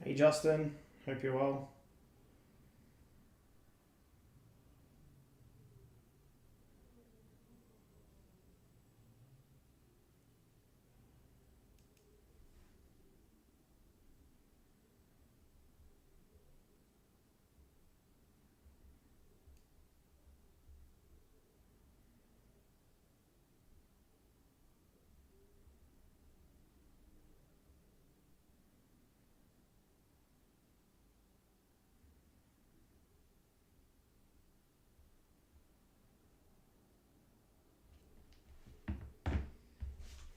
Hey Justin, hope you're well.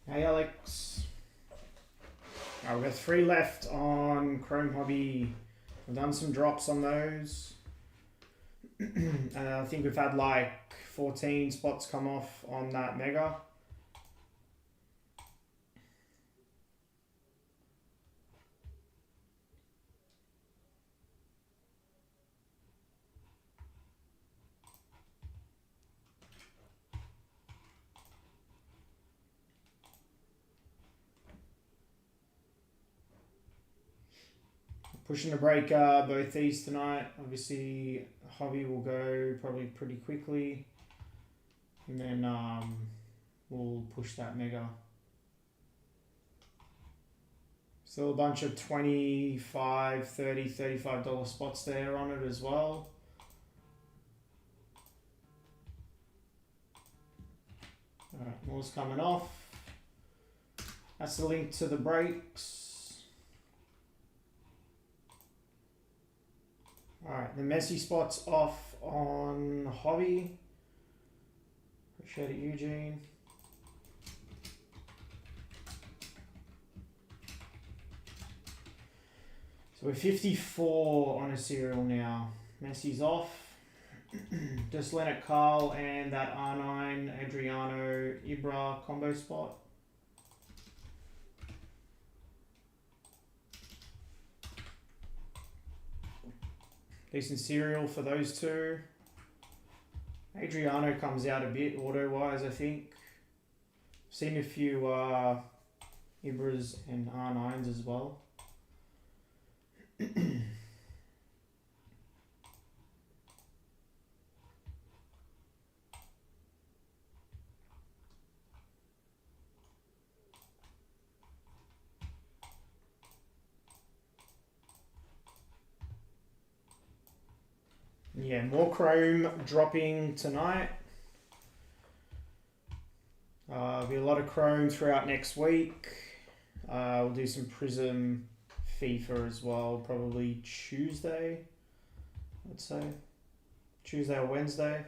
Hey Alex. We've got 3 left on Chrome Hobby. We've done some drops on those. And I think we've had like 14 spots come off on that mega. Pushing to break both these tonight. Obviously, Hobby will go probably pretty quickly. And then we'll push that mega. Still a bunch of $25, $30, $35 spots there on it as well. Alright, more's coming off. That's the link to the breaks. Alright, the messy spot's off on Hobby. Appreciate it, Eugene. So we're 54 on a serial now. Messy's off. Just Leonard Carl and that R9 Adriano Ibra combo spot. Decent serial for those two. Adriano comes out a bit auto-wise, I think. Seen a few Ibras and R9s as well. Yeah, more Chrome dropping tonight. There'll be a lot of Chrome throughout next week. We'll do some Prism FIFA as well, probably Tuesday, I'd say. Tuesday or Wednesday.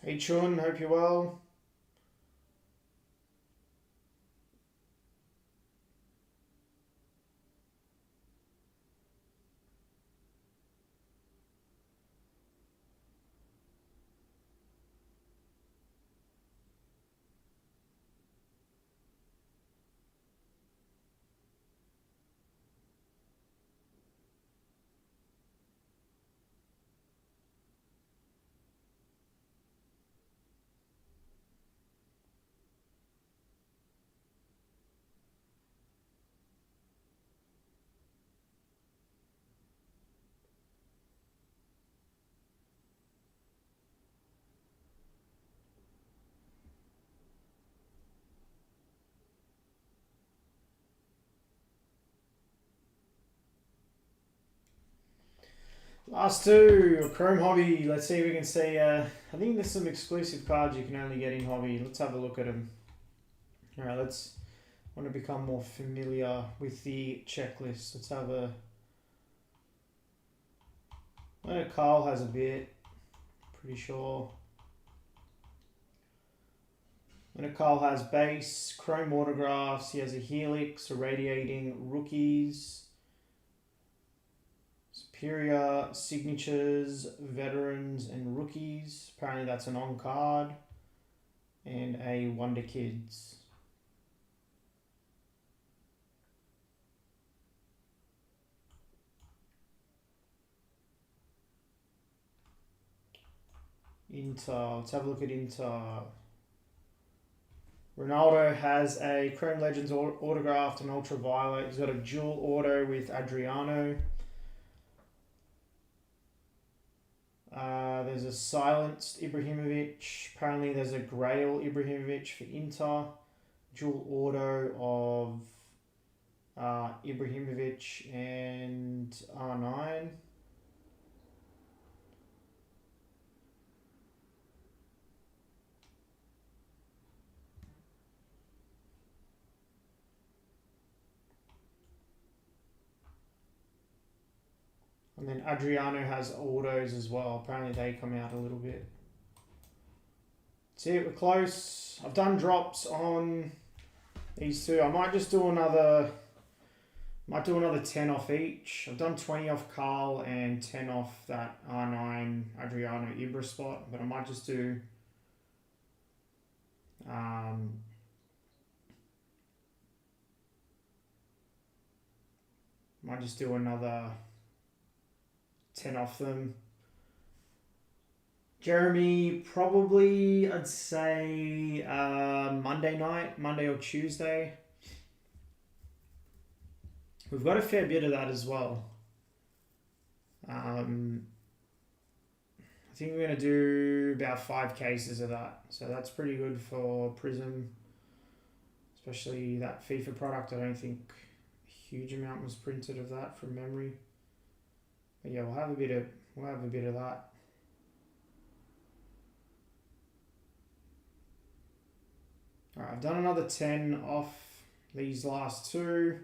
Hey Chun, hope you're well. Last two, Chrome Hobby. Let's see if we can see. I think there's some exclusive cards you can only get in Hobby. Let's have a look at them. All right, let's want to become more familiar with the checklist. Let's have a. Carl has a bit. Pretty sure. Carl has base, Chrome autographs. He has a Helix, irradiating rookies. Superior signatures, veterans, and rookies. Apparently that's an on card. And a Wonder Kids. Inter. Let's have a look at Inter. Ronaldo has a Chrome Legends autographed and ultraviolet. He's got a dual auto with Adriano. There's a silenced Ibrahimovic. Apparently there's a Grail Ibrahimovic for Inter. Dual auto of Ibrahimovic and R9. And then Adriano has autos as well. Apparently they come out a little bit. That's it, we're close. I've done drops on these two. I might just do another 10 off each. I've done 20 off Carl and 10 off that R9 Adriano Ibra spot, but I might just do another 10 off them. Jeremy, probably I'd say Monday or Tuesday. We've got a fair bit of that as well. I think we're going to do about 5 cases of that. So that's pretty good for Prism. Especially that FIFA product. I don't think a huge amount was printed of that from memory. But yeah, we'll have a bit of that. Alright, I've done another 10 off these last two.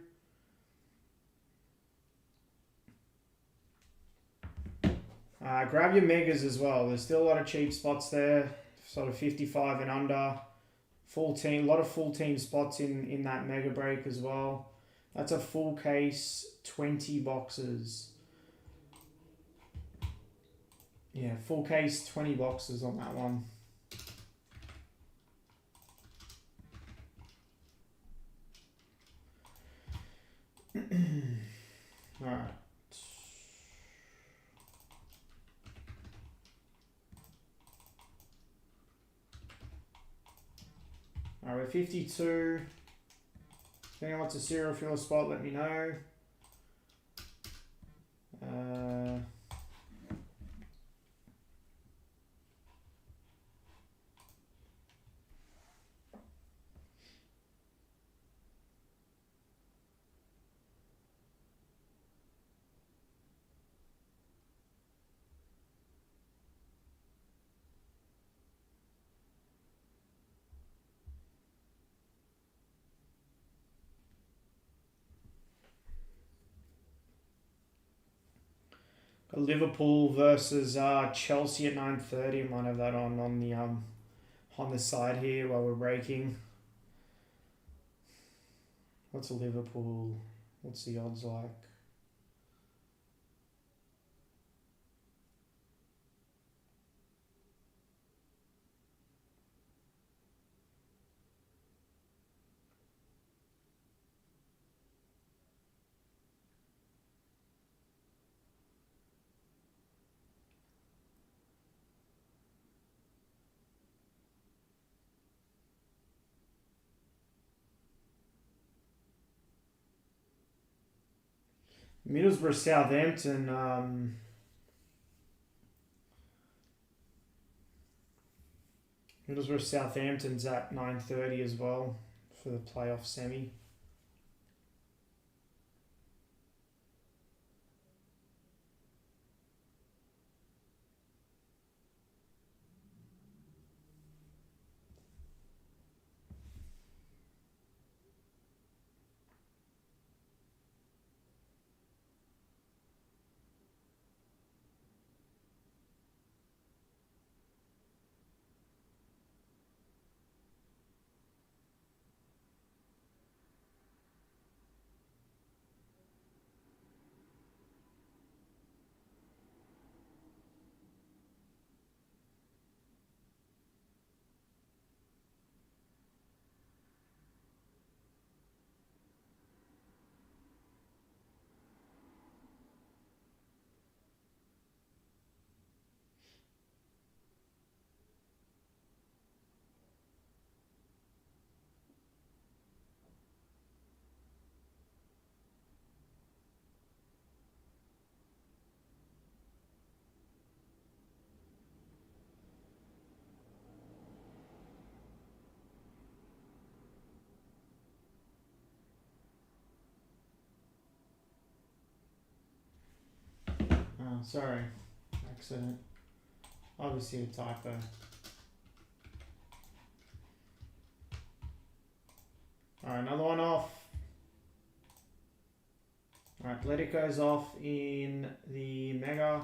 Grab your megas as well. There's still a lot of cheap spots there, sort of 55 and under. Full team, a lot of full team spots in that mega break as well. That's a full case, 20 boxes. Yeah, full case, 20 boxes on that one. Alright. Alright, we're 52. If anyone wants a serial filler spot, let me know. Liverpool versus Chelsea at 9:30. I might have that on the side here while we're breaking. What's a Liverpool? What's the odds like? Middlesbrough Southampton. Middlesbrough Southampton's at 9:30 as well for the playoff semi. Sorry. Accident. Obviously a typo. Alright, another one off. Alright, Atletico's off in the Mega.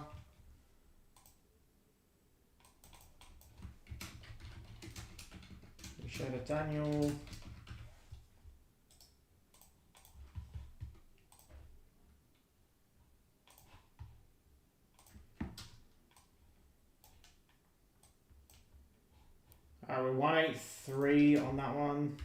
Shadow Daniel. We're 183 on that one.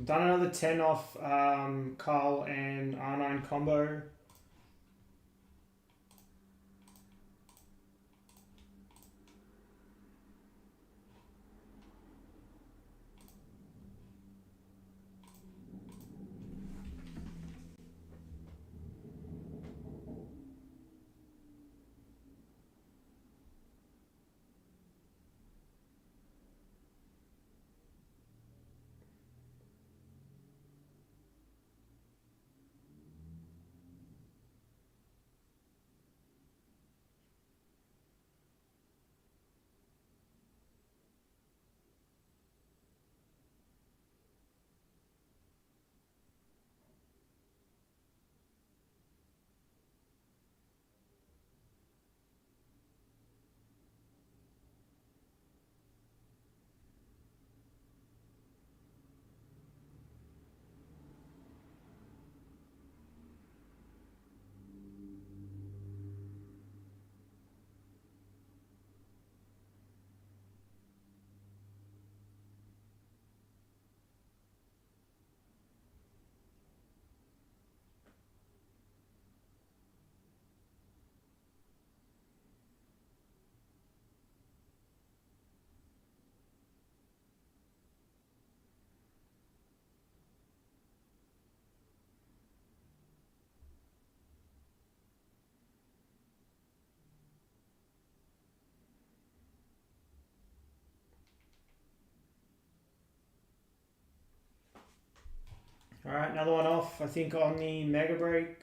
Done another 10 off Carl and R9 combo. Alright, another one off, I think, on the Mega Break.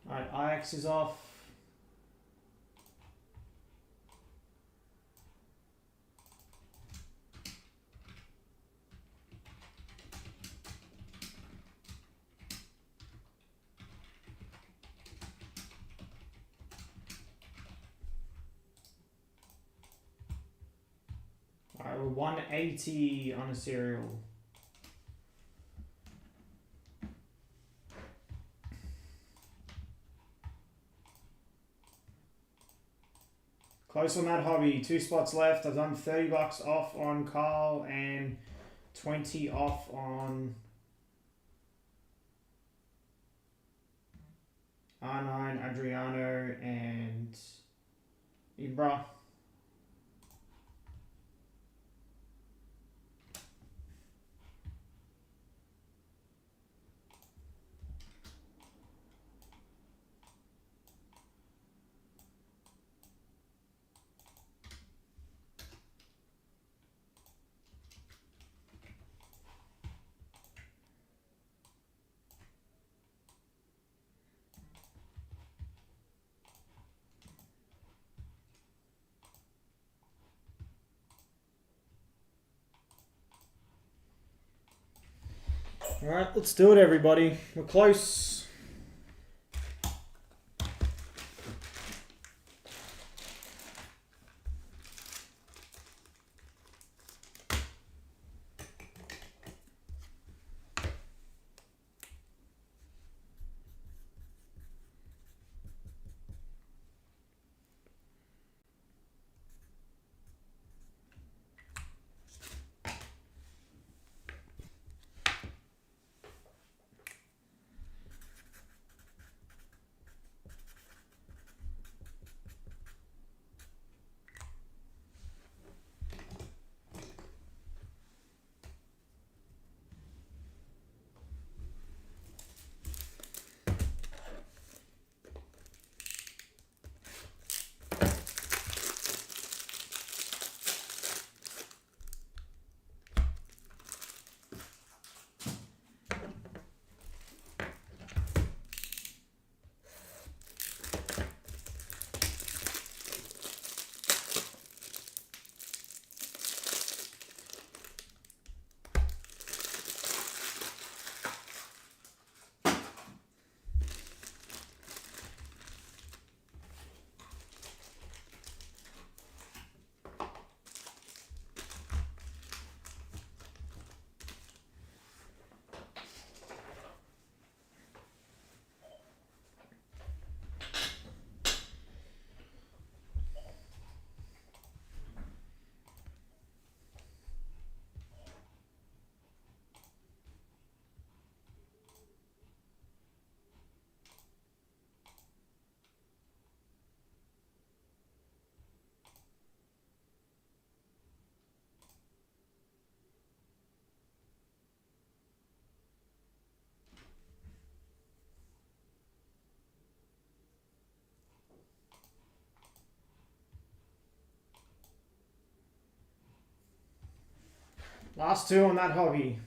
Alright, Ajax is off. Alright, we're 180 on a serial. Close on that hobby. 2 spots left. I've done $30 off on Carl and 20 off on R9, Adriano, and Ibra. Alright, let's do it, everybody. We're close. Last two on that hobby.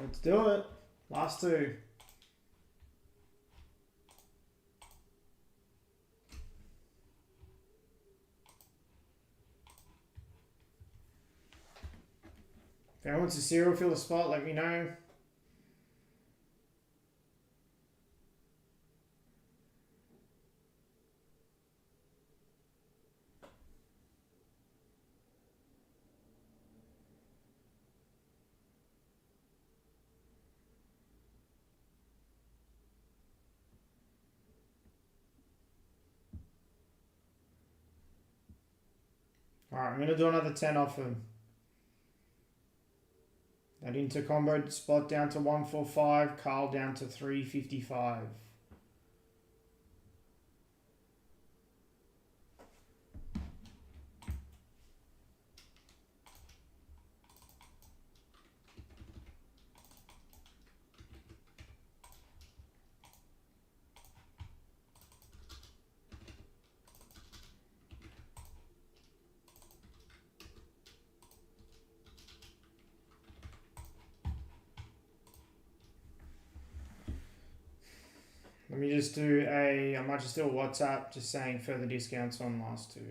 Let's do it. Last two. If anyone wants a serial fill a spot, let me know. Alright, I'm going to do another 10 off him. That inter combo spot down to 145, Carl down to 355. Let me just do I might just do a WhatsApp just saying further discounts on last two.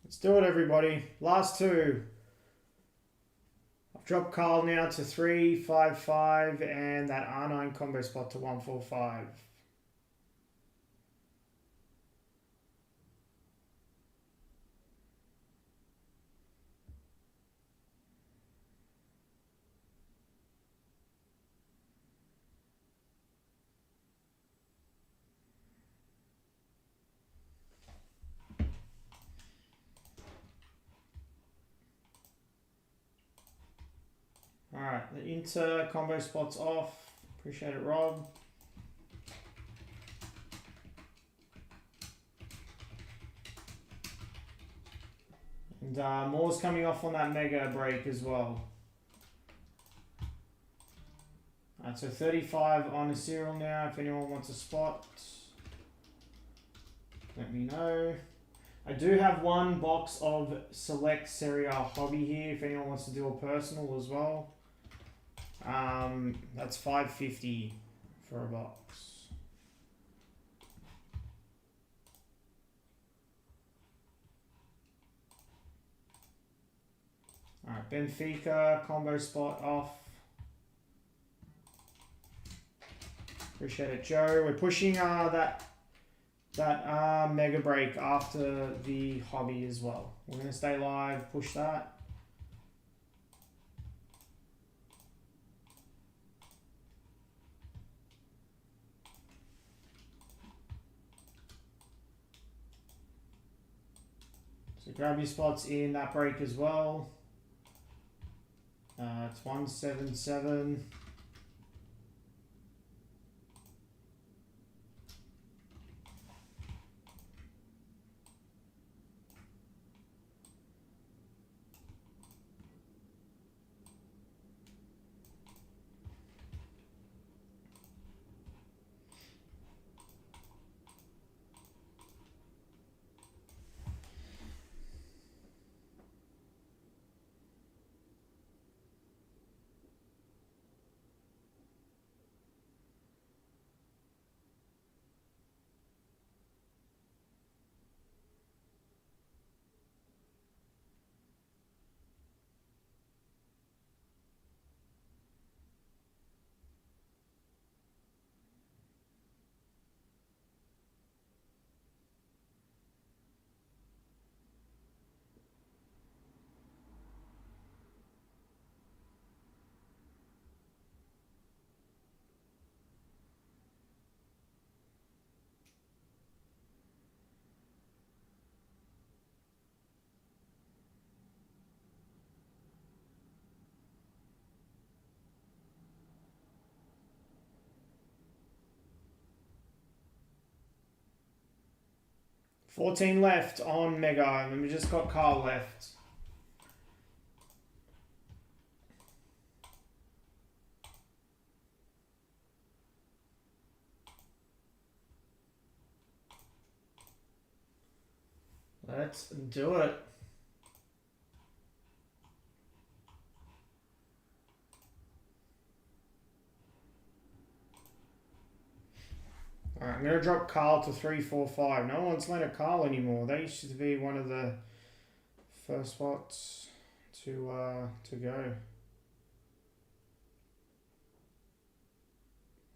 Let's do it, everybody. Last two. I've dropped Carl now to 355 and that R9 combo spot to 145. Alright, the Inter combo spot's off. Appreciate it, Rob. And more's coming off on that mega break as well. Alright, so 35 on a serial now. If anyone wants a spot, let me know. I do have one box of Select Serie A Hobby here if anyone wants to do a personal as well. That's $5.50 for a box. Alright, Benfica combo spot off. Appreciate it, Joe. We're pushing that mega break after the hobby as well. We're going to stay live, push that. So grab your spots in that break as well. It's 177. $14 left on Mega, and we just got Carl left. Let's do it. Alright, I'm going to drop Carl to 345. No one's letting Carl anymore. They used to be one of the first spots to go.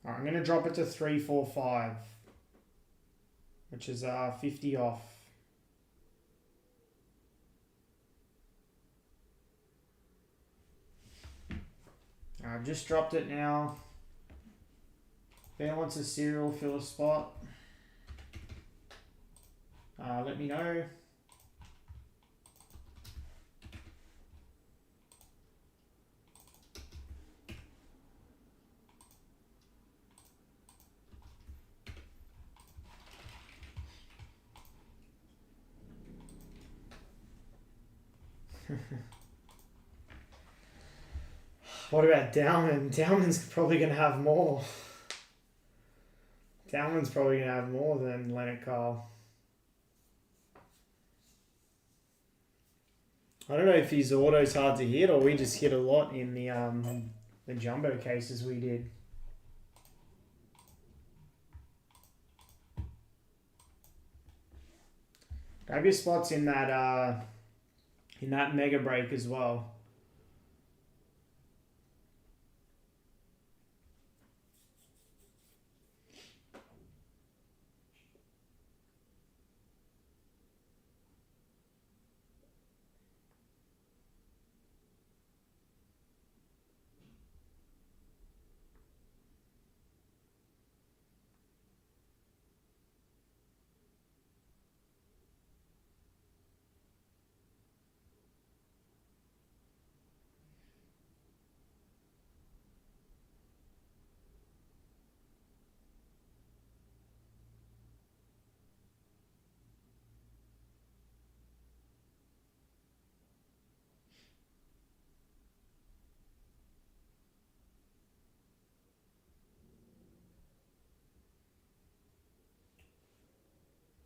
Alright, I'm going to drop it to 345, which is 50 off. I've just dropped it now. If anyone wants a serial, fill a spot. Let me know. What about Dowman? Dowman's probably going to have more. Dowman's probably going to have more than Leonard Carl. I don't know if his auto's hard to hit or we just hit a lot in the jumbo cases we did. Grab your spots in that mega break as well.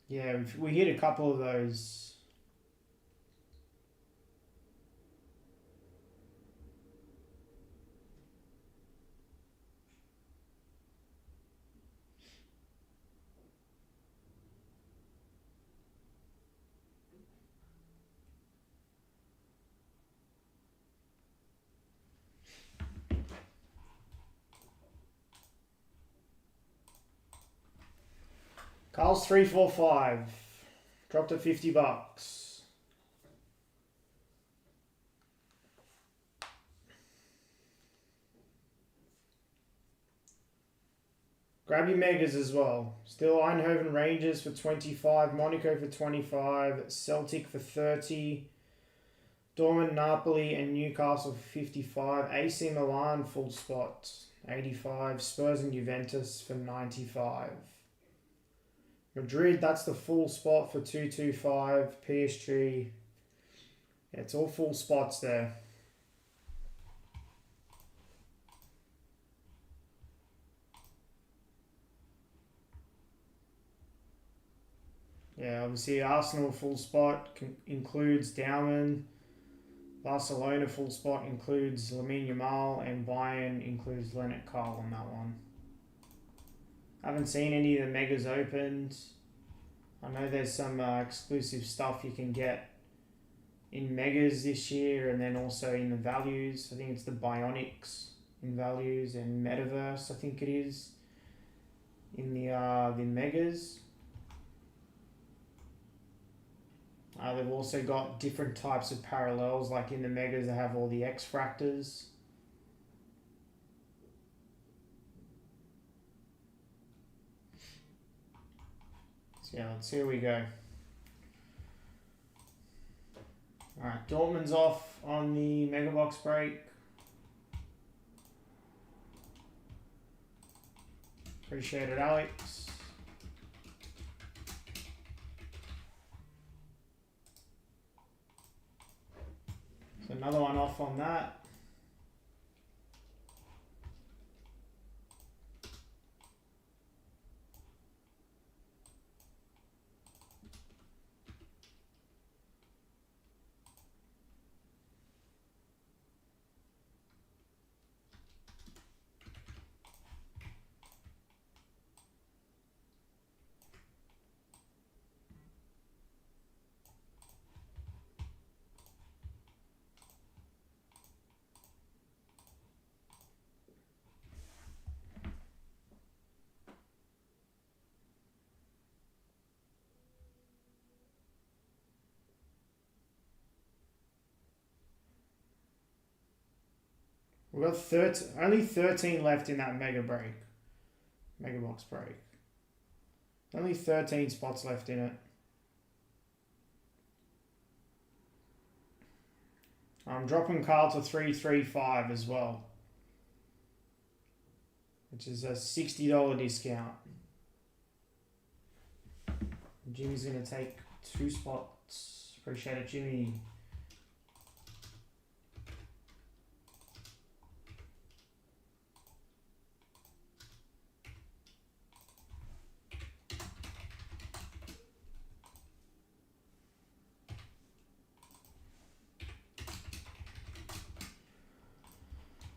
Yeah, we hit a couple of those. Carl's 345. Dropped to $50. Grab your megas as well. Still Eindhoven Rangers for 25, Monaco for 25, Celtic for 30, Dortmund, Napoli and Newcastle for 55, AC Milan full spot 85, Spurs and Juventus for 95. Madrid, that's the full spot for 225, PSG. Yeah, it's all full spots there. Yeah, obviously Arsenal full spot includes Dowman. Barcelona full spot includes Lamine Yamal, and Bayern includes Leonard Carl on that one. Haven't seen any of the megas opened. I know there's some exclusive stuff you can get in megas this year, and then also in the values. I think it's the Bionics in values and Metaverse, I think it is, in the megas. They've also got different types of parallels, like in the megas they have all the X fractors. So yeah, let's see how we go. Alright, Dortmund's off on the mega box break. Appreciate it, Alex. So another one off on that. We've got only 13 left in that mega box break. Only 13 spots left in it. I'm dropping Carl to 335 as well, which is a $60 discount. Jimmy's going to take 2 spots. Appreciate it, Jimmy.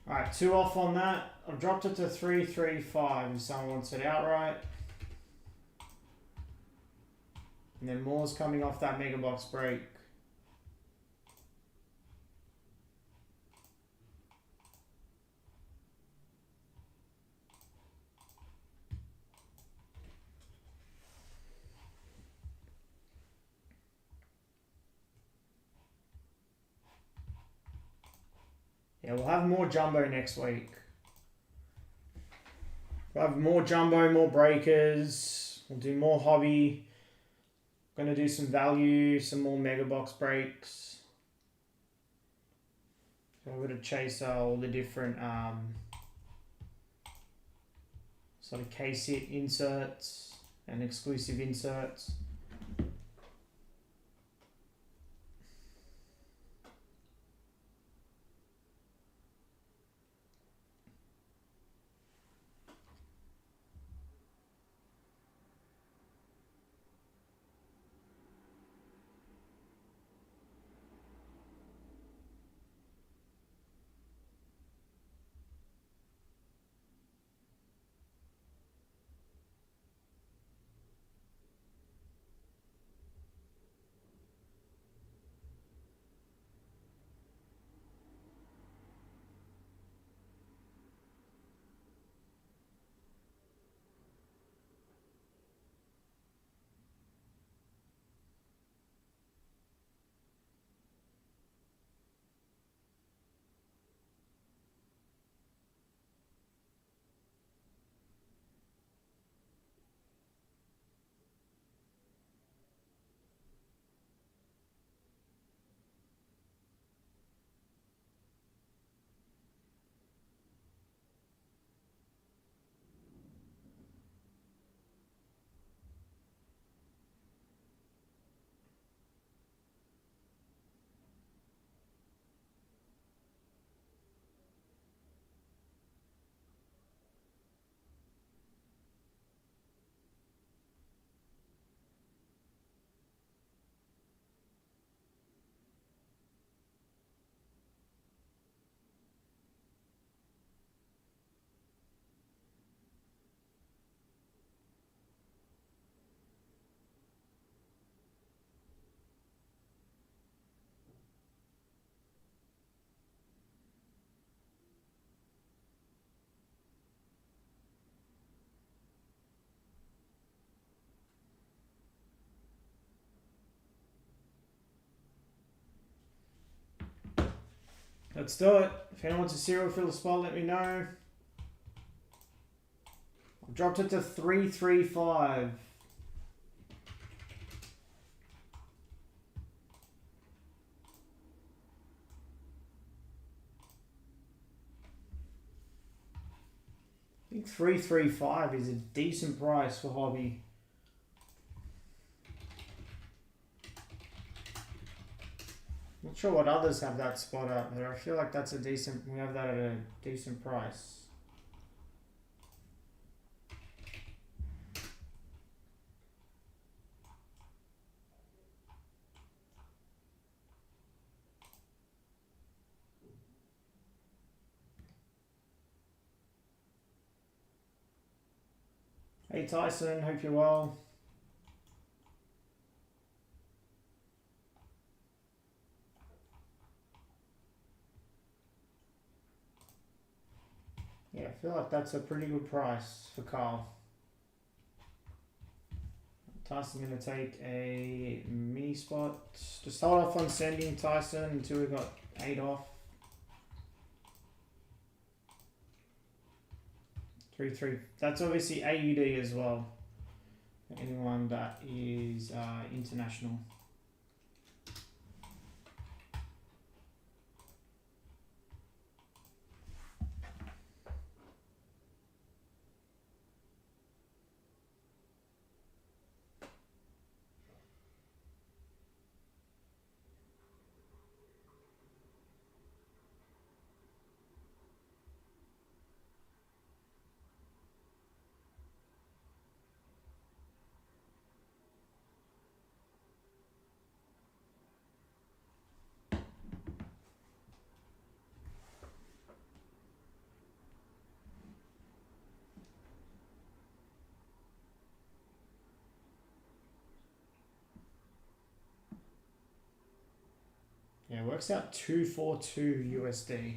Alright, 2 off on that. I've dropped it to 335 if someone wants it outright. And then more's coming off that mega box break. Yeah, we'll have more jumbo next week. We'll have more jumbo, more breakers. We'll do more hobby. Going to do some value, some more mega box breaks. So we're going to chase all the different sort of K-sit inserts and exclusive inserts. Let's do it. If anyone wants a serial fill the spot, let me know. I've dropped it to 335. I think 335 is a decent price for hobby. Not sure what others have that spot at, but I feel like that's a decent, we have that at a decent price. Hey Tyson, hope you're well. Yeah, I feel like that's a pretty good price for Carl. Tyson's going to take a mini spot. Just hold off on sending Tyson until we got 8 off. 3-3. That's obviously AUD as well. For anyone that is international. Works out 242 USD.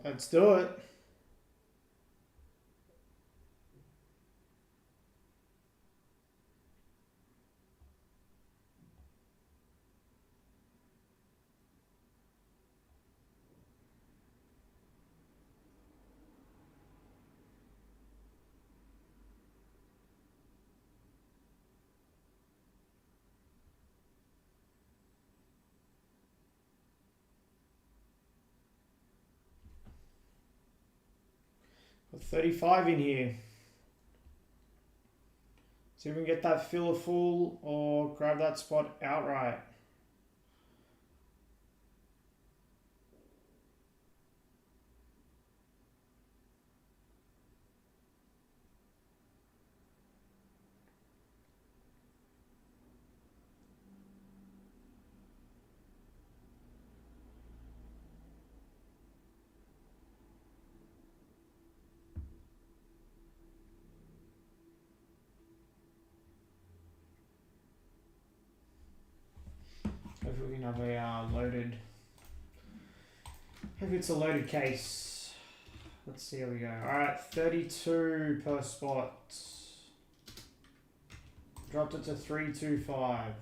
Let's do it. Got 35 in here. See if we can get that filler full or grab that spot outright. Hopefully we can have a loaded. Hope it's a loaded case. Let's see how we go. Alright, 32 per spot. Dropped it to 325.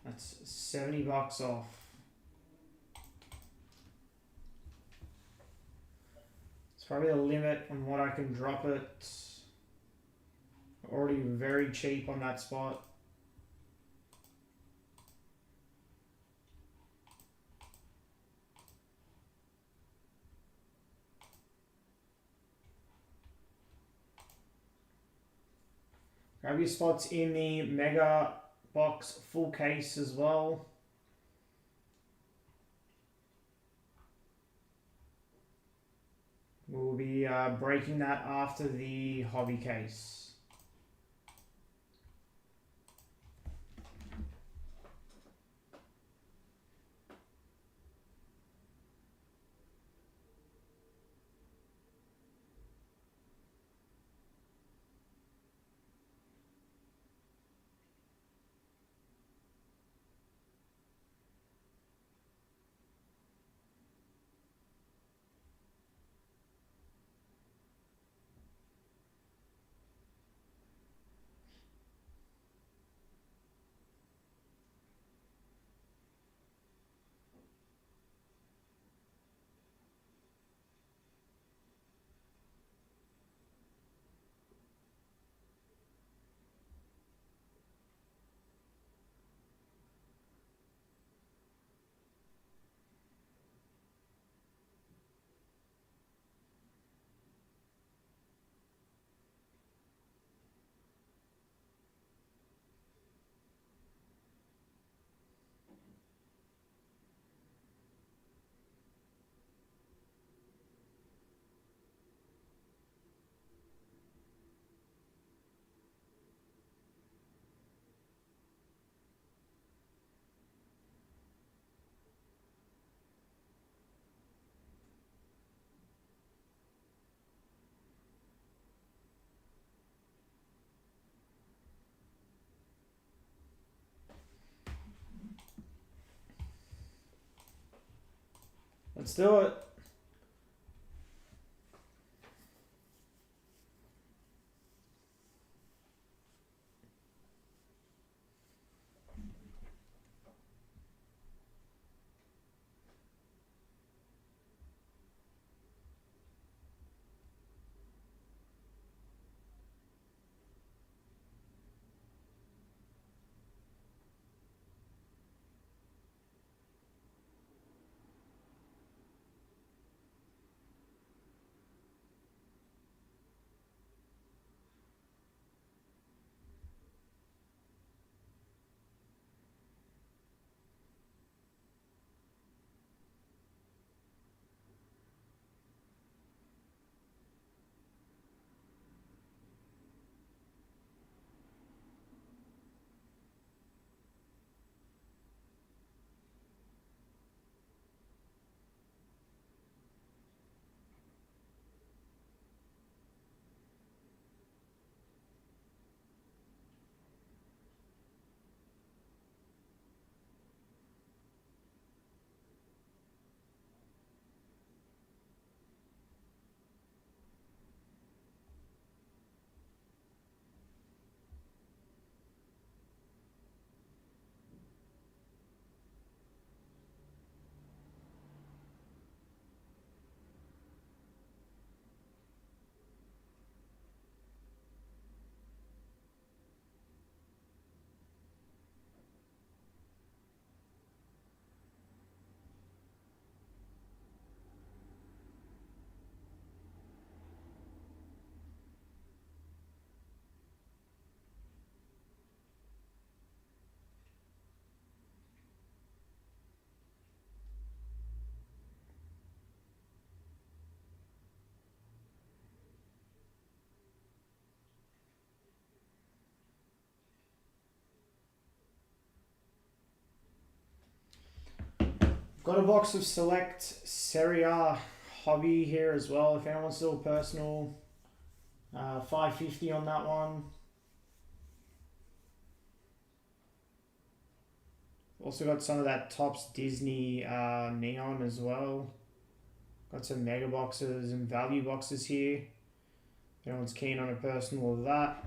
That's $70 off. It's probably a limit on what I can drop it. Already very cheap on that spot. Grab your spots in the mega box full case as well. We'll be breaking that after the hobby case. Let's do it. Got a box of Select Serie A Hobby here as well. If anyone wants to do a personal, $5.50 on that one. Also got some of that Topps Disney neon as well. Got some mega boxes and value boxes here. If anyone's keen on a personal of that.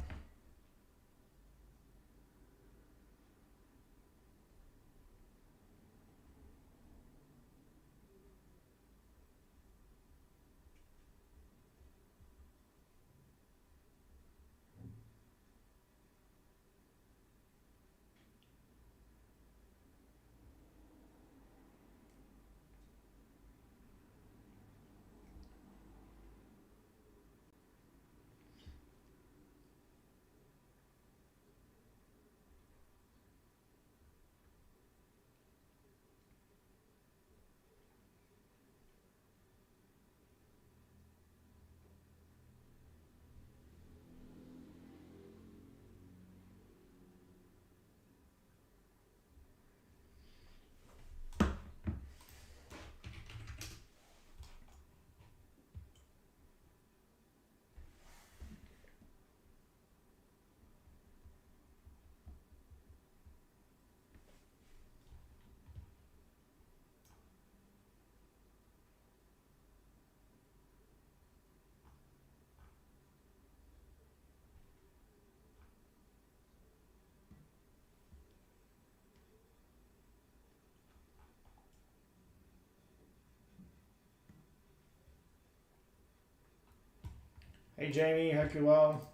Hey Jamie, hope you're well.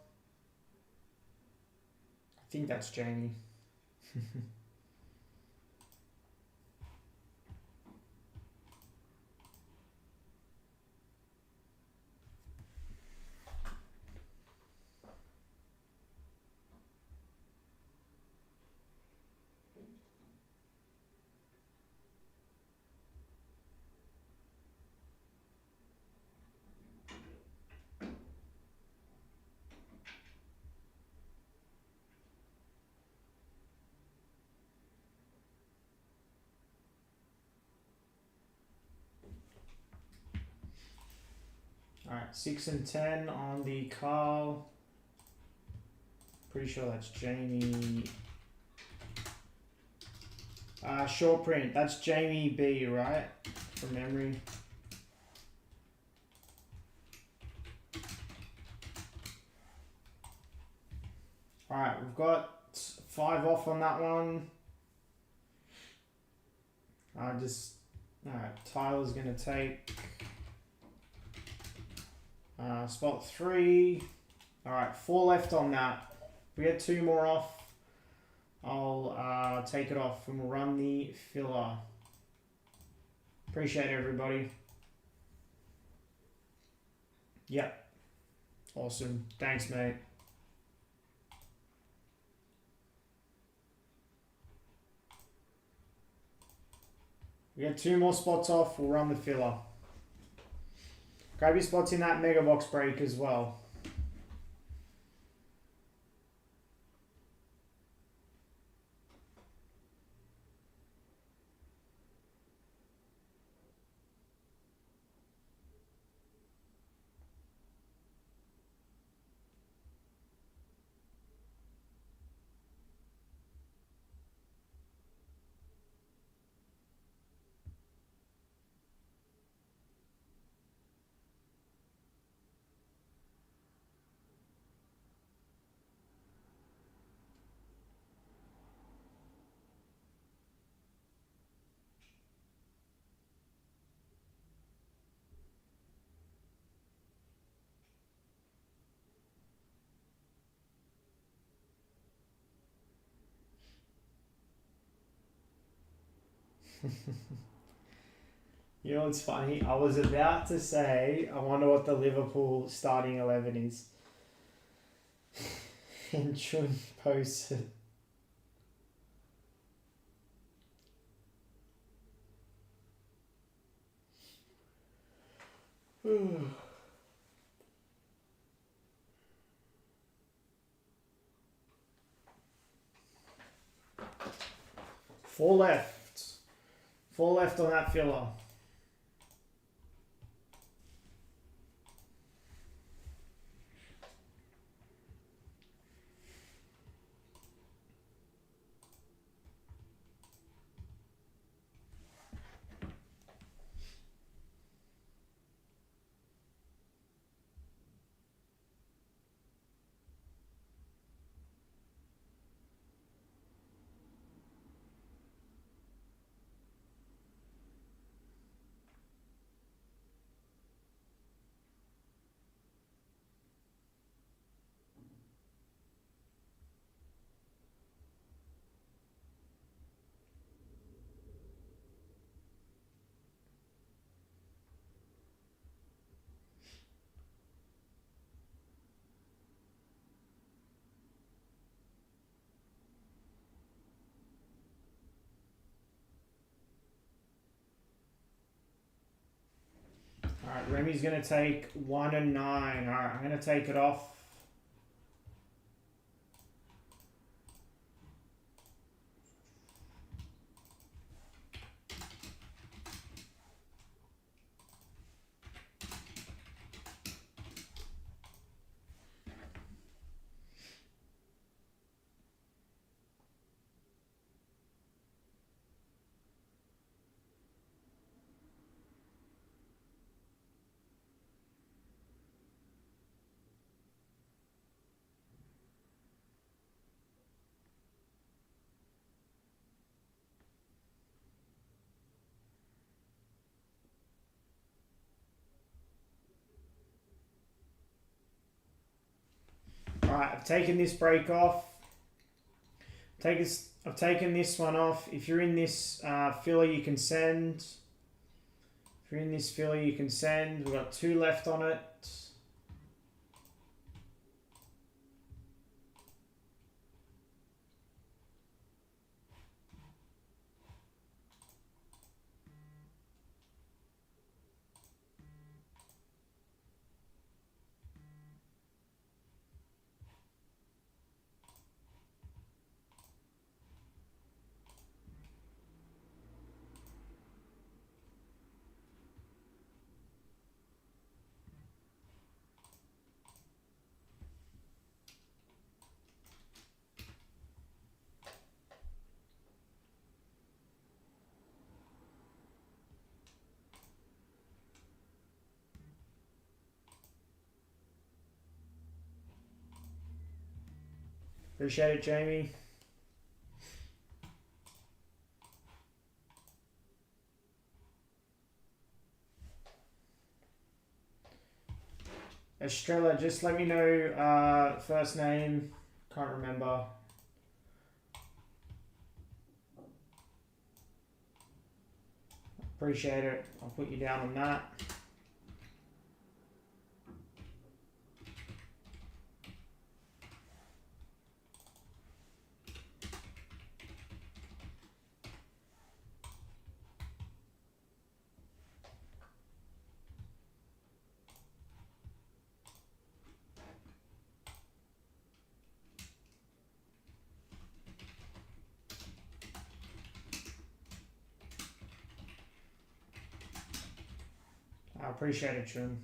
I think that's Jamie. Alright, 6 and 10 on the Carl. Pretty sure that's Jamie. Short print, that's Jamie B, right? from memory. Alright, we've got 5 off on that one. Alright, Tyler's going to take spot 3. Alright, 4 left on that. If we get 2 more off, I'll take it off and we'll run the filler. Appreciate it, everybody. Yep. Awesome. Thanks, mate. We get 2 more spots off, we'll run the filler. Grab your spots in that mega box break as well. You know what's funny? I was about to say, I wonder what the Liverpool starting 11 is. And Chun posted. Four left. 4 left on that filler. Alright, Remy's going to take 1 and 9. Alright, I'm going to take it off. Alright, I've taken this break off. I've taken this one off. If you're in this filler, you can send. If you're in this filler, you can send. We've got 2 left on it. Appreciate it, Jamie. Estrella, just let me know first name. Can't remember. Appreciate it. I'll put you down on that. I appreciate it, Chun.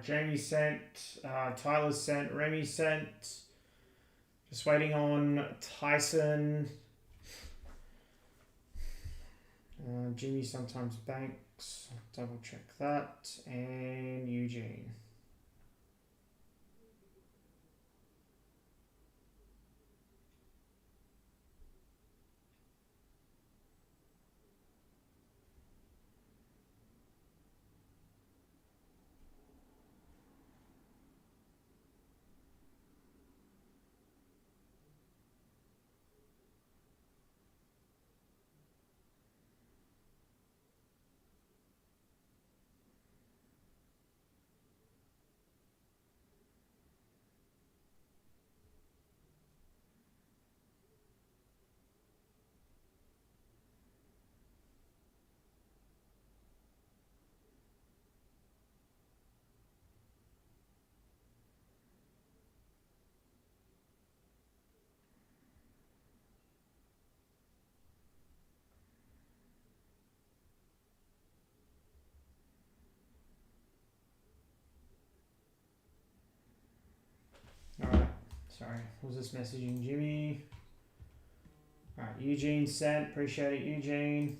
Jamie sent, Tyler sent, Remy sent. Just waiting on Tyson. Jimmy sometimes banks. Double check that. And Eugene. Alright, sorry, was this messaging Jimmy? Alright, Eugene sent, appreciate it, Eugene.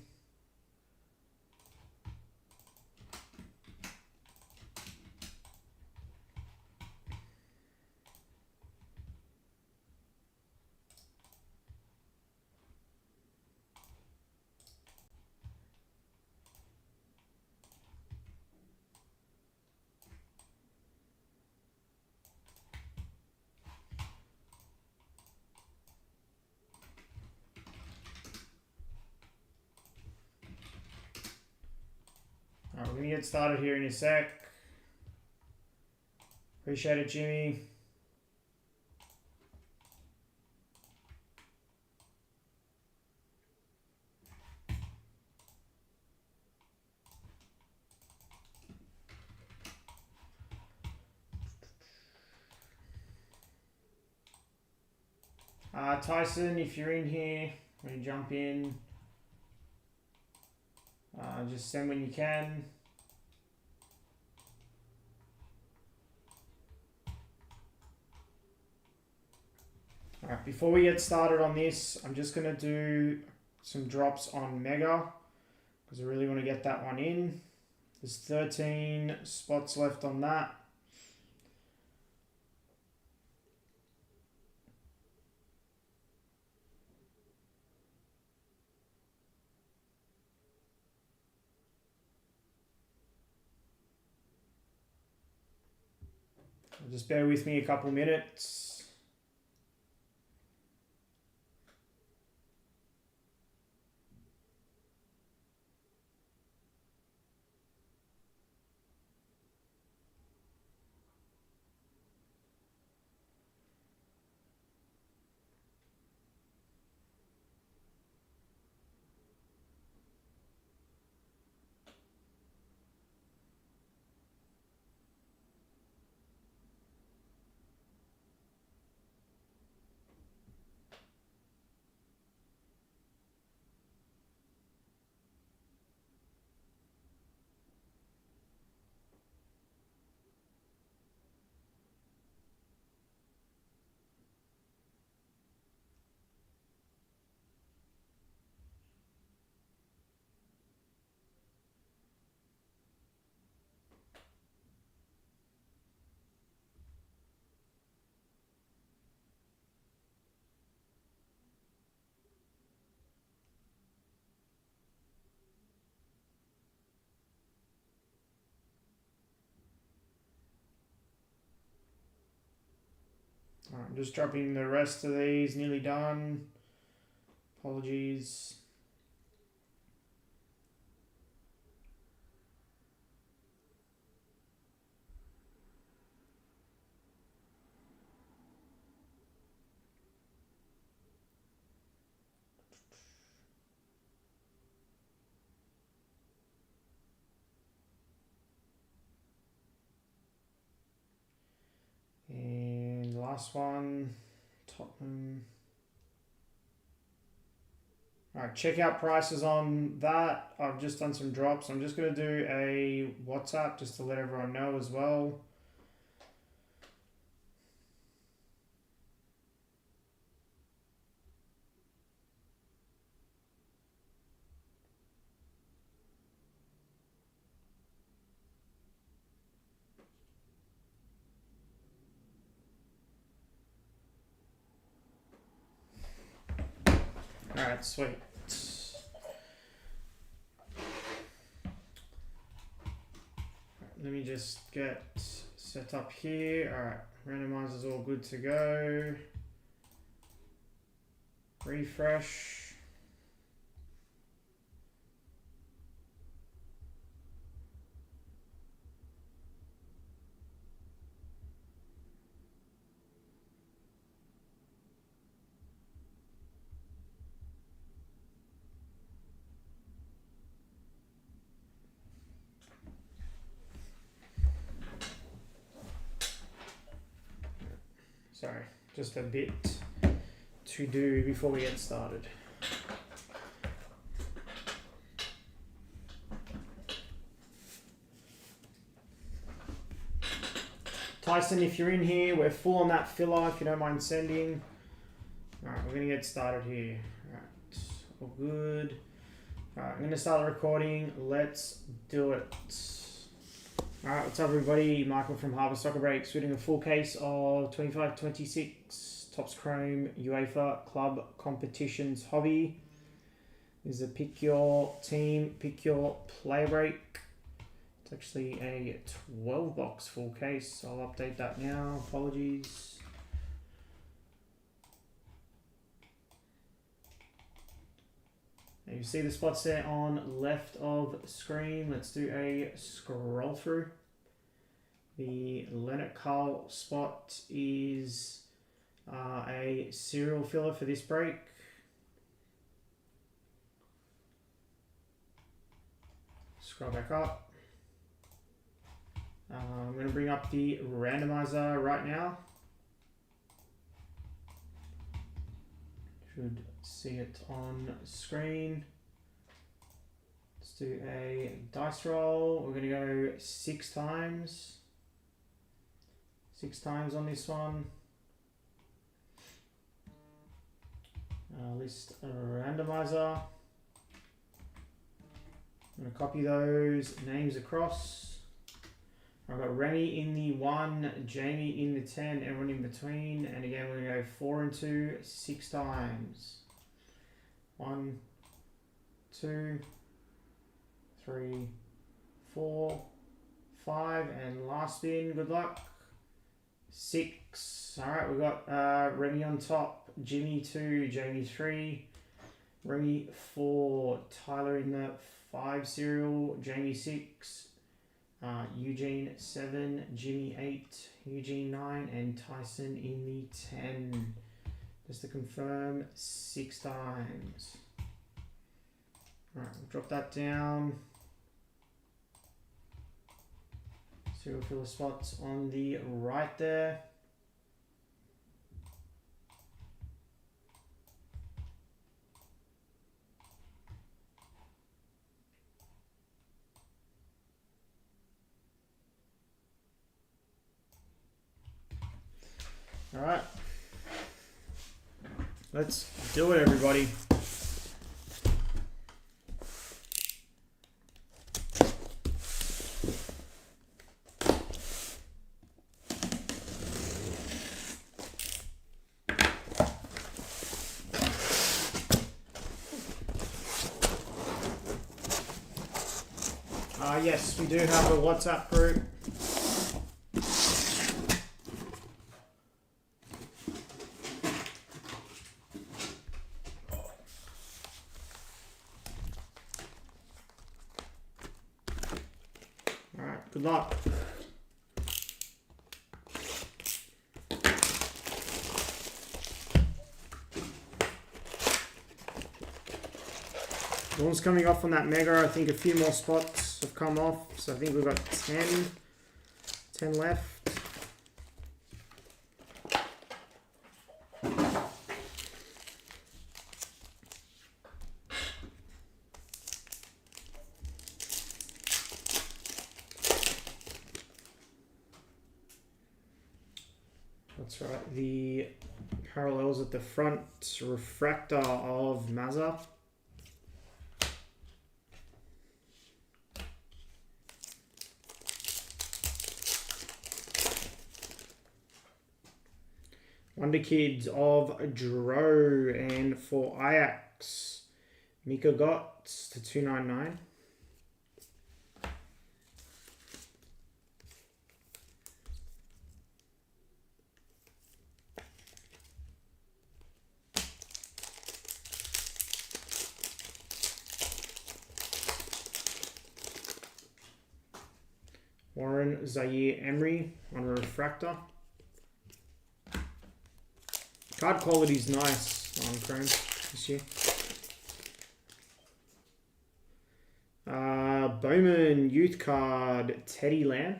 Alright, we're gonna get started here in a sec. Appreciate it, Jimmy. Tyson, if you're in here, when you jump in, just send when you can. Alright, before we get started on this, I'm just going to do some drops on Mega, because I really want to get that one in. There's 13 spots left on that. Just bear with me a couple minutes. Alright, I'm just dropping the rest of these, nearly done. Apologies. And the last one, Tottenham. Alright, check out prices on that. I've just done some drops. I'm just going to do a WhatsApp just to let everyone know as well. Alright, sweet. Let me just get set up here. Alright, randomizer's all good to go. Refresh. Sorry, just a bit to do before we get started. Tyson, if you're in here, we're full on that filler, if you don't mind sending. Alright, we're going to get started here. Alright, all good. Alright, I'm going to start the recording. Let's do it. Alright, what's up everybody? Michael from Harbour Soccer Breaks. We're doing a full case of 25-26 Topps Chrome UEFA Club Competitions Hobby. This is a pick your team, pick your player break. It's actually a 12 box full case, so I'll update that now. Apologies. Now you see the spots there on left of screen. Let's do a scroll through. The Leonard Carl spot is a serial filler for this break. Scroll back up. I'm going to bring up the randomizer right now. Should see it on screen. Let's do a dice roll. We're going to go 6 times. 6 times on this one. List a randomizer. I'm going to copy those names across. I've got Remy in the 1, Jamie in the 10, everyone in between. And again, we're going to go 4 and 2, 6 times. 1, 2, 3, 4, 5, and last spin, good luck. 6. Alright, we've got Remy on top, Jimmy 2, Jamie 3, Remy 4, Tyler in the 5 serial, Jamie 6, Eugene 7, Jimmy 8, Eugene 9, and Tyson in the 10. Just to confirm, 6 times. Alright, we'll drop that down. Serial filler spots on the right there. All right, let's do it, everybody. Yes, we do have a WhatsApp group. Good luck. One's coming off on that mega. I think a few more spots have come off. So I think we've got 10 left. That's right. The parallels at the front. Refractor of Mazza. Wonder Kids of Dro, and for Ajax, Mika Gotts to 299. Warren Zaire Emery on a refractor. Card quality is nice on Chrome this year. Bowman Youth Card, Teddy Lamb.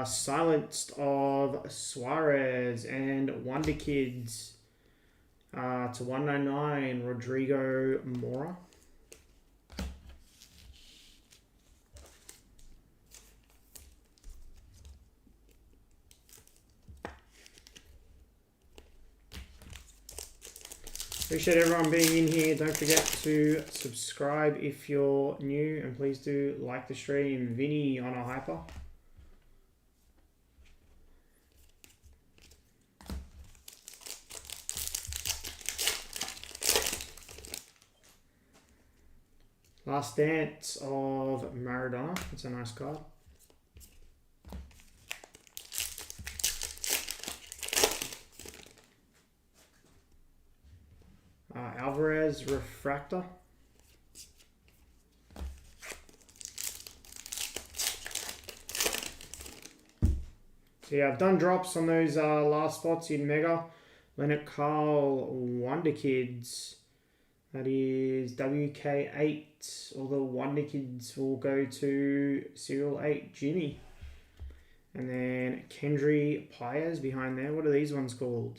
Silenced of Suarez and Wonder Kids to 199, Rodrigo Mora. Appreciate everyone being in here. Don't forget to subscribe if you're new, and please do like the stream. Vinny on a hyper. Last Dance of Maradona. It's a nice card. Alvarez refractor. So yeah, I've done drops on those last spots in Mega. Leonard Carl Wonder Kids. That is WK8. All the Wonder Kids will go to Serial 8 Jimmy. And then Kendry Pyers behind there. What are these ones called?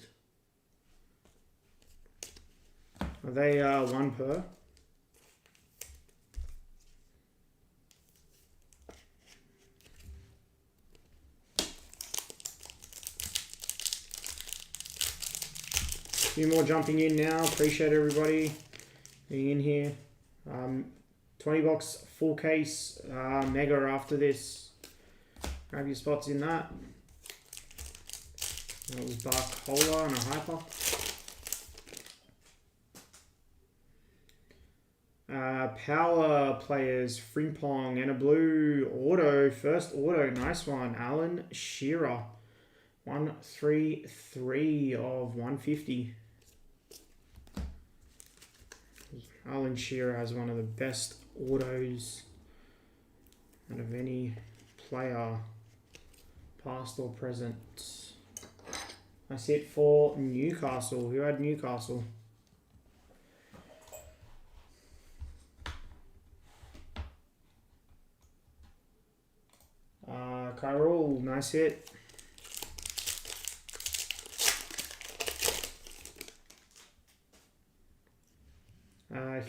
Are they one per? A few more jumping in now. Appreciate everybody being in here. 20 box full case mega after this. Grab your spots in that. That was Barcola and a hyper. Power players, Frimpong and a blue auto, first auto, nice one. Alan Shearer, 133 of 150. Alan Shearer has one of the best autos out of any player, past or present. That's it for Newcastle. Who had Newcastle? Kyril, nice hit.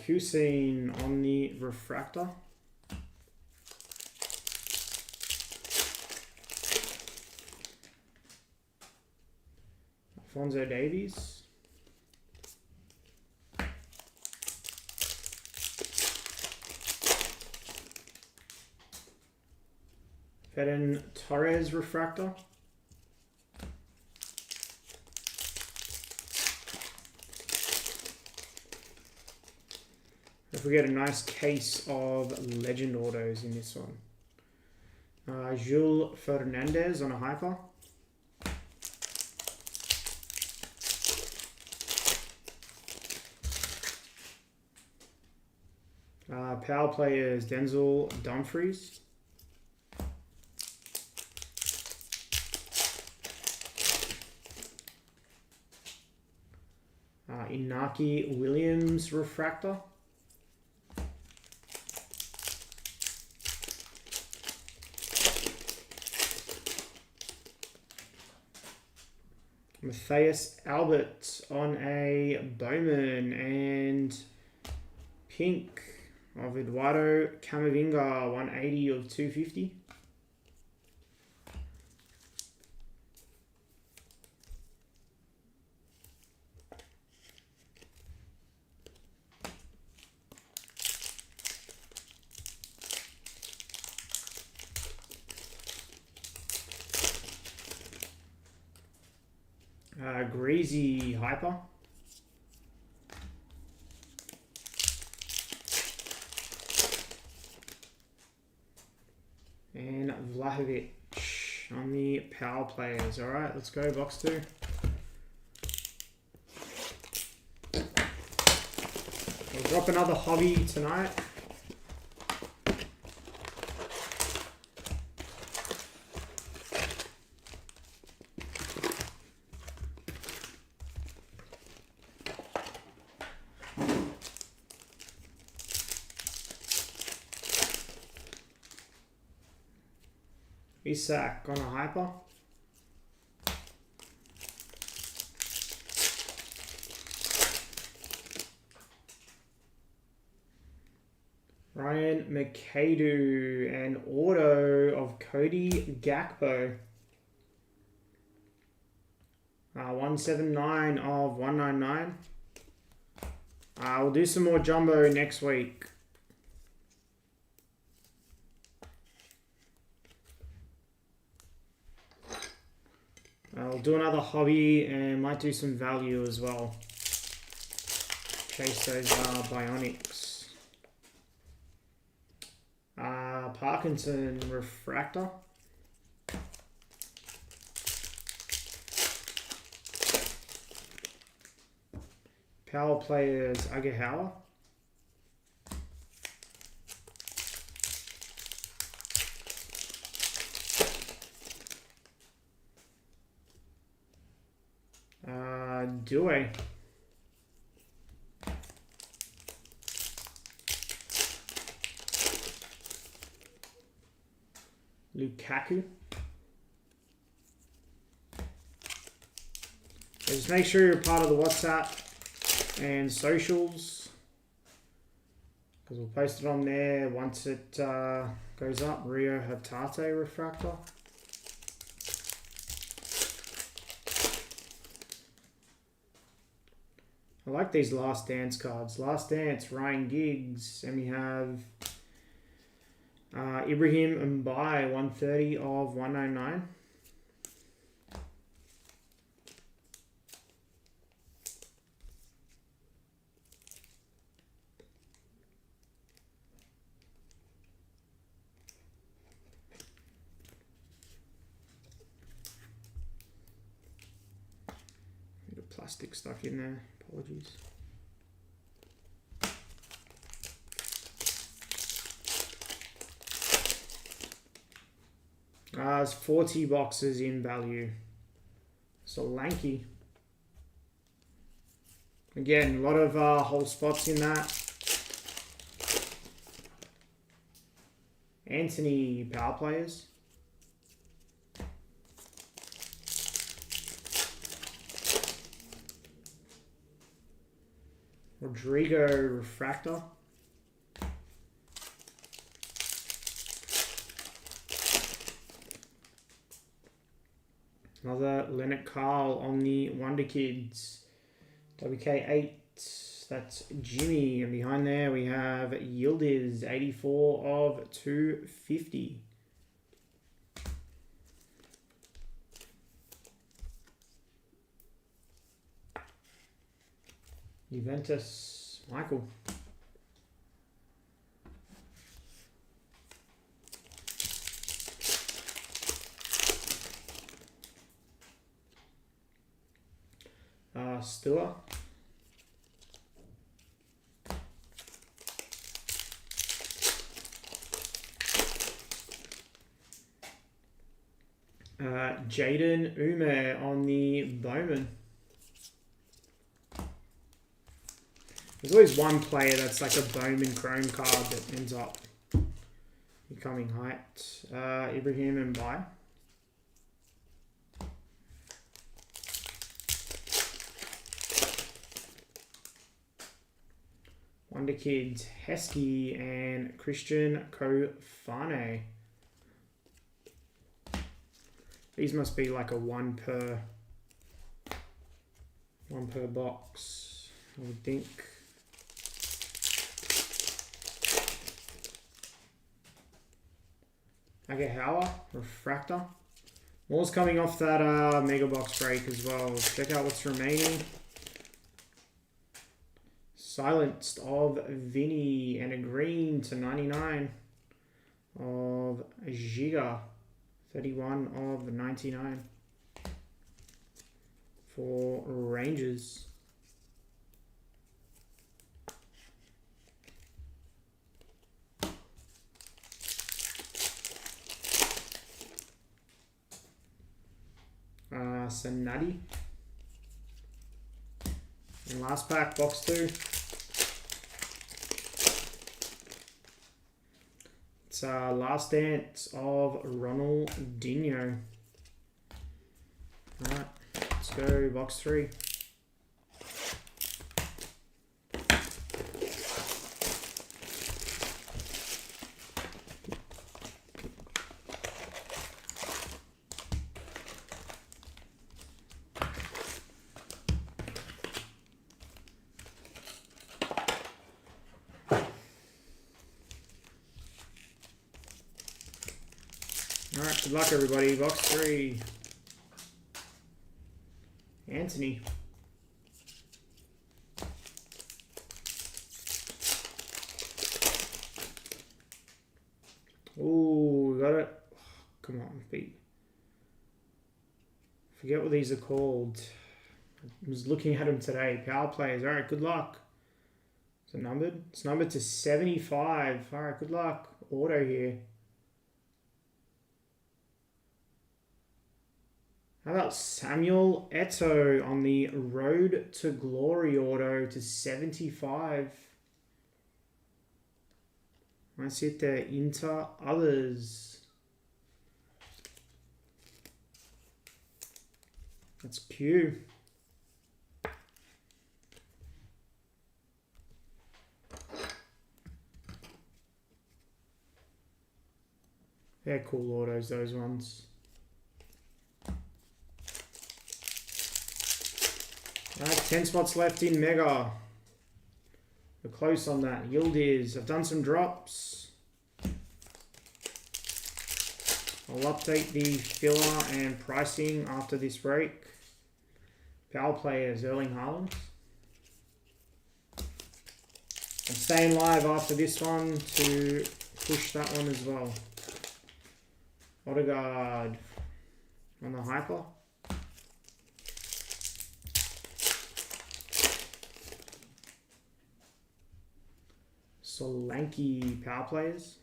Hussein on the refractor. Alfonso Davies. Fedon Torres refractor. If we get a nice case of legend autos in this one. Jules Fernandez on a hyper. Power players, Denzel Dumfries. Inaki Williams refractor. Matthias Albert on a Bowman, and pink of Eduardo Camavinga, 180 of 250. Greasy Hyper. And Vlahovic on the power players. All right, let's go box 2. We'll drop another hobby tonight. Isak on a hyper. Ryan McAdoo and auto of Cody Gakpo. 179 of 199. We'll do some more jumbo next week. I'll do another hobby and might do some value as well. Chase those Bionics. Parkinson refractor. Power players Agahawa. Due. Lukaku. So just make sure you're part of the WhatsApp and socials, because we'll post it on there once it goes up. Rio Hatate refractor. I like these Last Dance cards. Last Dance, Ryan Giggs, and we have Ibrahim Mbai, 130 of 199. Plastic stuck in there. Apologies. It's 40 boxes in value. So lanky. Again, a lot of whole spots in that. Anthony power players. Rodrigo refractor. Another Leonard Carl on the Wonder Kids. WK8. That's Jimmy. And behind there we have Yildiz, 84 of 250. Juventus, Michael. Stewart. Jaden Ume on the Bowman. There's always one player that's like a Bowman Chrome card that ends up becoming hyped. Ibrahim and Bai. Wonder Kids, Heskey and Christian Kofane. These must be like a one per box, I would think. Agahawa, Refractor. More's coming off that Mega Box break as well. Check out what's remaining. Silenced of Vinny and a green to 99 of Giga. 31 of 99 for Rangers. Sanadi. And last pack, box 2. It's Last Dance of Ronaldinho. Alright, let's go box 3. Alright, good luck everybody. Box 3. Anthony. Ooh, we got it. Come on, beat. Forget what these are called. I was looking at them today. Power players. Alright, good luck. Is it numbered? It's numbered to 75. Alright, good luck. Auto here. How about Samuel Eto'o on the Road to Glory auto to 75? Let's hit there. Inter others. That's Q. They're cool autos, those ones. 10 spots left in Mega. We're close on that. Yield is. I've done some drops. I'll update the filler and pricing after this break. Power players, Erling Haaland. I'm staying live after this one to push that one as well. Odegaard on the Hyper. Solanke power players.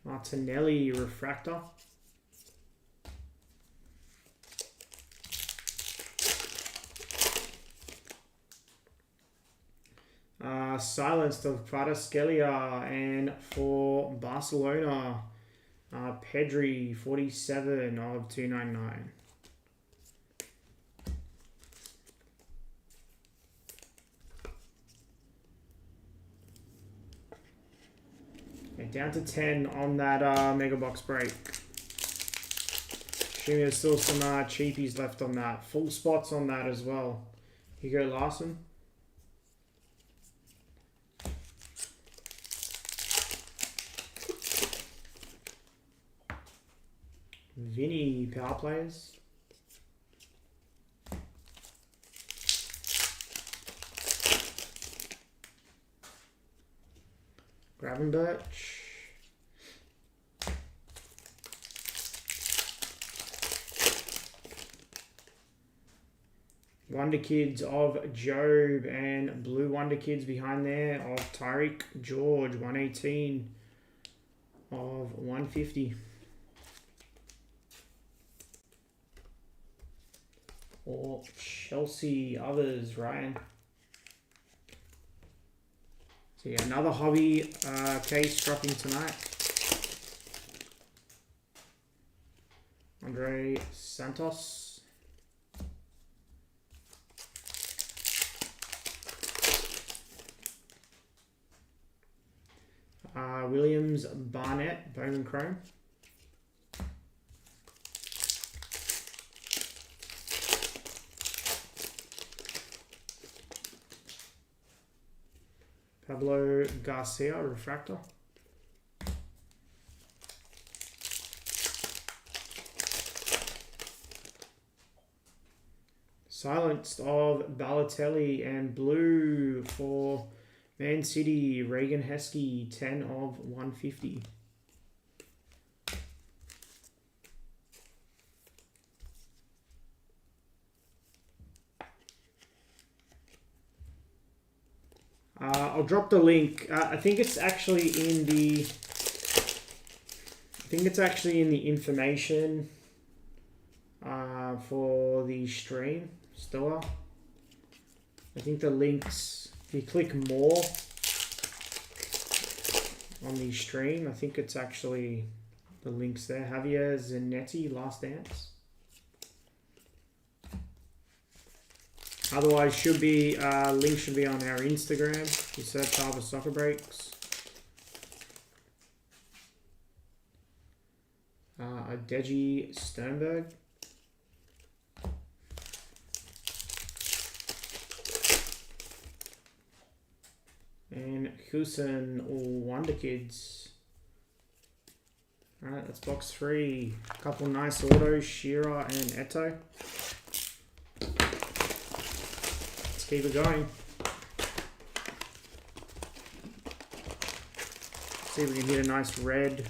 Martinelli refractor. Silenced of Kvaratskhelia, and for Barcelona, Pedri 47 of 299. Down to 10 on that Mega Box break. Assuming there's still some cheapies left on that. Full spots on that as well. Hugo Larson. Vinny power players. Gravenberch. Wonder Kids of Job and blue Wonder Kids behind there of Tyreek George, 118 of 150. Or Chelsea others, Ryan. So yeah, another hobby case dropping tonight. Andre Santos. Williams Barnett, Bowman Chrome. Pablo Garcia, Refractor. Silenced of Balotelli and blue for Man City, Reagan Heskey, 10 of 150. I'll drop the link. I think it's actually in the information for the stream still. I think the links, if you click more on the stream, I think it's actually the links there. Javier Zanetti, Last Dance. Otherwise, should be link should be on our Instagram. You search Harbour Soccer Breaks. Deji Sternberg. And Husen Wonder Kids. Alright, that's box 3. A couple nice autos, Shearer and Eto. Let's keep it going. See if we can hit a nice red.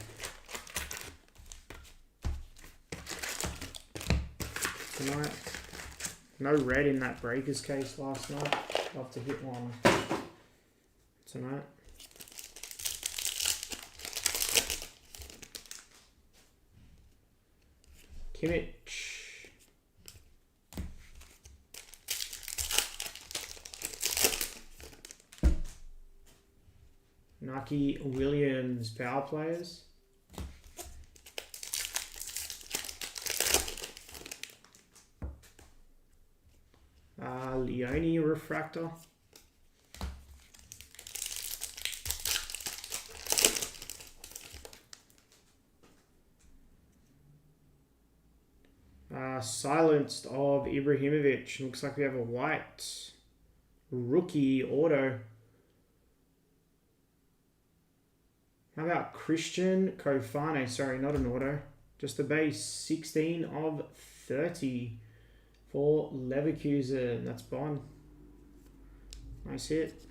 Tonight. No red in that Breakers case last night. Love to hit one tonight. Kimmich. Naki Williams, power players. Leone refractor. Silenced of Ibrahimovic. Looks like we have a white rookie auto. How about Christian Kofane? Sorry, not an auto. Just a base. 16 of 30 for Leverkusen. That's Bond. Nice hit.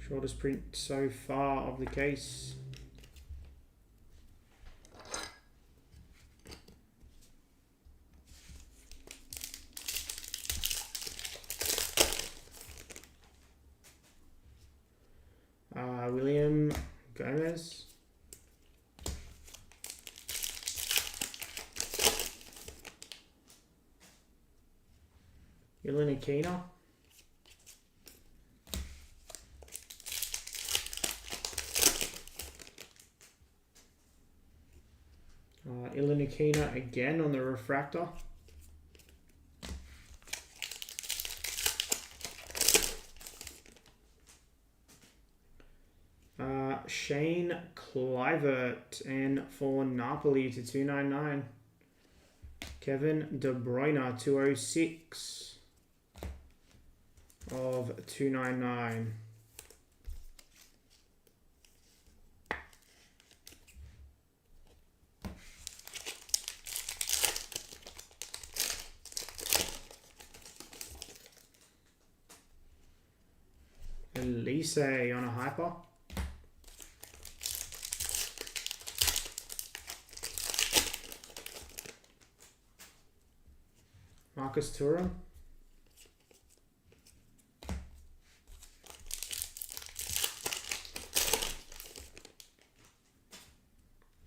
Shortest print so far of the case. William Gomez. Ilan Aquino. Ilan Aquino again on the refractor. Shane Kluivert, and for Napoli to 299. Kevin De Bruyne, 206 of 299. Elise on a hyper. Marcus Thuram.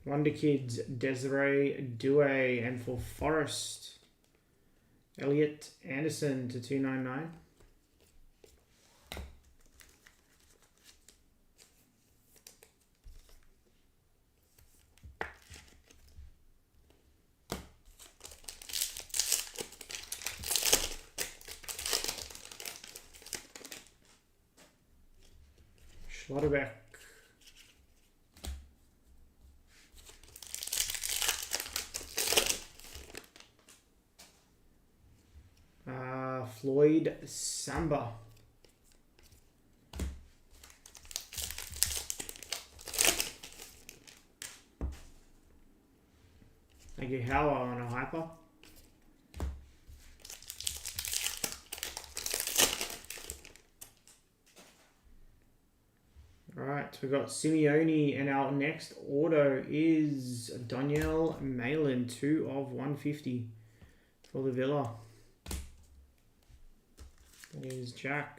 Wonder Kids, Desiree Douay, and for Forest, Elliot Anderson to 299. Schlotterbeck. Floyd Samba. Thank you, Howard, on a hyper. Alright, we got Simeone, and our next auto is Danielle Malin, 2 of 150 for the Villa. That is Jack.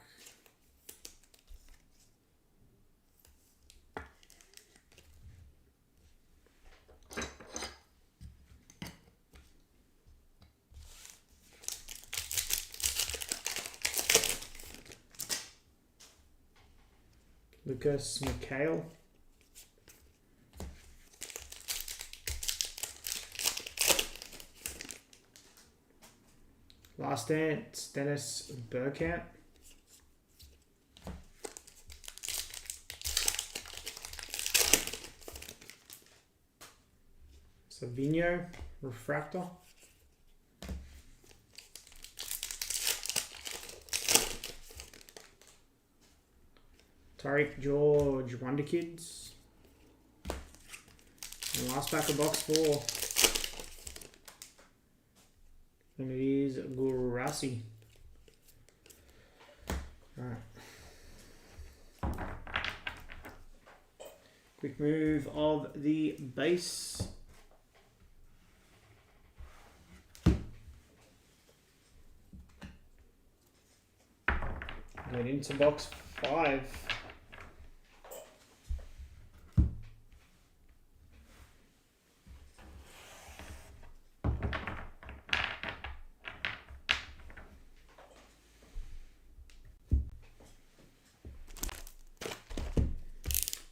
Lucas McHale. Last Dance, Dennis Bergkamp. Savinho, Refractor. Tariq George, Wonder Kids. And last pack of box 4. And it is Gurasi. Alright. Quick move of the base. And into box 5.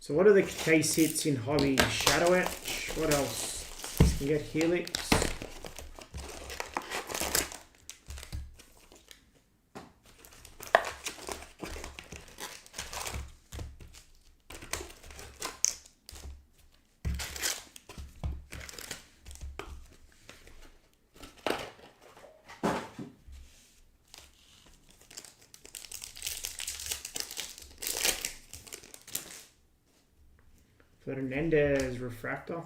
So what are the case hits in hobby? Shadow Etch. What else? You get Helix. Fernandez, Refractor.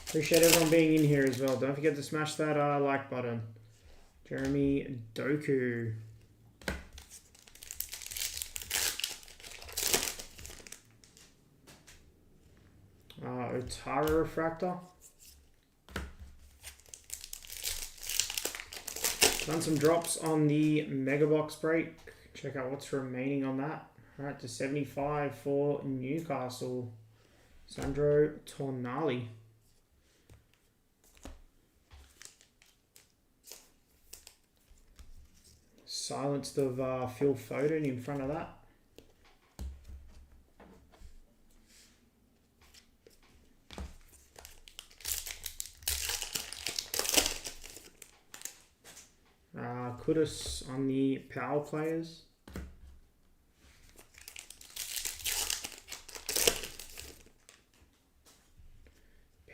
Appreciate everyone being in here as well. Don't forget to smash that like button. Jeremy Doku. Otara Refractor. Done some drops on the Mega Box break. Check out what's remaining on that. Alright, to 75 for Newcastle. Sandro Tonali. Silenced of Phil Foden in front of that. Kudus on the power players.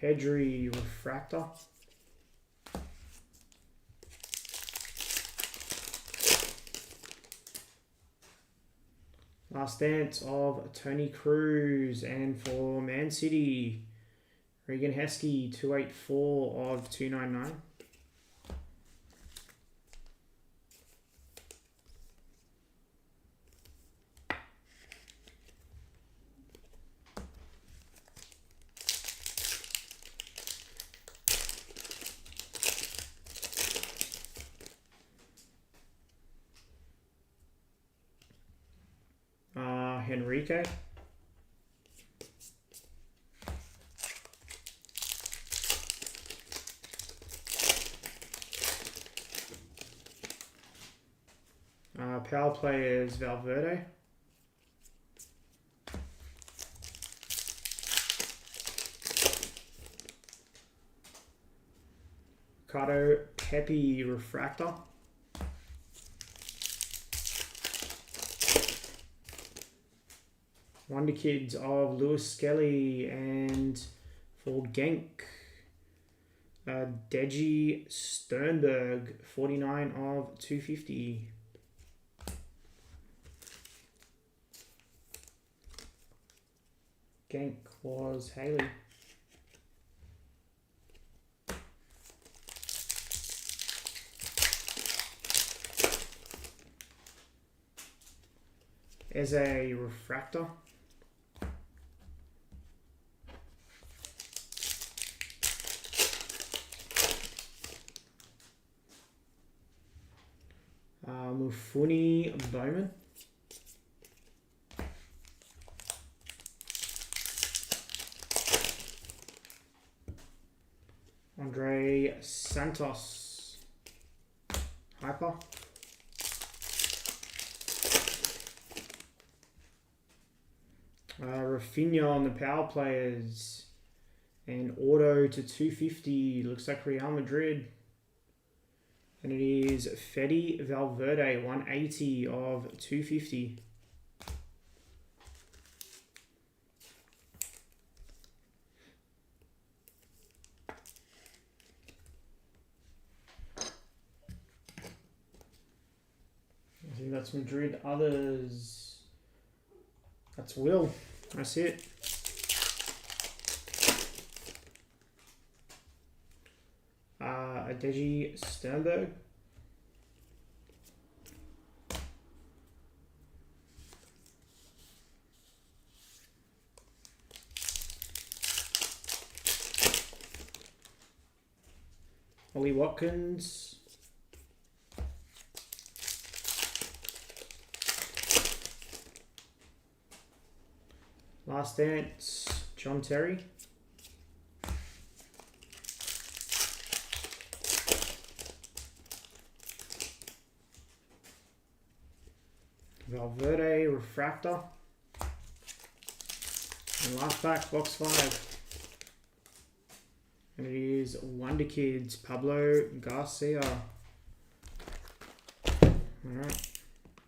Pedri Refractor. Last Dance of Tony Cruz, and for Man City, Regan Heskey, 284 of 299. Henrique. Power players Valverde. Ricardo Pepe refractor. Wonder Kids of Lewis Skelly, and for Genk, Deji Sternberg, 49 of 250. Genk was Haley. As a refractor. Mufuni Bowman. Andre Santos Hyper. Rafinha on the power players, and auto to 250, looks like Real Madrid, and it is Fede Valverde, 180 of 250. I think that's Madrid. Others, that's Will. That's it. Deji Sternberg. Ollie Watkins. Last Dance, John Terry. Valverde refractor. And last pack, box 5. And it is Wonder Kids, Pablo Garcia. Alright.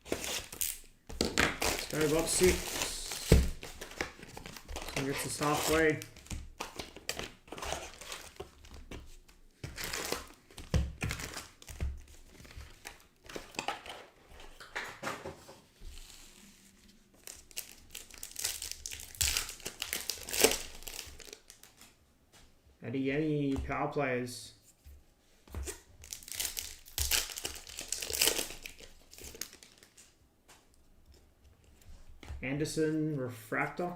Let's go box 6. And gets us halfway. Any power players. Anderson refractor.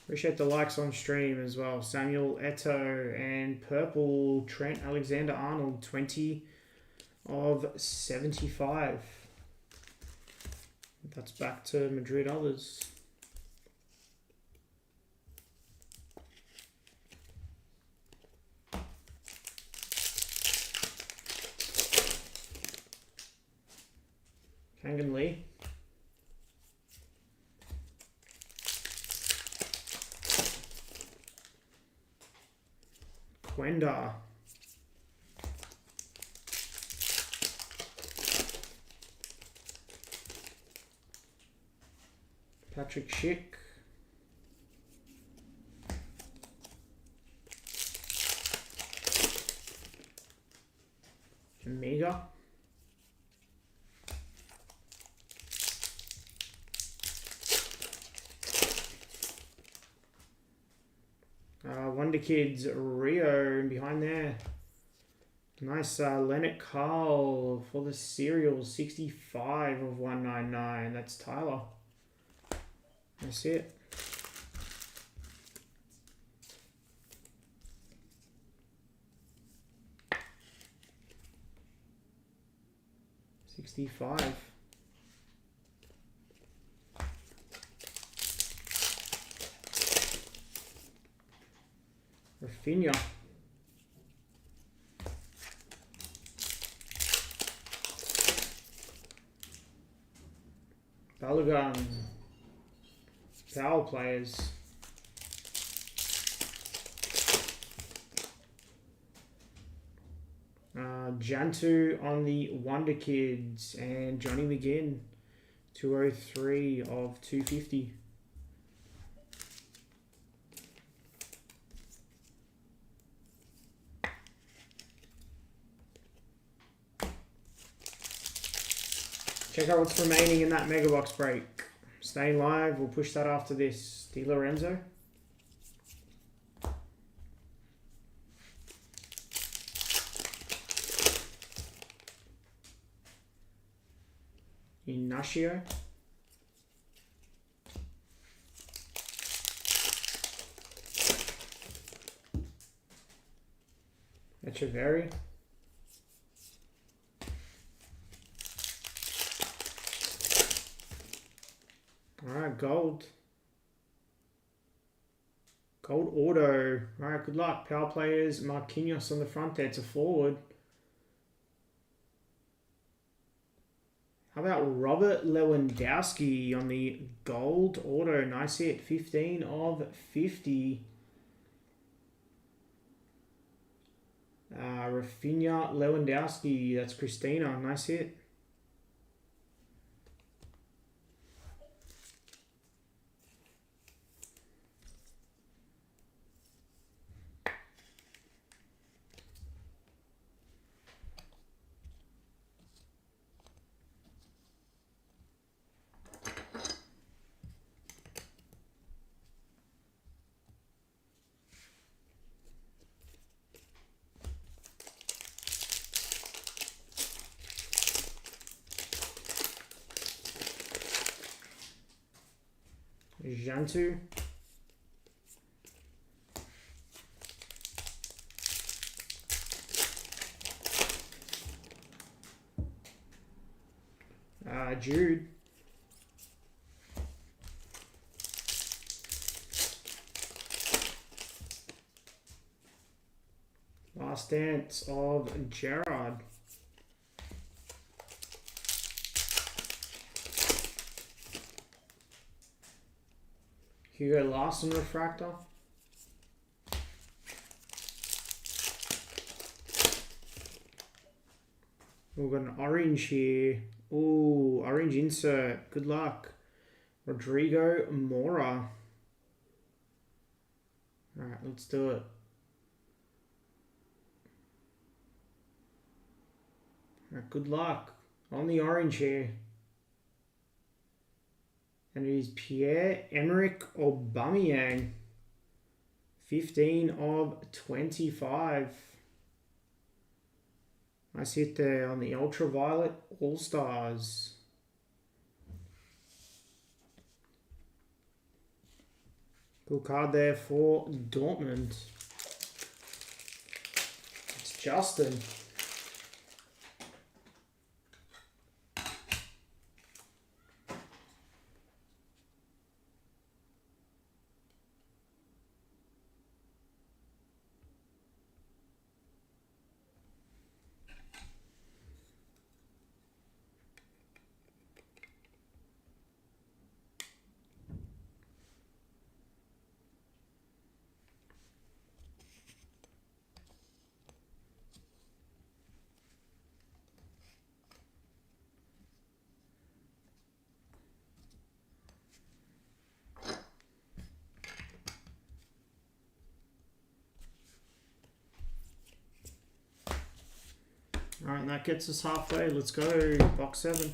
Appreciate the likes on stream as well. Samuel Eto'o, and purple Trent Alexander-Arnold, 20 of 75. That's back to Madrid others. Kangan Lee. Quenda. Patrick Schick. Omega. Wonder Kids, Rio behind there. Nice Leonard Carl for the cereal, 65 of 199. That's Tyler. That's it. 65. Rafinha. Balogun. Power players. Jantu on the Wonder Kids and Johnny McGinn. 203 of 250. Check out what's remaining in that Mega Box break. Staying live, we'll push that after this. Di Lorenzo. Ignacio. Echeverry. Alright, gold. Gold auto. Alright, good luck. Power players, Marquinhos on the front there. It's a forward. How about Robert Lewandowski on the gold auto? Nice hit. 15 of 50. Rafinha Lewandowski. That's Christina. Nice hit. Jantu. Jude. Last Dance of Gerard. Hugo Larson refractor. We've got an orange here. Ooh, orange insert. Good luck. Rodrigo Mora. Alright, let's do it. Alright, good luck. On the orange here. And it is Pierre-Emerick Aubameyang. 15 of 25. Nice hit there on the Ultraviolet All-Stars. Good card there for Dortmund. It's Justin. Alright, and that gets us halfway. Let's go. Box 7.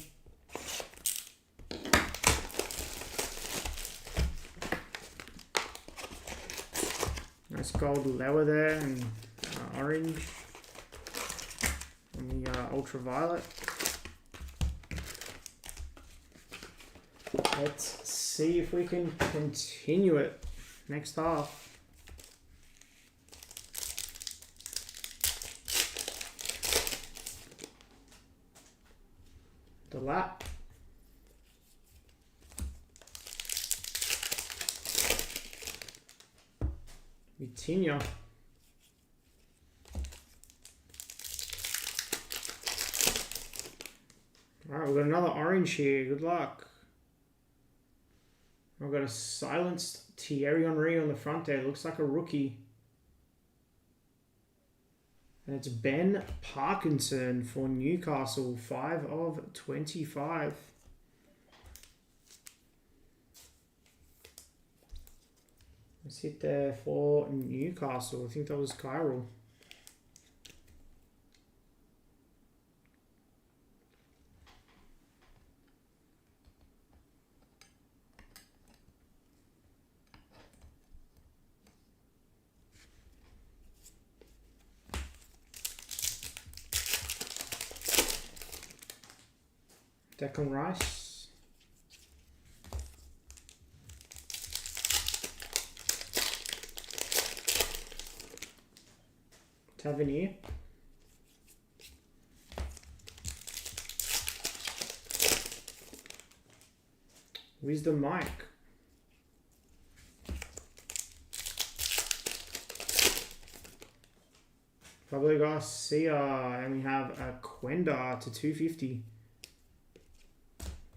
Nice gold lower there and orange on the ultraviolet. Let's see if we can continue it next half. The lap. Vitinha. Alright, we've got another orange here. Good luck. I've got a silenced Thierry Henry on the front there. Looks like a rookie. And it's Ben Parkinson for Newcastle. 5 of 25. Let's hit there for Newcastle. I think that was Kyril. Declan Rice. Tavernier. Wisdom Mike. Pablo Garcia. And we have a Quenda to 250.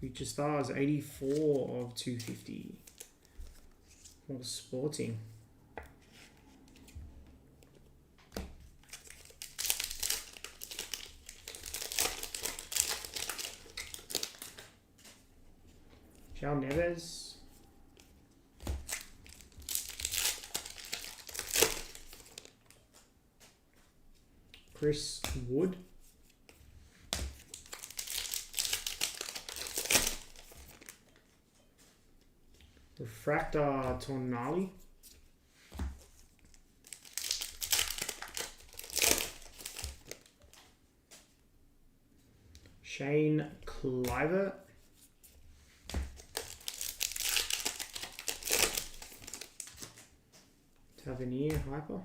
Future Stars, 84 of 250. All Sporting. João Neves. Chris Wood. Refractor Tonali. Shane Cliver. Tavernier Hyper.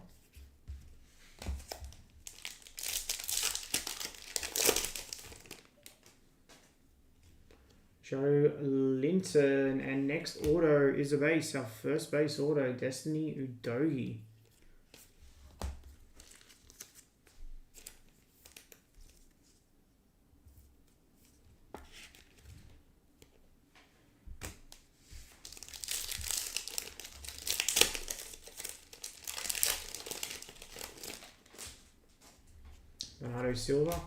Joe Linton, and next auto is a base, our first base auto, Destiny Udogie. Bernardo Silva.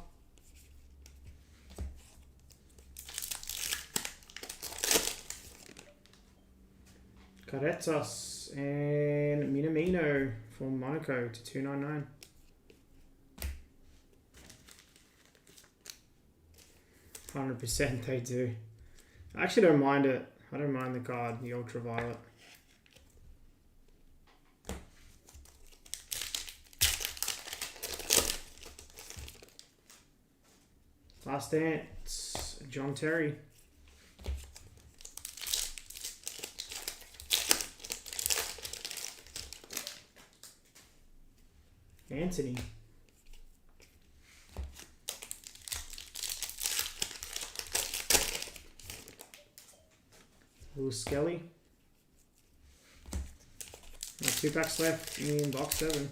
Caretas and Minamino for Monaco to 299. %, they do. I actually don't mind it. I don't mind the card, the ultraviolet. Last Dance, John Terry. Anthony. Lewis Skelly. 2 packs left in box 7.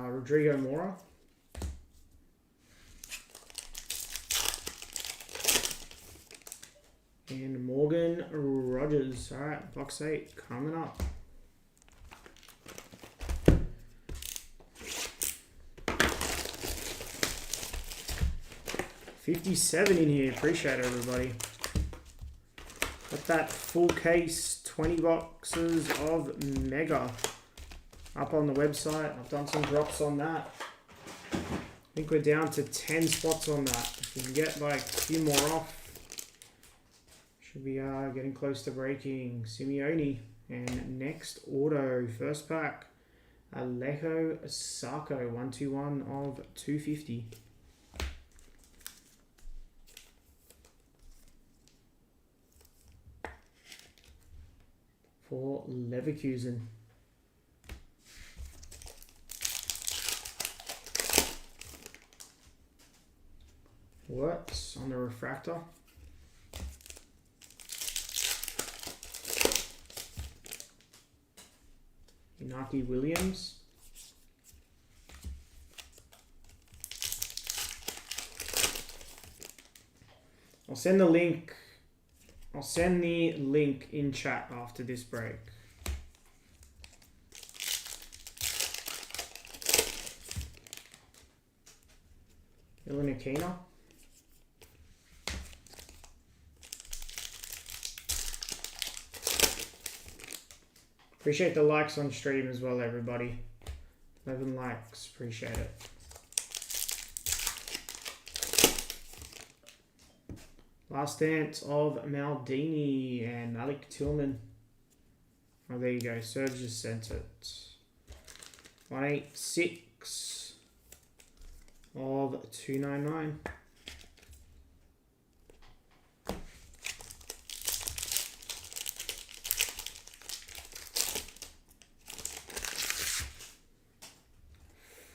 Rodrigo Mora. And Morgan Rogers. All right, box 8 coming up. $57 in here. Appreciate it, everybody. Got that full case, 20 boxes of Mega up on the website. I've done some drops on that. I think we're down to 10 spots on that. If we can get like a few more off, should be getting close to breaking. Simeone. And next auto, first pack, Alejo Sacco, 121 of 250. For Leverkusen. Works on the refractor. Inaki Williams. I'll send the link. I'll send the link in chat after this break. Ilinakina. Appreciate the likes on stream as well, everybody. 11 likes, appreciate it. Last Dance of Maldini and Alec Tillman. Oh, there you go. Serge just sent it. 186 of 299.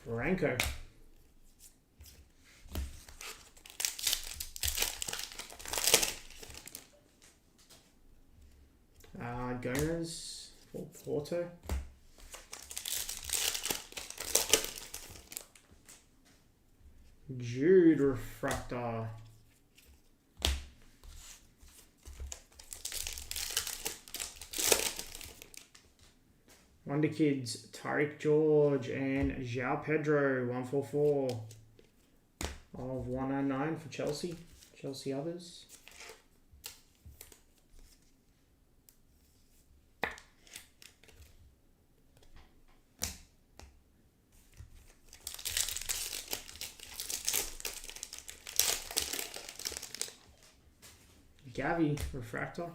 Franco. Gomez for Porto. Jude refractor. Wonder Kids, Tariq George and João Pedro, 144 of 109 for Chelsea. Chelsea others. Gavi refractor.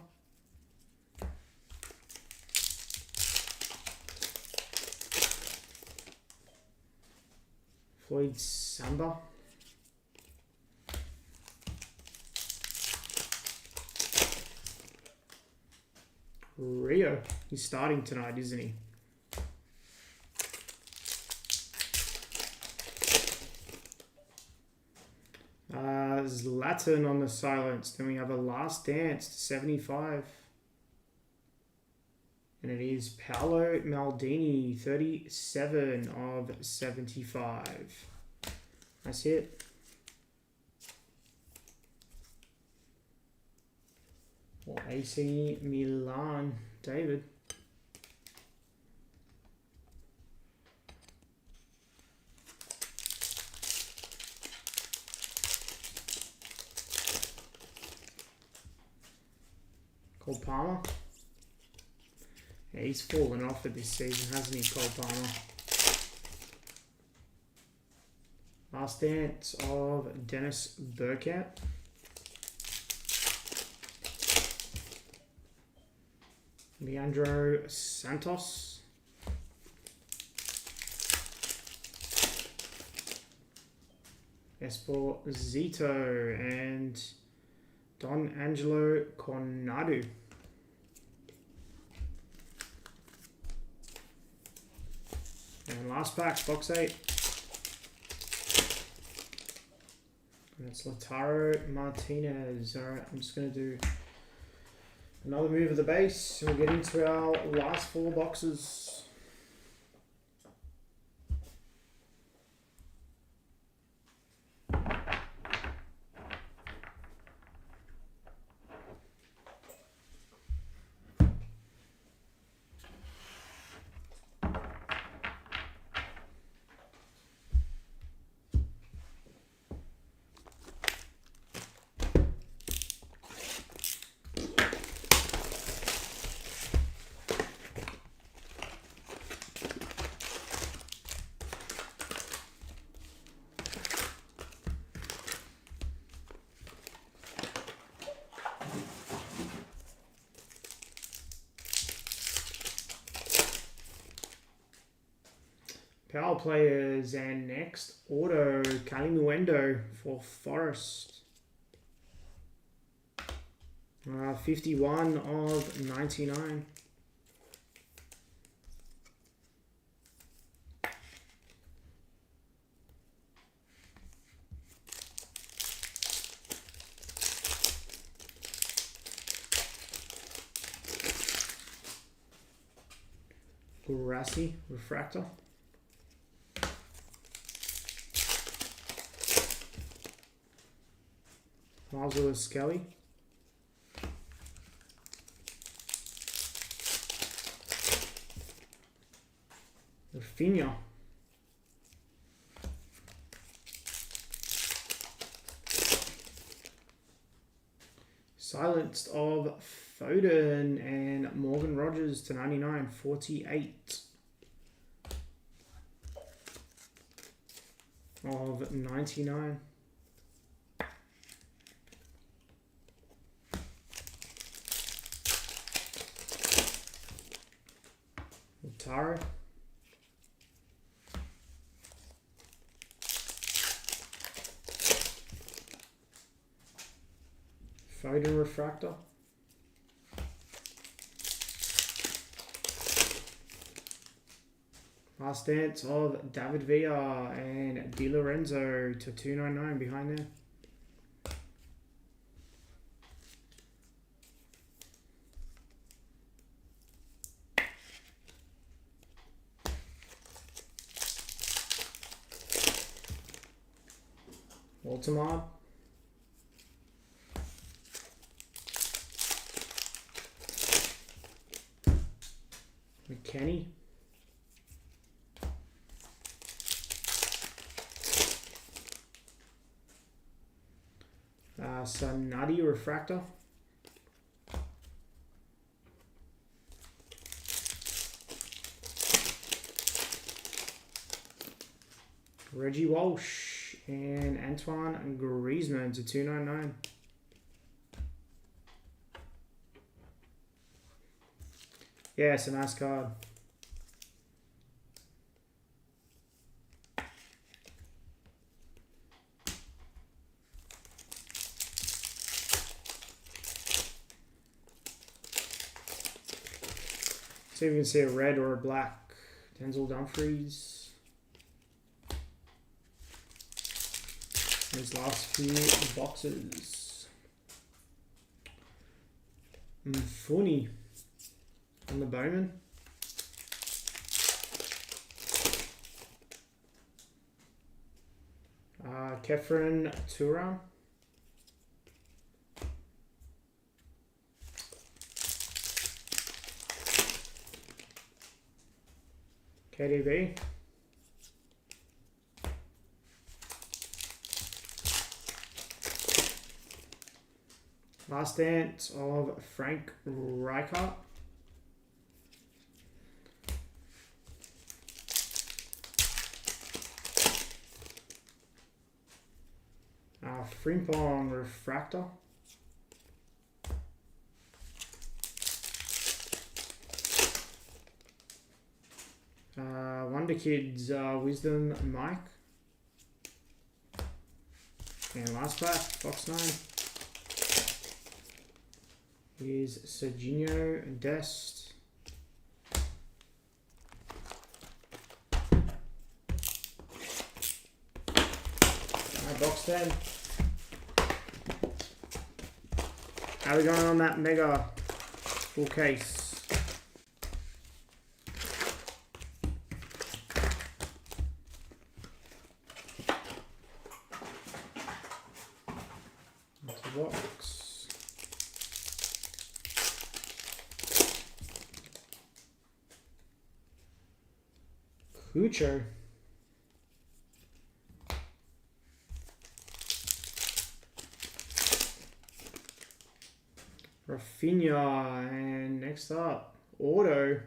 Floyd Samba. Rio. He's starting tonight, isn't he? Zlatan on the silence. Then we have a Last Dance to 75. And it is Paolo Maldini, 37 of 75. That's it. Well, AC Milan, David. Cole Palmer. Yeah, he's fallen off for this season, hasn't he, Cole Palmer? Last Dance of Dennis Burkett. Leandro Santos. Esposito and Don Angelo Cornadu. And last pack, box 8. And it's Lautaro Martinez. Alright, I'm just going to do another move of the base. And we'll get into our last 4 boxes. Power players, and next auto Kalimuendo for Forest. 51 of 99. Grassy refractor. Miles Lewis Skelly. Rafinha. Silenced of Foden and Morgan Rogers to 99, 48 of 99. Taro. Foden refractor. Last dance of David Villa and Di Lorenzo to 299 behind there. Altamar. McKennie. Sanadi refractor. Reggie Walsh and Antoine Griezmann to 299. Yeah, it's a nice card. So you can see a red or a black. Denzel Dumfries. These last few boxes. Mfuni on the Bowman. Kefren Turam. KDB. Last dance of Frank Rijkaard. Frimpong refractor. Wonder Kids Wisdom Mike. And last pack, box 9. Is Serginho Dest. Box 10. How are we going on that mega full case? That's a box. Cucho. Rafinha, and next up, auto,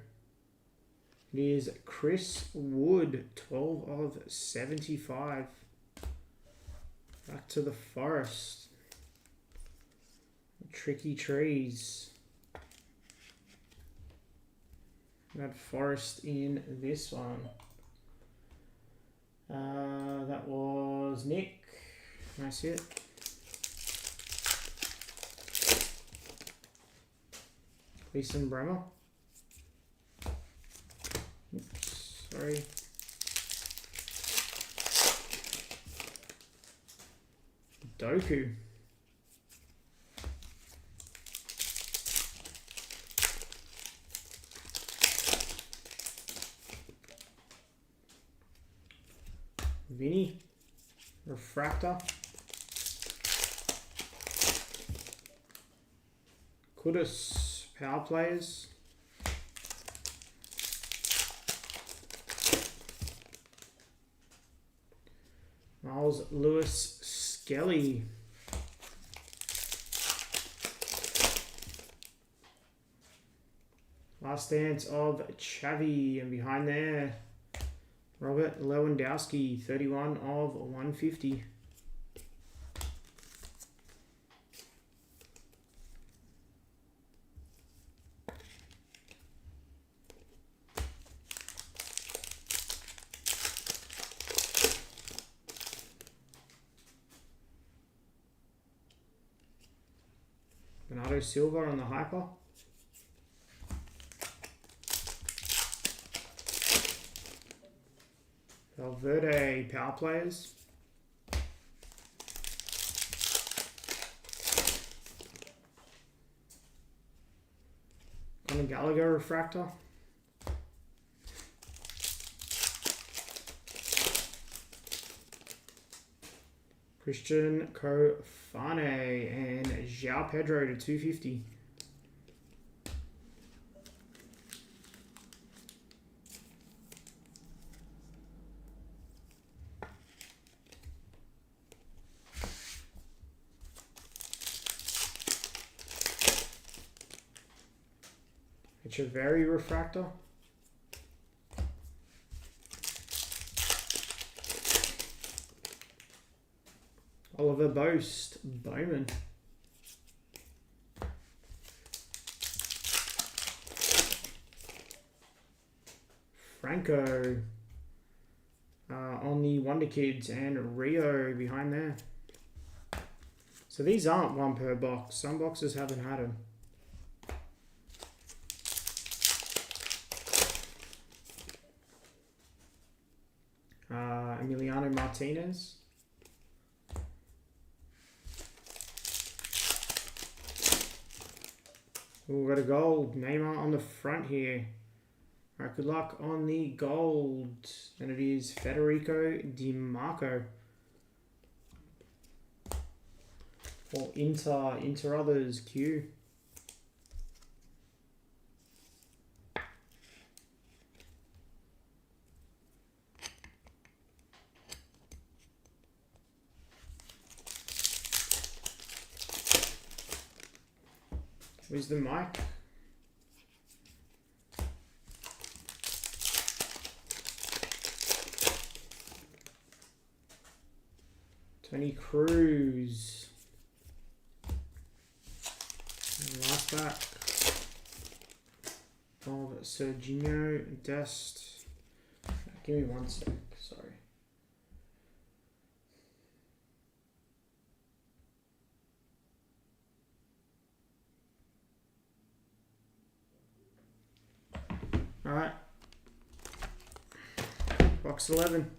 it is Chris Wood, 12 of 75. Back to the Forest. Tricky Trees. We had Forest in this one. That was Nick. Can I see it? Leeson Bremer. Oops, sorry. Doku. Vinny. Refractor. Kudus. Power players. Miles Lewis Skelly. Last Dance of Xavi, and behind there, Robert Lewandowski, 31 of 150. Bernardo Silva on the hyper. Valverde power players. Conor Gallagher refractor. Christian Kofane and João Pedro to 250. Echeverry refractor. Oliver Boast Bowman. Franco on the Wonder Kids and Rio behind there. So these aren't one per box. Some boxes haven't had them. Emiliano Martinez. We've got a gold. Neymar on the front here. All right, good luck on the gold. And it is Federico Di Marco. Or Inter others, Q. Where's the mic? Tony Cruz. And last pack of Serginho Dest. Give me one sec, sorry. All right, box 11.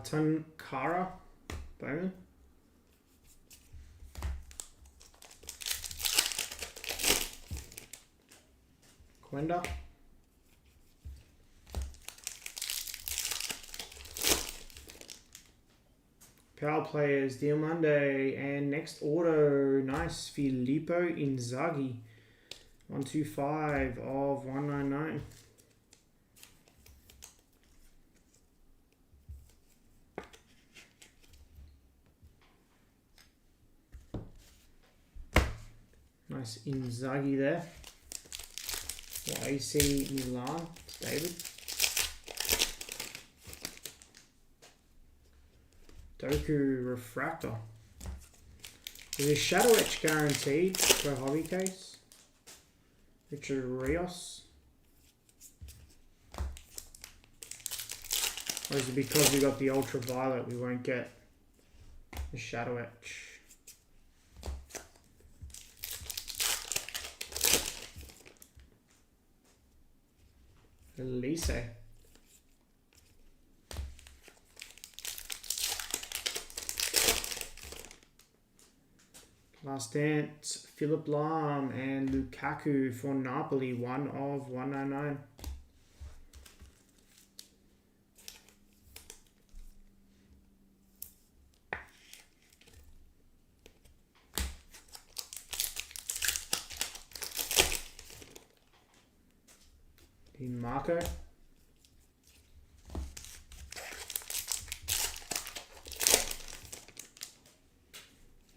Tunkara Bowman. Quenda. Power players, Diamande, and next auto, nice, Filippo Inzaghi. 125 of 199. Nice Inzaghi there. For AC Milan, David. Doku Refractor. Is a Shadow Etch guaranteed for a hobby case? Richard Rios. Or is it because we got the Ultraviolet we won't get the Shadow Etch? Elise. Last Dance, Philip Lahm and Lukaku for Napoli, 1 of 199. Marco.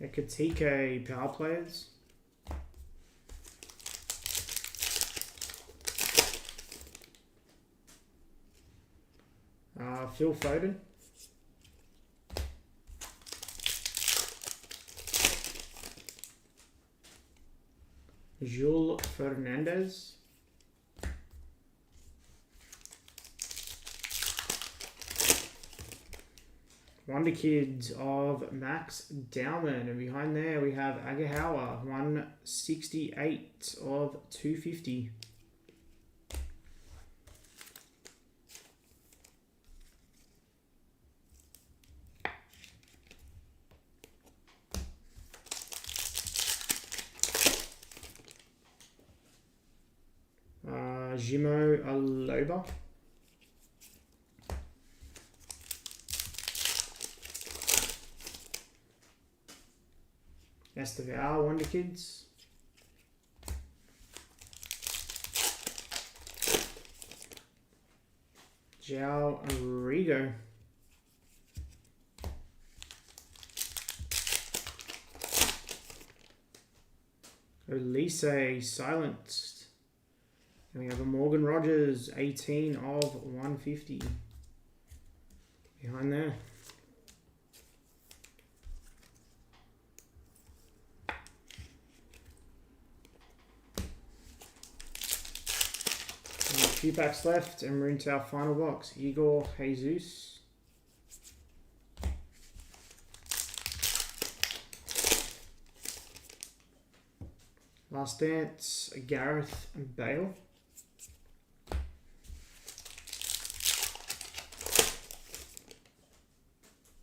Ekatike power players. Phil Foden. Jules Fernandez. Wonder Kids of Max Dowman. And behind there we have Agahawa, 168 of 250. Jimo Aloba. Esteval, Wonder Kids. João Rigo. Elise silenced. And we have a Morgan Rogers, 18 of 150. Behind there. A few packs left, and we're into our final box. Igor Jesus. Last Dance, Gareth Bale.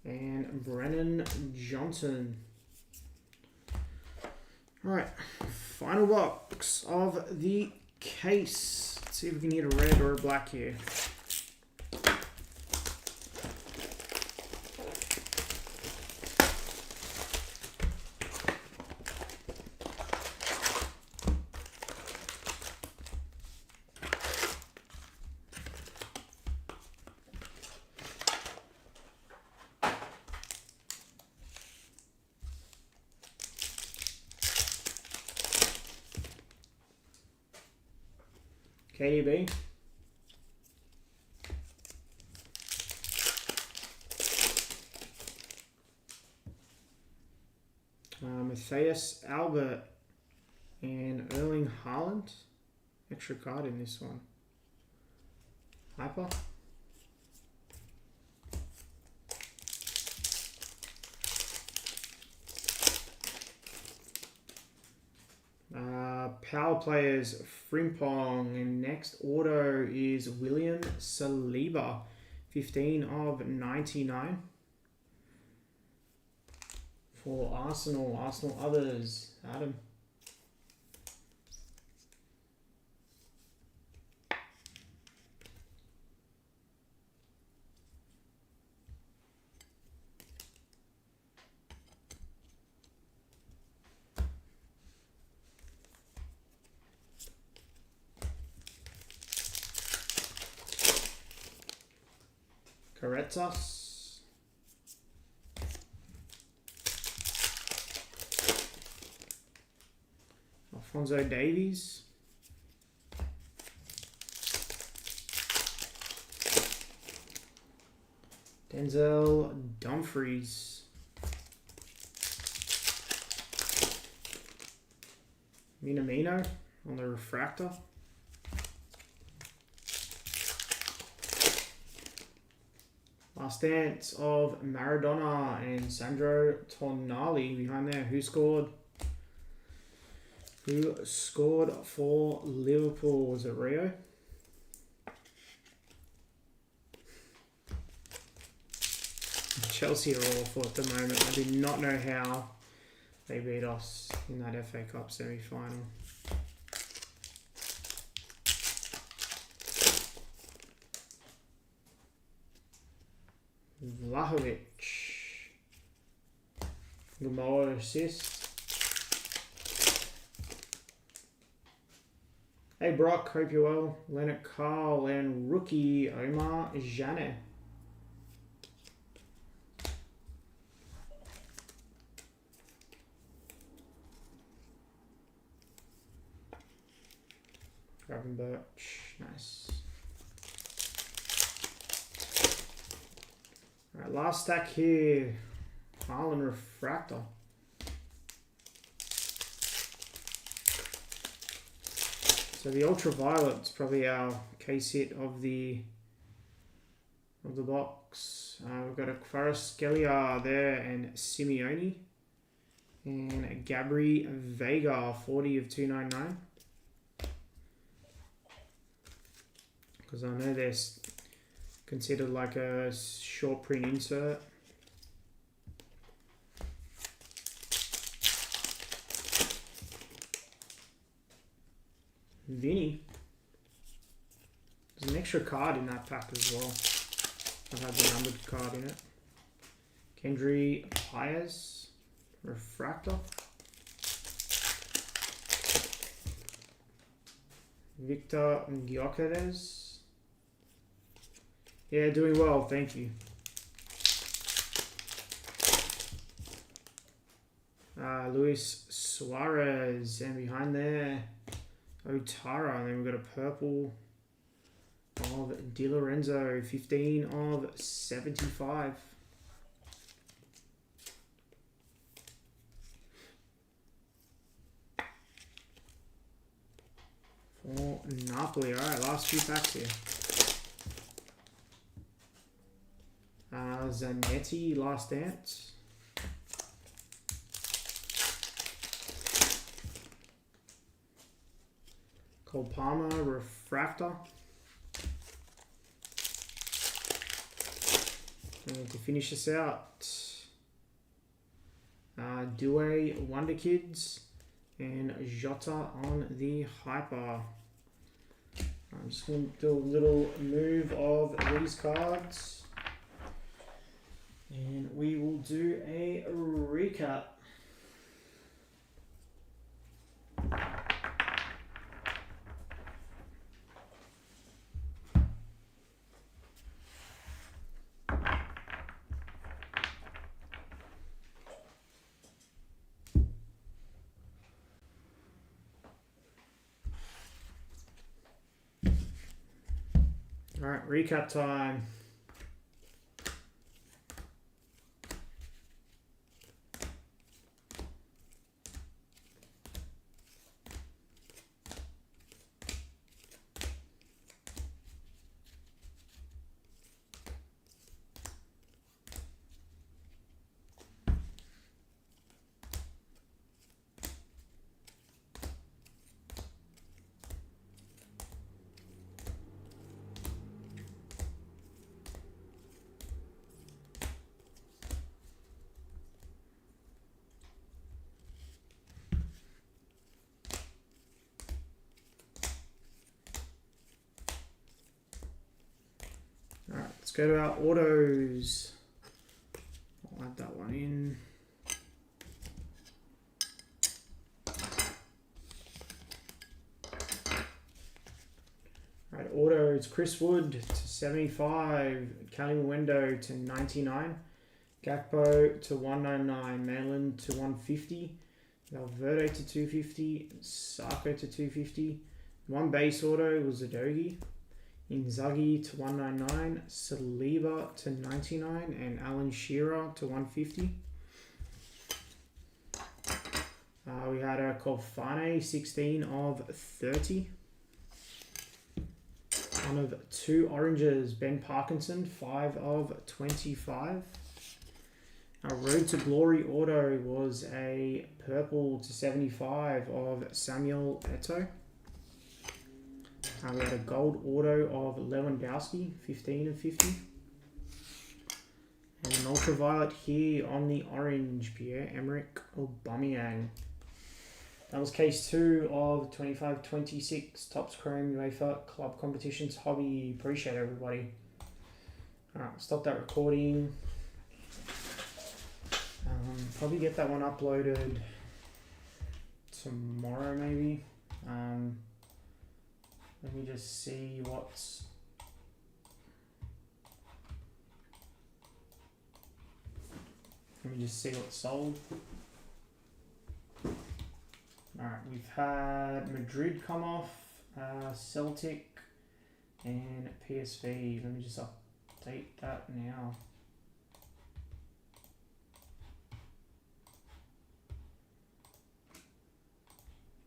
And Brennan Johnson. Alright, final box of the case. Let's see if we can get a red or a black here. KDB. Matthias Albert and Erling Haaland. Extra card in this one. Hyper. Power players, Frimpong, and next auto is William Saliba, 15 of 99 for Arsenal. Arsenal others, Adam. Karetas. Alphonso Davies. Denzel Dumfries. Minamino on the refractor. Last Dance of Maradona and Sandro Tonali behind there. Who scored? Who scored for Liverpool? Was it Rio? Chelsea are awful at the moment. I do not know how they beat us in that FA Cup semi-final. Vlahovic. Gamoa assist. Hey Brock, hope you're well. Leonard Carl and rookie Omar Jane. Graven Birch, nice. Alright, last stack here. Harlan Refractor. So the ultraviolet's probably our case hit of the box. We've got a Kvaratskhelia there and Simeone. And Gabri Vega, 40 of 299. Because I know they're considered like a short print insert. Vinny. There's an extra card in that pack as well. I've had the numbered card in it. Kendry Paez. Refractor. Victor Gyökeres. Yeah, doing well, thank you. Luis Suarez, and behind there, Otara, and then we've got a purple of Di Lorenzo, 15 of 75. For Napoli. Alright, last few packs here. Zanetti, Last Dance. Cole Palmer, Refractor. And to finish us out, Due, Wonder Kids, and Jota on the Hyper. I'm just going to do a little move of these cards. And we will do a recap. All right, recap time. Alright, let's go to our autos. I'll add that one in. Alright, autos, Chris Wood to 75, Cali Mwendo to 99, Gakpo to 199, Malin to 150, Valverde to 250, Sarko to 250. One base auto was Zadogi. Inzaghi to 199, Saliba to 99, and Alan Shearer to 150. We had a Kofane, 16 of 30. One of two oranges, Ben Parkinson, 5 of 25. Our Road to Glory auto was a purple to 75 of Samuel Eto'o. We had a gold auto of Lewandowski, 15 of 50. And an ultraviolet here on the orange, Pierre-Emerick Aubameyang. That was case 2 of 25-26 Topps Chrome UEFA Club Competitions Hobby. Appreciate everybody. Alright, stop that recording. Probably get that one uploaded tomorrow maybe. Let me just see what's... Let me just see what's sold. Alright, we've had Madrid come off, Celtic, and PSV. Let me just update that now.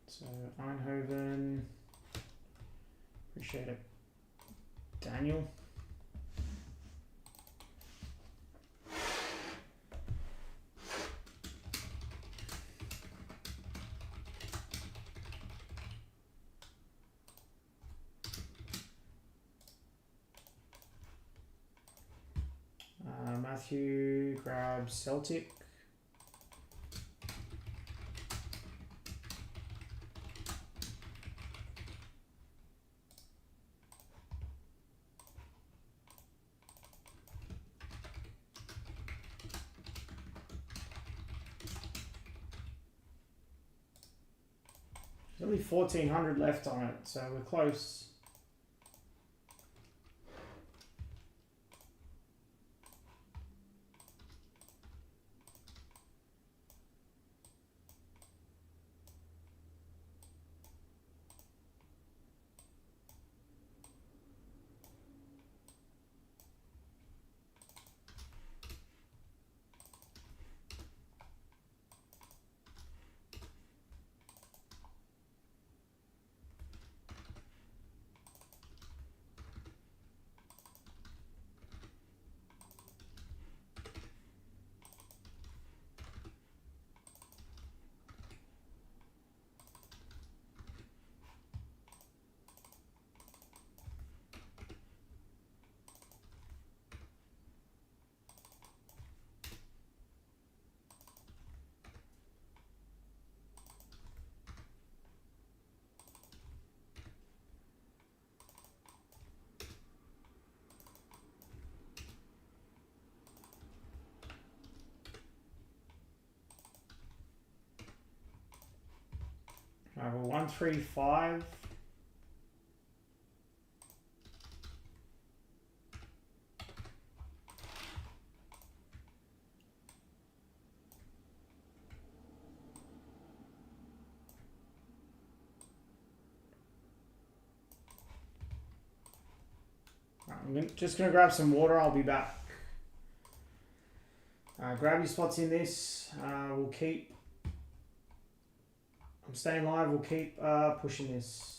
So, Eindhoven, appreciate it. Daniel. Matthew grabs Celtic. There's only 1,400 left on it, so we're close. Alright, well, 135. I'm just going to grab some water. I'll be back. Grab your spots in this. We'll keep... I'm staying live. We'll keep pushing this.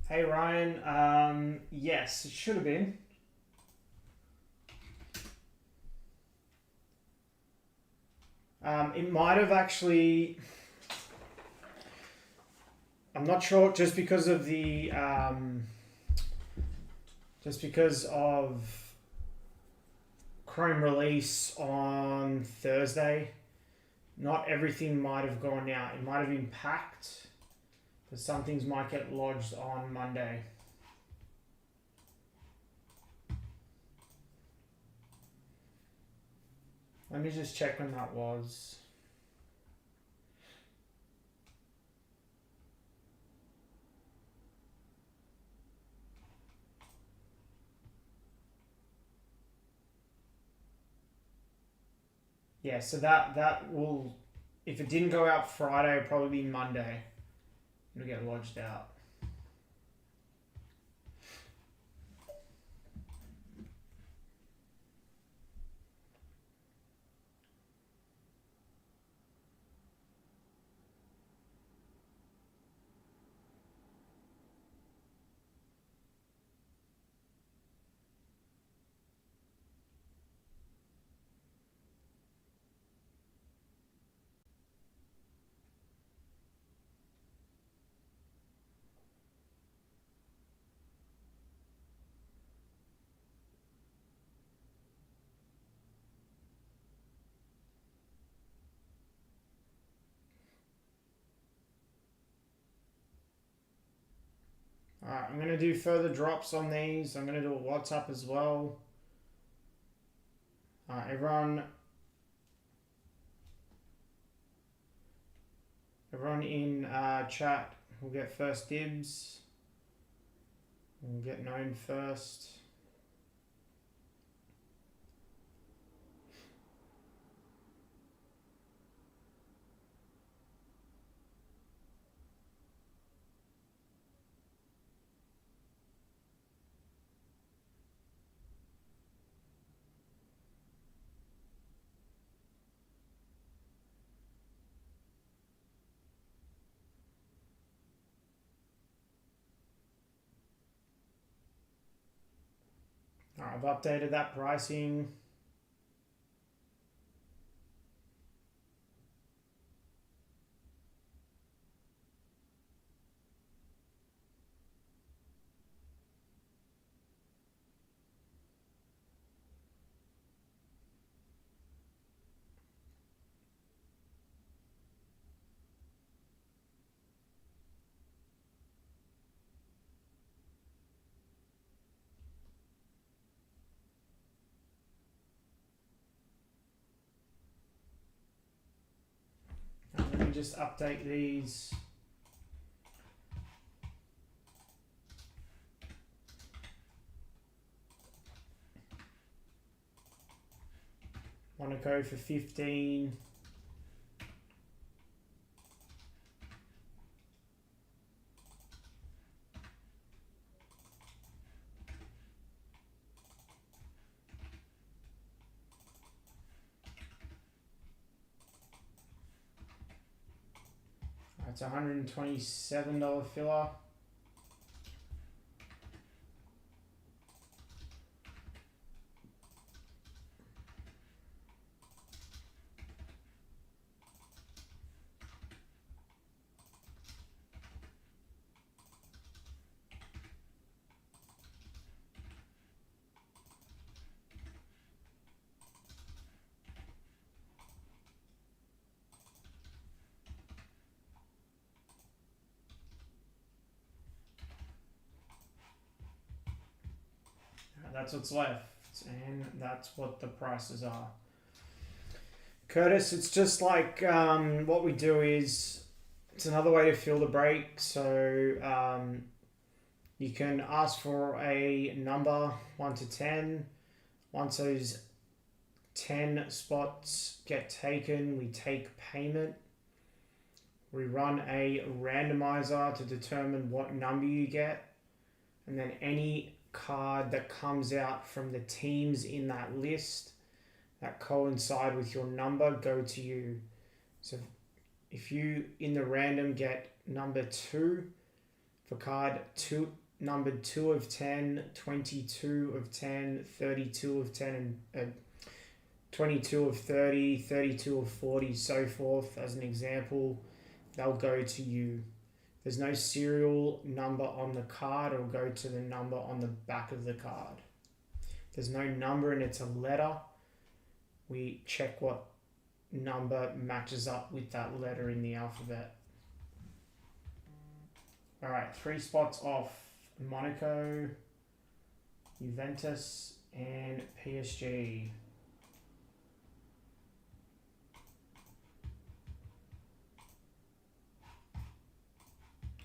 Hey Ryan, yes, it should have been. It might have actually. I'm not sure, just because of Chrome release on Thursday. Not everything might have gone out. It might have been packed, but some things might get lodged on Monday. Let me just check when that was. Yeah, so that will, if it didn't go out Friday, it'll probably be Monday. It'll get lodged out. Alright, I'm going to do further drops on these. I'm going to do a WhatsApp as well. Everyone in chat will get first dibs. We'll get known first. Alright, I've updated that pricing. Let me just update these. Want to go for 15. It's $127 filler. That's what's left, and that's what the prices are. Curtis, it's just like what we do is, it's another way to fill the break. So you can ask for a number 1 to 10. Once those 10 spots get taken, we take payment. We run a randomizer to determine what number you get, and then any card that comes out from the teams in that list that coincide with your number go to you. So if you in the random get number 2, For card 2, numbered 2 of 10, 22 of 10, 32 of 10, and 22 of 30, 32 of 40, so forth, as an example, they'll go to you. There's no serial number on the card, it'll go to the number on the back of the card. There's no number and it's a letter. We check what number matches up with that letter in the alphabet. Alright, 3 spots off. Monaco, Juventus, and PSG.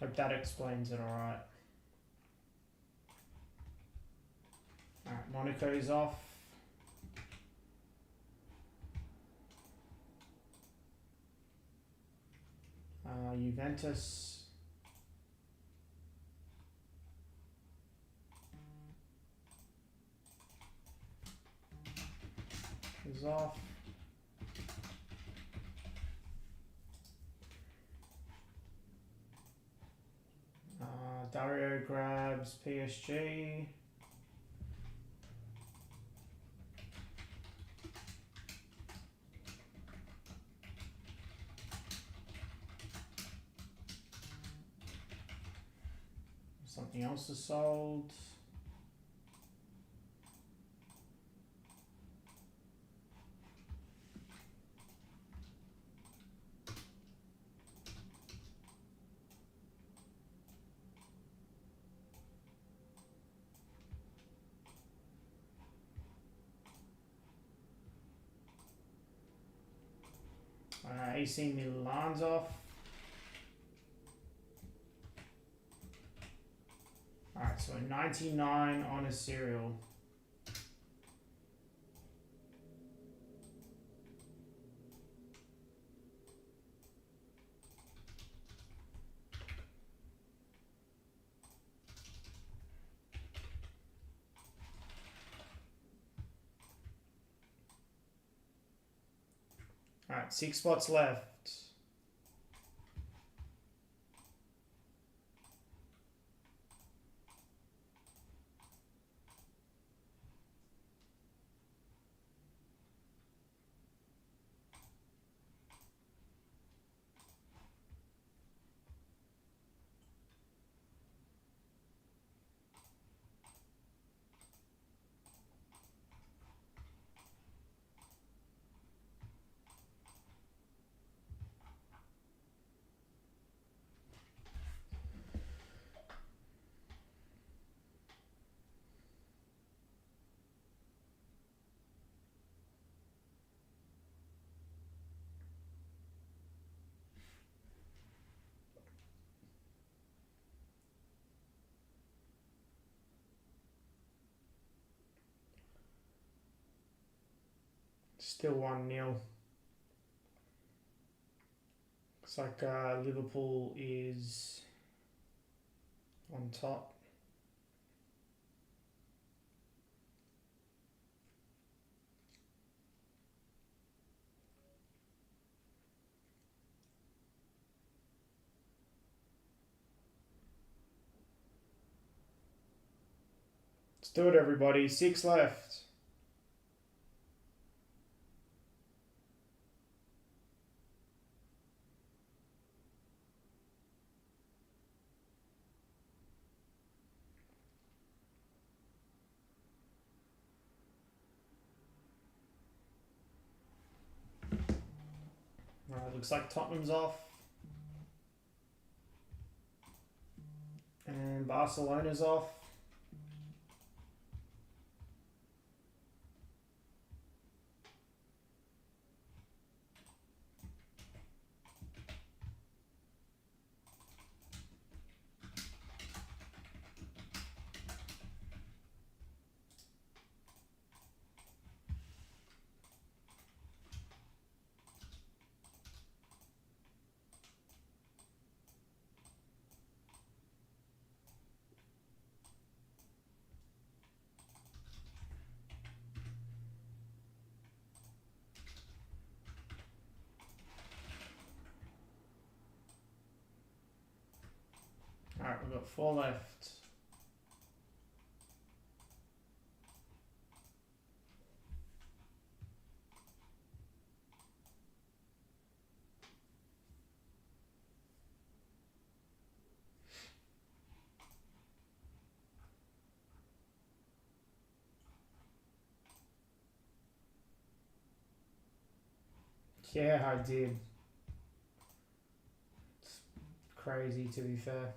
Hope that explains it alright. Alright, Monaco's off. Juventus. Is off. Dario grabs PSG. Something else is sold. AC Milan's off. Alright, so 99 on a serial. Alright, 6 spots left. Still 1-0. Looks like Liverpool is on top. Let's do it, everybody. 6 left. Alright, looks like Tottenham's off. And Barcelona's off. got 4 left. Yeah, I did. It's crazy, to be fair.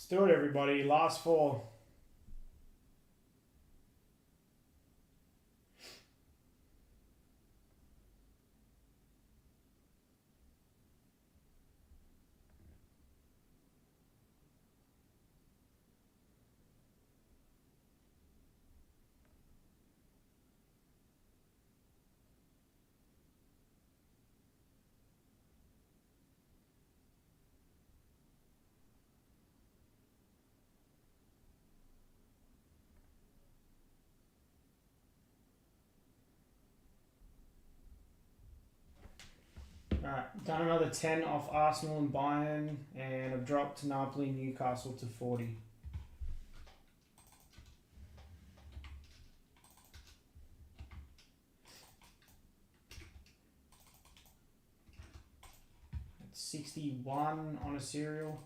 Let's do it, everybody. Last 4. Alright, done another 10 off Arsenal and Bayern, and I've dropped Napoli and Newcastle to 40. That's 61 on a serial.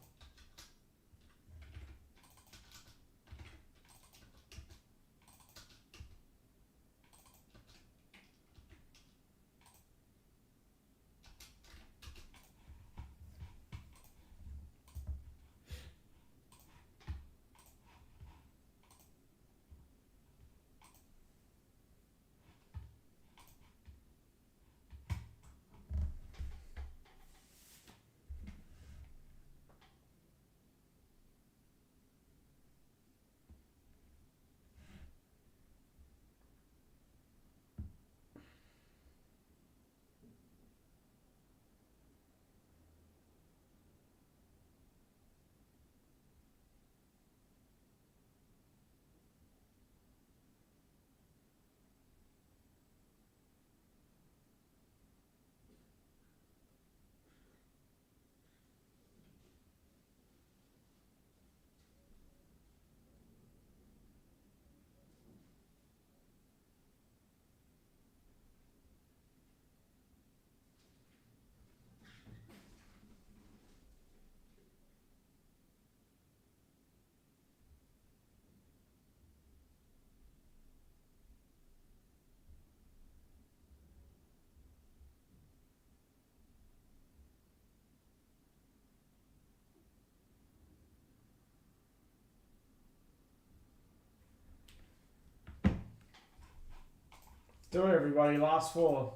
Do it, everybody. Last four.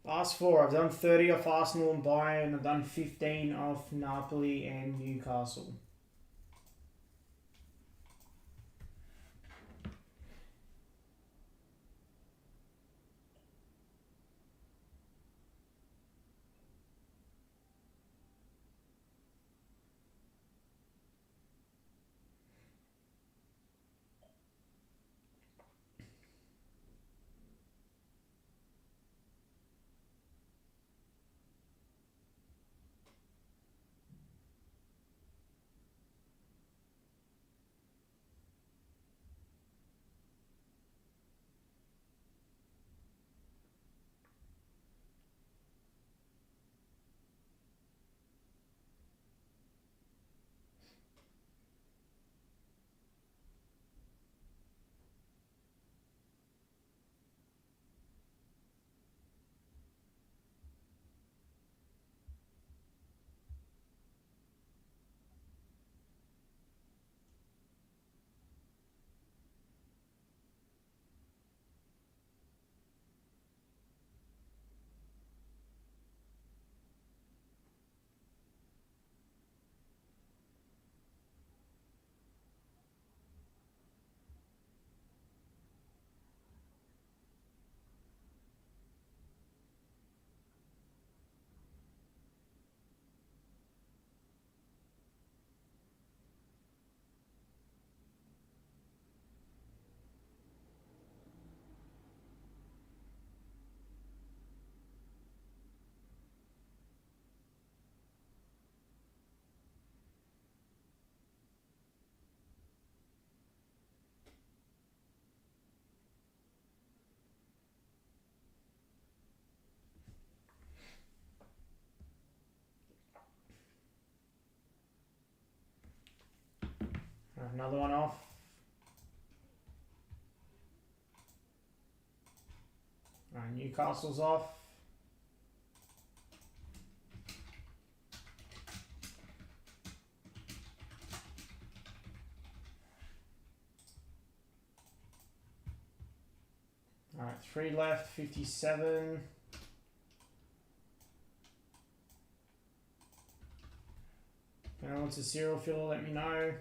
Last four. I've done 30 off Arsenal and Bayern. I've done 15 off Napoli and Newcastle. Another one off. Alright, Newcastle's off. Alright, 3 left, 57. If anyone wants a serial filler, let me know.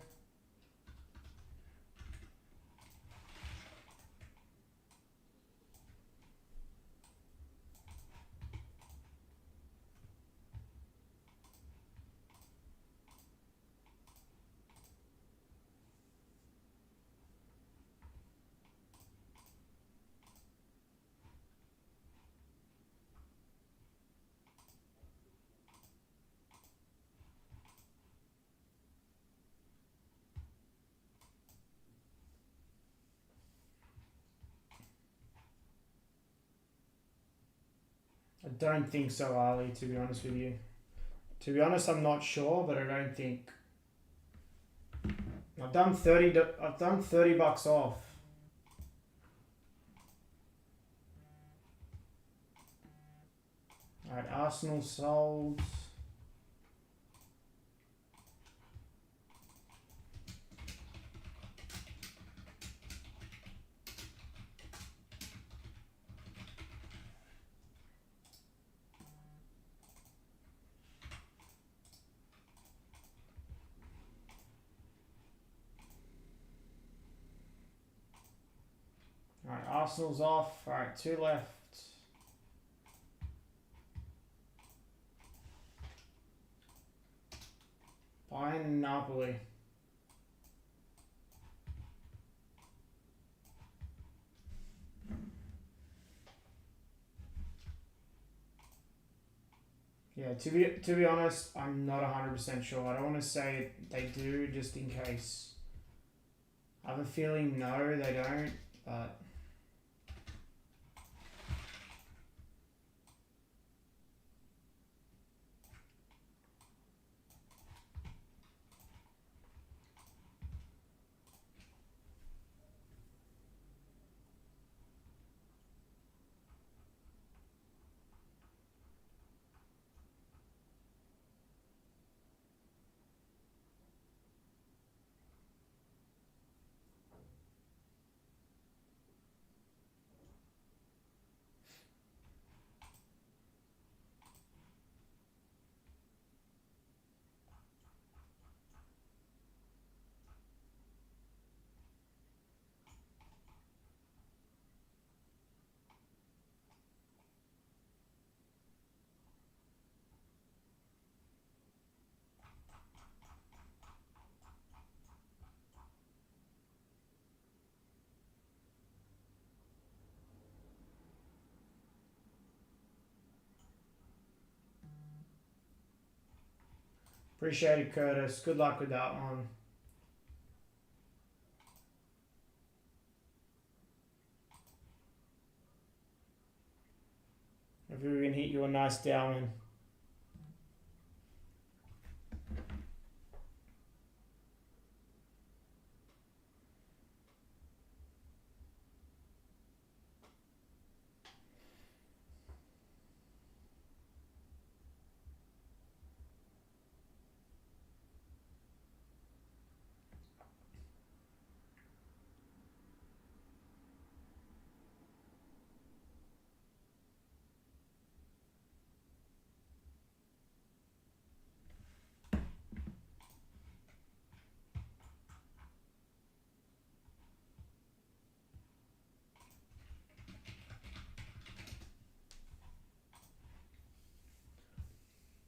I don't think so, Ali, to be honest with you. To be honest, I'm not sure, but I don't think. I've done 30 bucks off. Alright, Arsenal sold. Alright, Arsenal's off. Alright, 2 left. Bayern and Napoli. Yeah, to be honest, I'm not 100% sure. I don't want to say they do just in case. I have a feeling no, they don't, but appreciate it, Curtis. Good luck with that one. If we can hit you a nice down.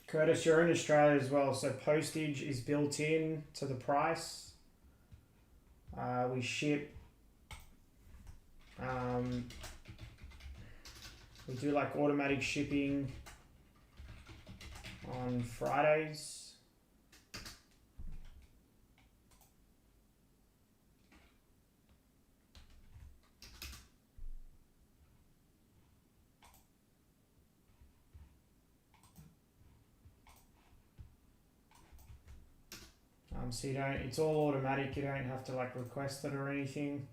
Curtis, you're in Australia as well, so postage is built in to the price. We ship. We do like automatic shipping on Fridays. So you don't, it's all automatic, you don't have to like request it or anything.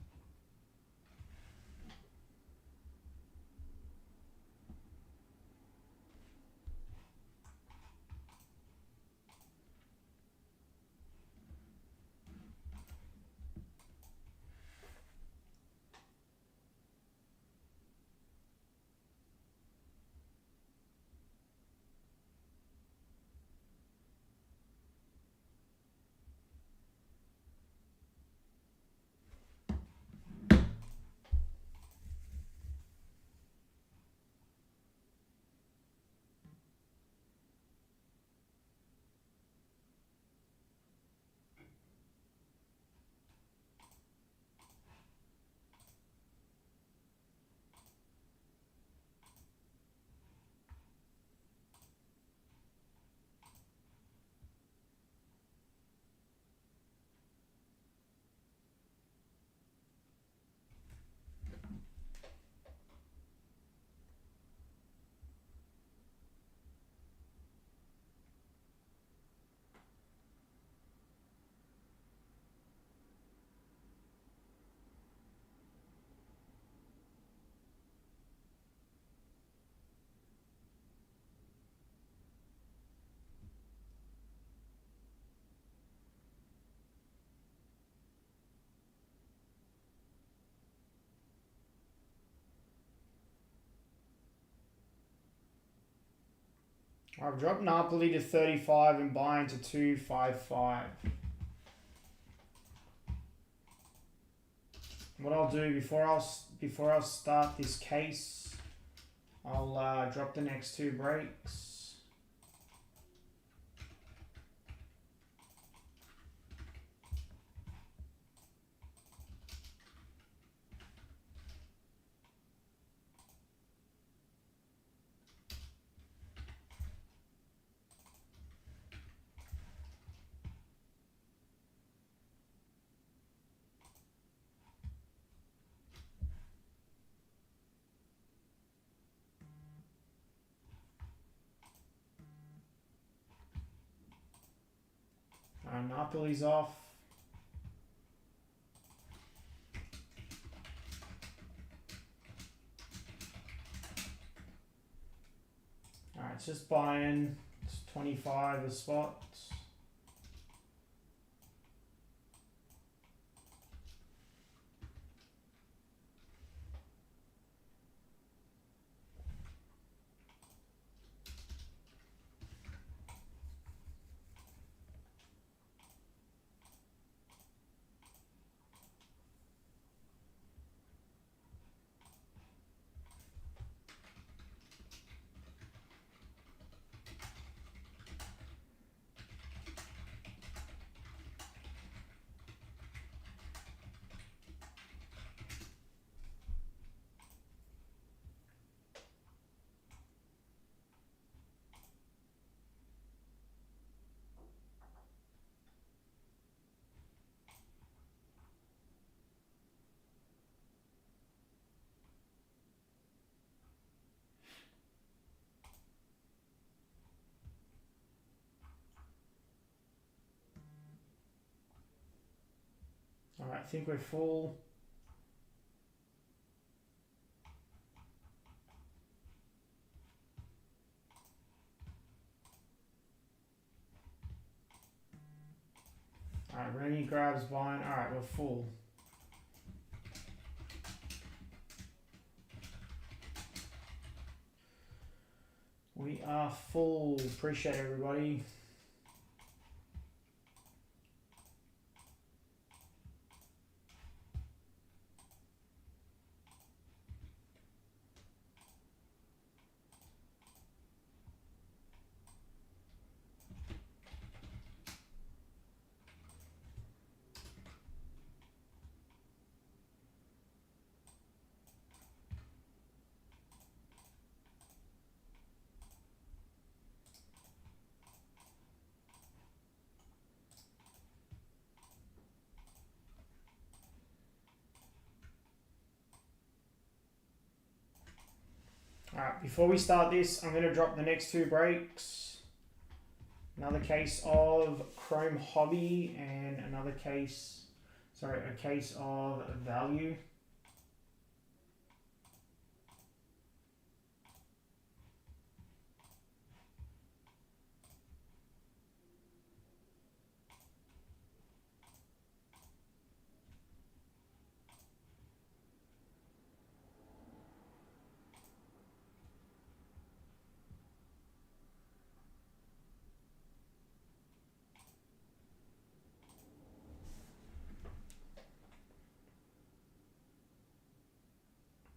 I've dropped Napoli to 35 and buying to 255. What I'll do before I'll start this case, I'll drop the next two breaks. Napoli's off. Alright, it's just buying. It's 25 a spot. Alright, I think we're full. Alright, Rennie grabs buying. Alright, we're full. We are full. Appreciate everybody. Alright, before we start this, I'm going to drop the next two breaks. Another case of Chrome Hobby and another case, a case of Value.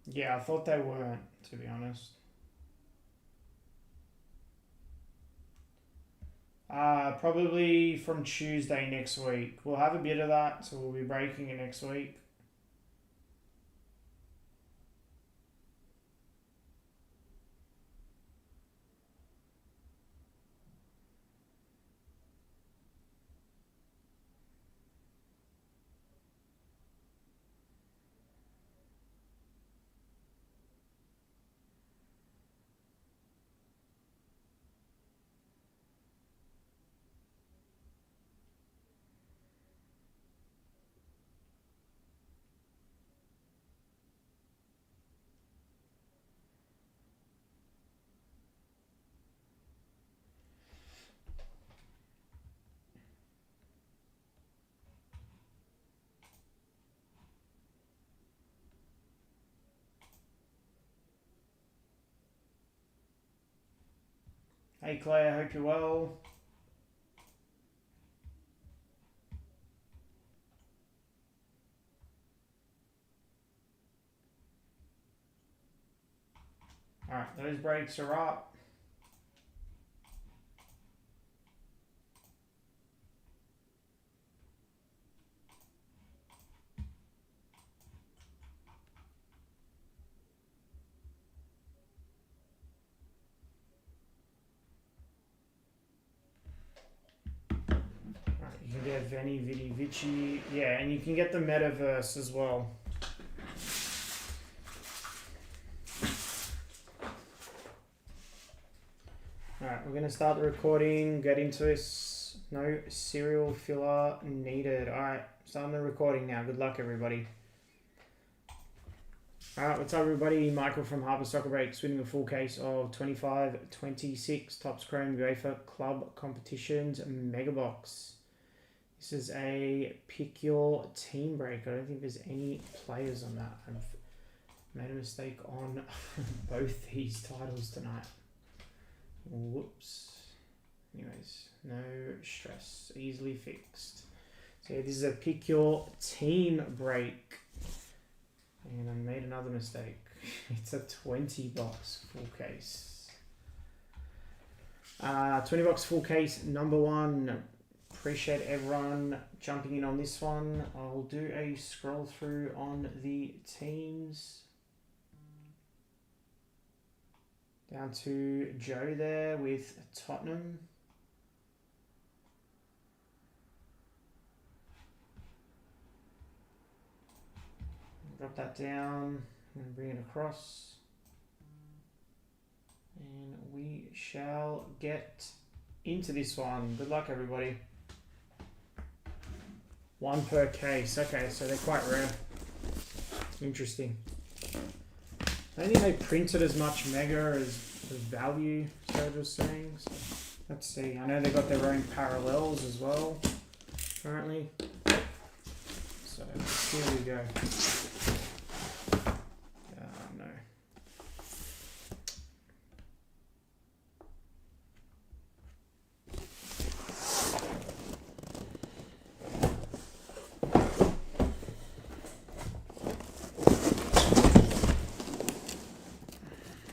Yeah, I thought they weren't, to be honest. Probably from Tuesday next week. We'll have a bit of that, so we'll be breaking it next week. Hey Claire, hope you're well. Alright, those breaks are up. Alright, you can get Veni Vidi Vici. Yeah, and you can get the Metaverse as well. Alright, we're going to start the recording, get into this. drops. No serial filler needed. Alright, starting the recording now. Good luck, everybody. Alright, what's up, everybody? Michael from Harbour Soccer Breaks, winning a full case of 25-26 Topps Chrome UEFA Club Competitions Mega Box. This is a pick your team break. I don't think there's any players on that. I've made a mistake on both these titles tonight. Whoops. Anyways, no stress. Easily fixed. So yeah, this is a pick your team break. And I made another mistake. It's a 20 box full case. 20 box full case number 1. Appreciate everyone jumping in on this one. I'll do a scroll through on the teams. Down to Joe there with Tottenham. Drop that down and bring it across. And we shall get into this one. Good luck, everybody. 1 per case. Okay, so they're quite rare. Interesting. I don't think they printed as much mega as value, Serge was saying. So let's see. I know they got their own parallels as well, apparently. So here we go. No.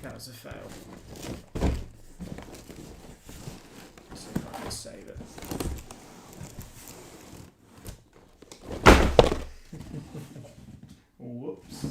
That was a fail. Let's see if I can save it. Whoops.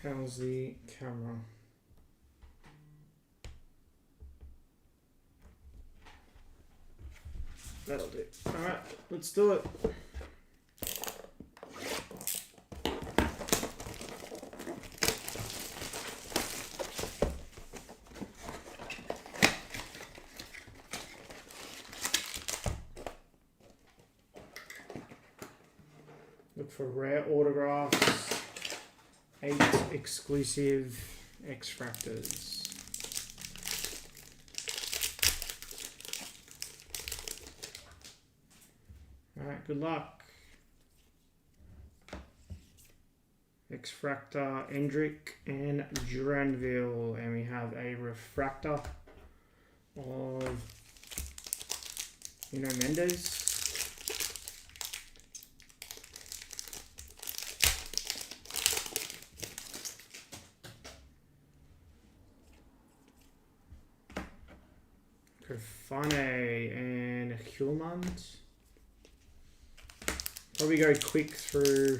How's the camera? That'll do. Alright, let's do it. Look for rare autographs. 8 exclusive X-Fractors. Alright, good luck. X-Fractor, Endrick, and Duranville. And we have a refractor of Mendes. Fane and Hjulmand. Probably go quick through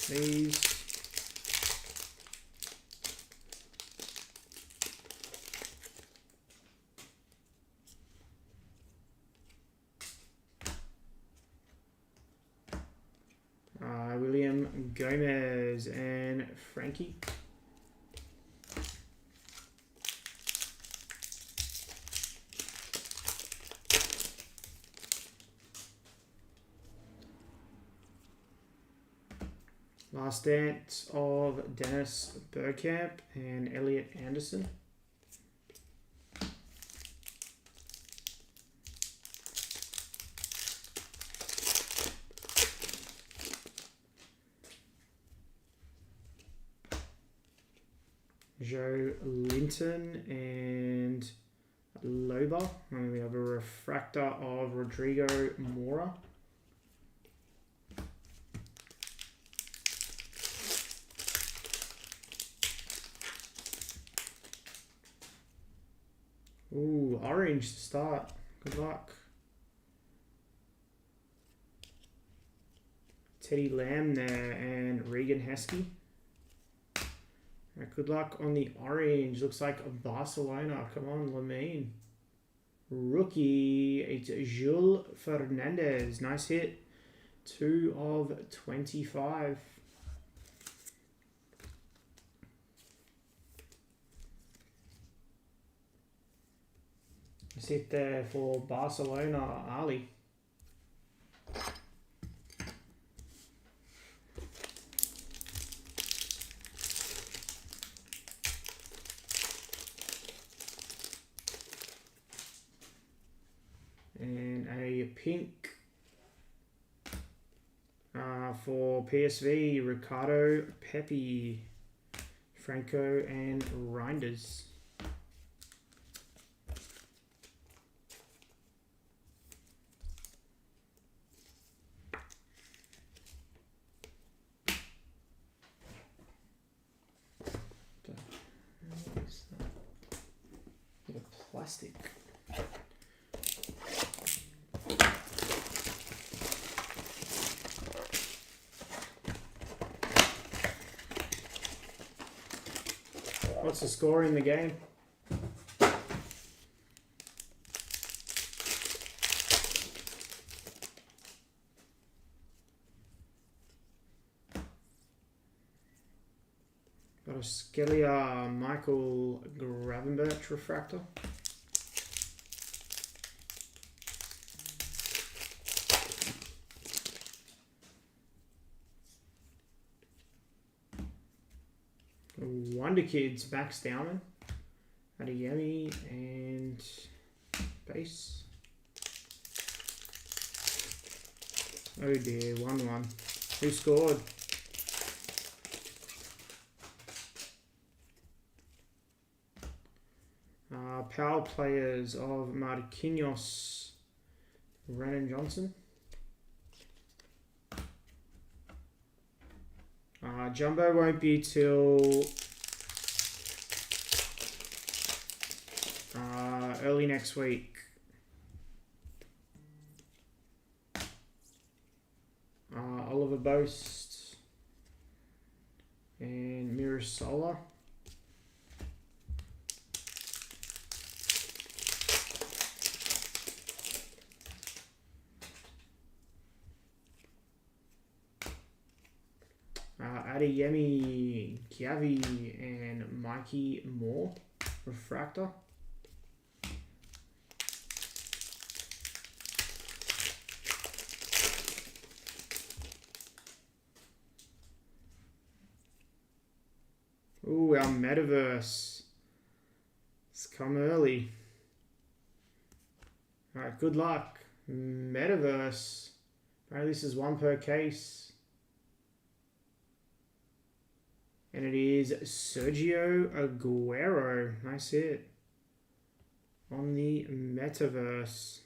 these. William Gomez and Frankie. Last Dance of Dennis Bergkamp and Elliot Anderson. Joe Linton and Loba. And we have a refractor of Rodrigo Mora. Ooh, orange to start. Good luck. Teddy Lamb there and Regan Heskey. Right, good luck on the orange. Looks like a Barcelona. Come on, Lamine. Rookie. It's Jules Fernandez. Nice hit. 2 of 25. Nice hit there for Barcelona, Ali. And a pink for PSV, Ricardo, Pepe, Franco, and Reinders. Bit of plastic. What's the score in the game? Got a Skelia Michael Gravenberch refractor. Wonder Kids, Max Dowman, Adeyemi, and base. Oh dear, 1-1. Who scored? Power players of Marquinhos, Renan Johnson. Jumbo won't be till early next week. Oliver Boast and Mirasola. Adeyemi, Gavi, and Mikey Moore, refractor. Ooh, our metaverse. It's come early. Alright, good luck. Metaverse. Apparently this is 1 per case. And it is Sergio Aguero. Nice hit. On the metaverse.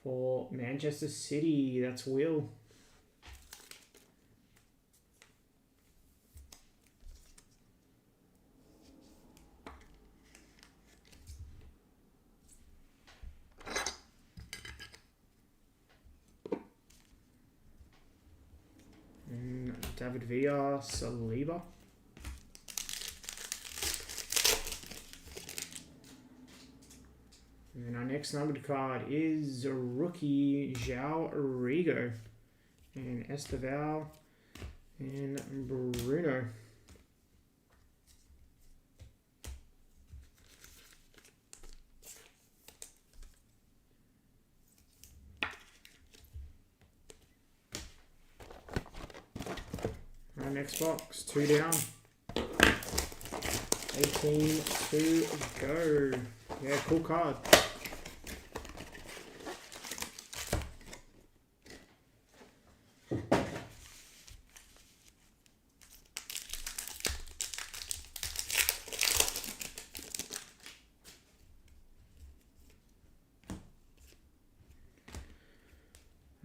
For Manchester City. That's Will. David Villa, Saliba. And then our next numbered card is a rookie, João Rigo. And Esteval and Bruno. Our next box, 2 down. 18 to go. Yeah, cool card.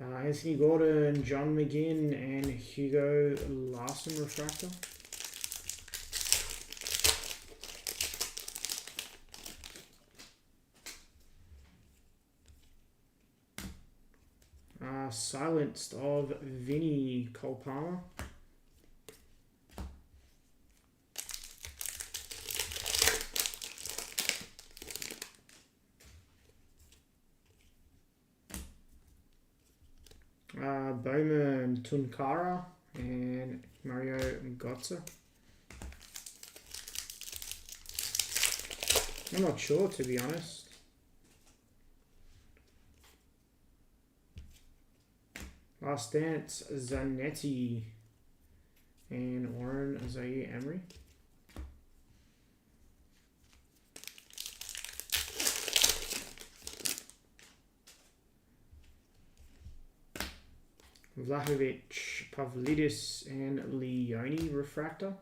Anthony Gordon, John McGinn, and Hugo Larson refractor. Silenced of Vinny Cole Palmer. Bowman Tunkara and Mario Götze. I'm not sure, to be honest. Last Dance, Zanetti and Warren Zaire Emery. Vlahovic, Pavlidis, and Leone refractor.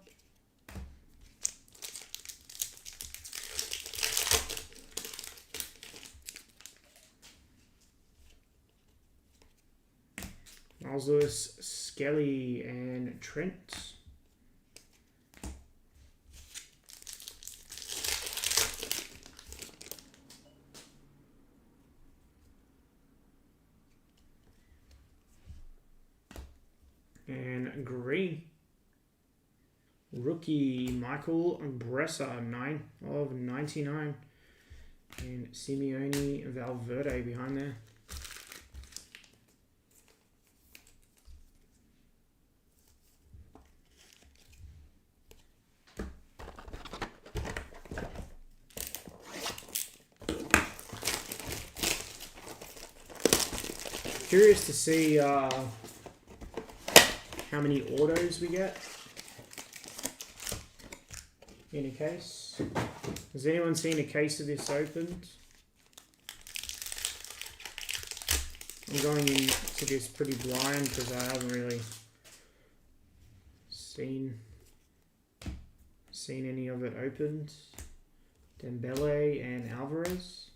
Miles Lewis, Skelly, and Trent. And green. Rookie Michael Bresser, 9 of 99. And Simeone Valverde behind there. Curious to see how many autos we get in a case. Has anyone seen a case of this opened? I'm going into this pretty blind because I haven't really seen any of it opened. Dembele and Alvarez.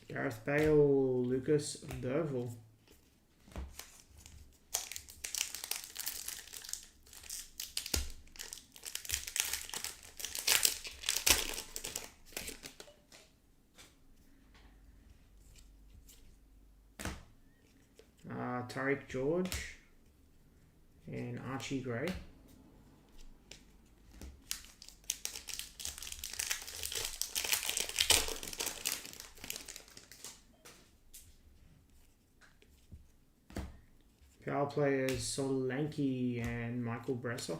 Gareth Bale, Lucas Derville. Tariq George and Archie Gray. Power players Solanke and Michael Bresser.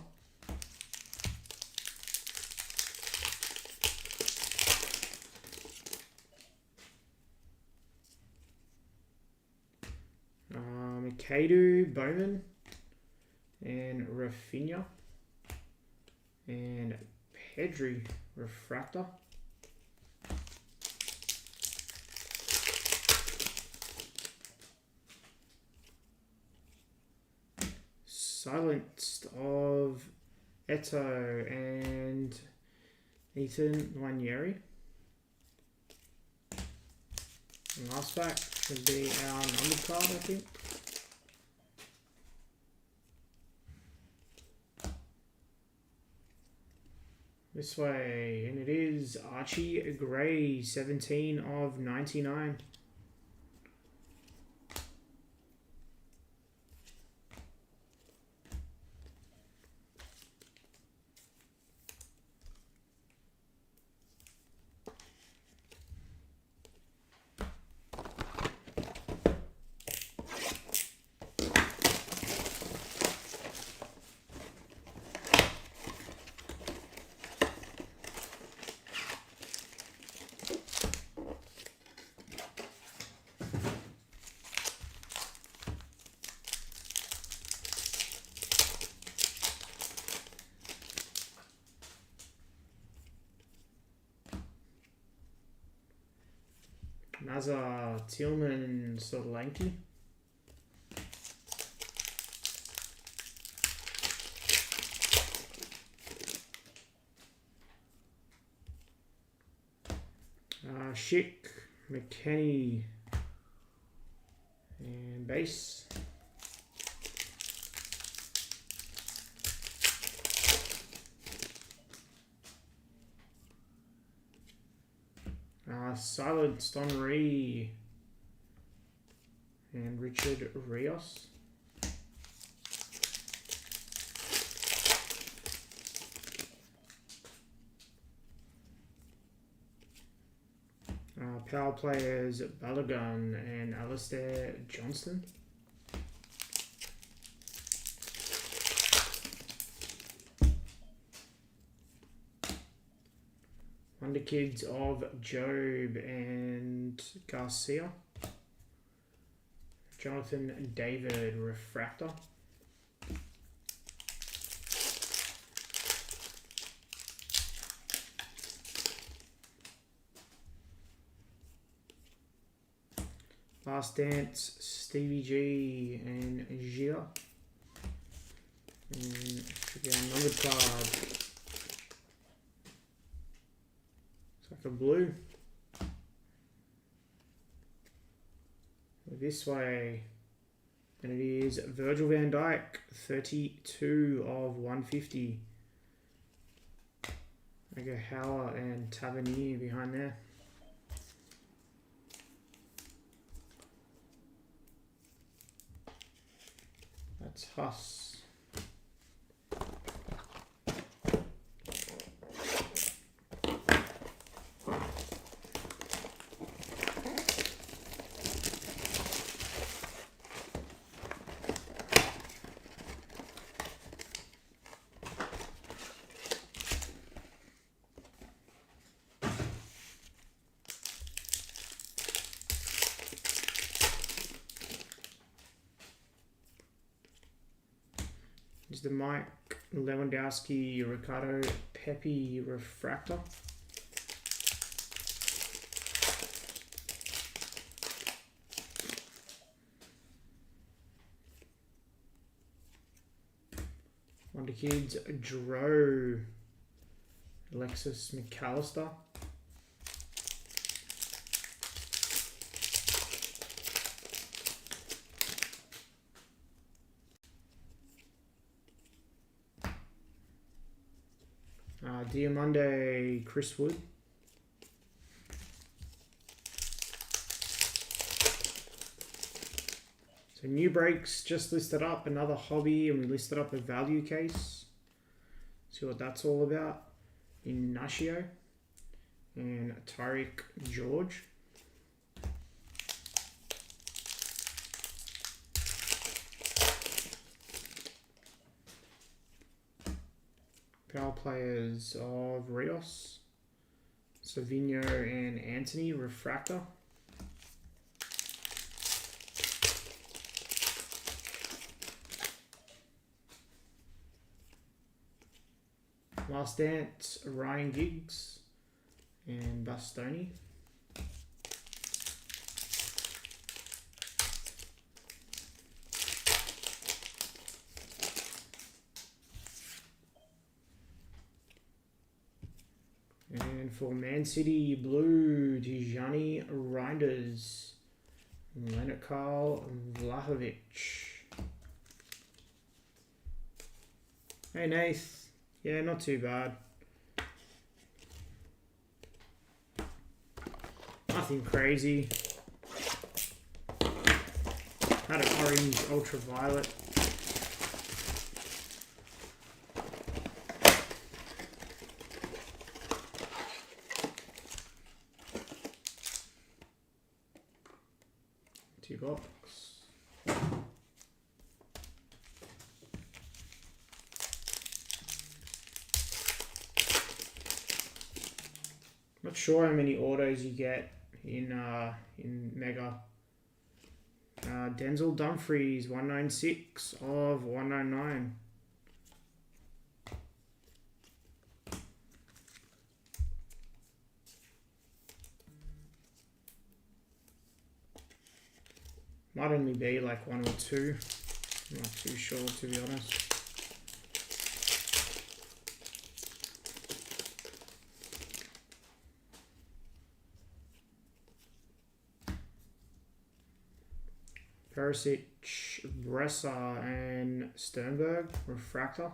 Mikadu, Bowman, and Rafinha, and Pedri, refractor. Silenced of Eto and Ethan Wanyeri. And last pack should be our numbered card, I think. This way, and it is Archie Gray, 17 of 99. Nazar, Tillman, Solanke. Schick, McKenny, and base. Silenced Henri and Richard Rios. Power players Balogun and Alistair Johnston. Wonder Kids of Job and Garcia. Jonathan David Refractor. Last Dance, Stevie G and Gia. And should be our numbered card. It's like a blue. This way. And it is Virgil van Dijk, 32 of 150. I go Howler and Tavernier behind there. That's Huss. Is the Mike Lewandowski Ricardo Pepe Refractor. Wonder Kids Dro Alexis McAllister. Diamande Chris Wood. So new breaks just listed up, another hobby, and we listed up a value case. See what that's all about. Ignacio and Tyreek George. Power players of Rios, Savinho and Anthony Refractor. Last Dance, Ryan Giggs and Bastoni. And for Man City Blue, Tijani Reinders, Leonard Carl Vlahovic. Hey Nath, yeah, not too bad. Nothing crazy. Had an orange ultraviolet. Box. Not sure how many autos you get in Mega. Denzel Dumfries 196 of 199. Might only be like one or two. I'm not too sure, to be honest. Perisic, Bresser, and Sternberg, refractor.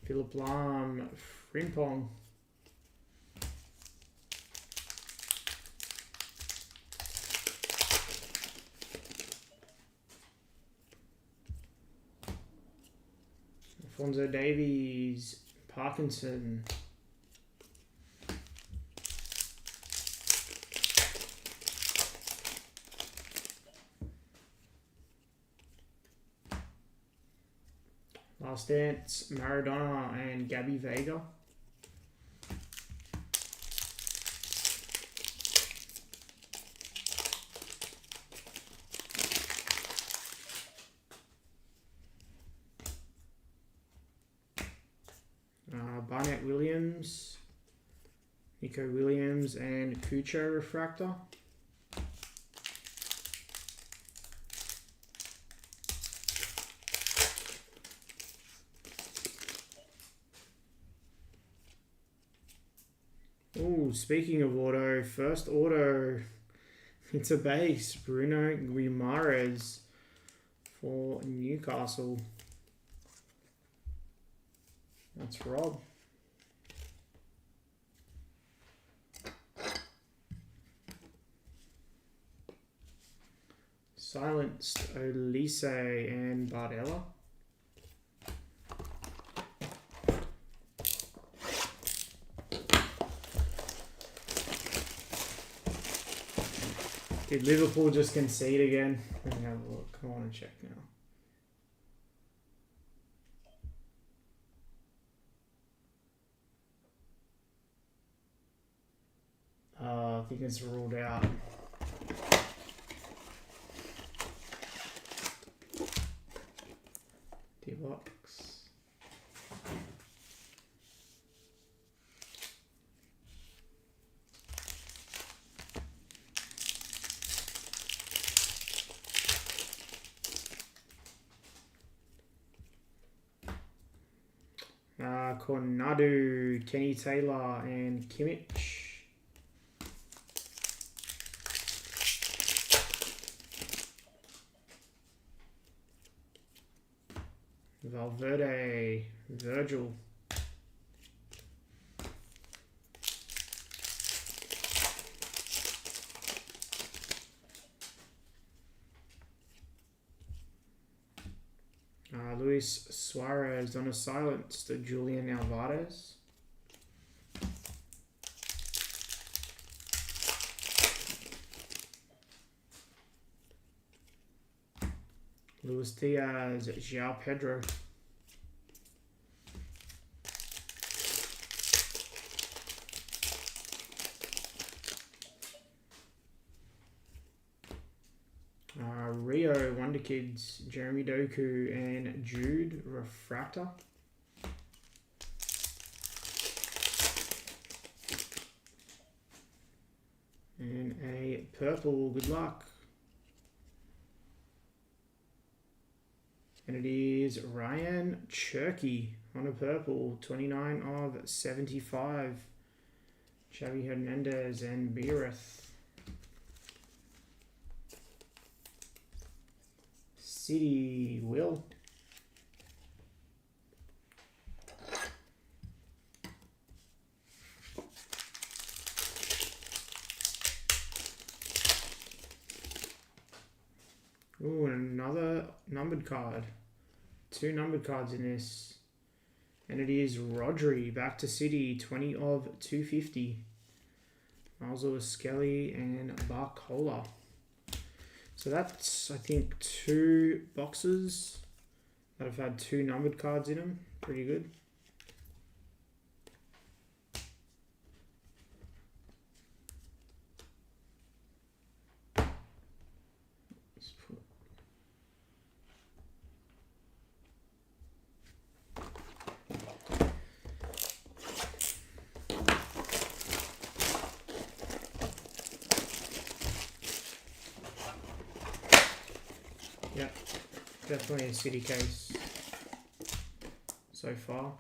Philip Lahm, Frimpong. Alfonso Davies, Parkinson. Last Dance, Maradona and Gabby Vega. Barnett Williams, Nico Williams, and Kucho refractor. Oh, speaking of auto, first auto, it's a base, Bruno Guimaraes for Newcastle. That's Rob. Silenced Olise and Bardella. Did Liverpool just concede again? Let me have a look. Come on and check now. I think it's ruled out. D-box. Cornadu, Kenny Taylor, and Kimmich. Valverde, Virgil. Luis Suarez on a silenced Julian Alvarez. Luis Diaz, João Pedro. Rio Wonder Kids, Jeremy Doku and Jude refractor. And a purple, good luck. And it is Ryan Cherky on a purple, 29 of 75. Xavi Hernandez and Beereth. City, Will. Ooh, another numbered card. 2 numbered cards in this. And it is Rodri, back to City, 20 of 250. Miles Lewis Skelly and Barcola. So that's, I think, 2 boxes that have had 2 numbered cards in them. Pretty good. Yep, definitely a City case so far.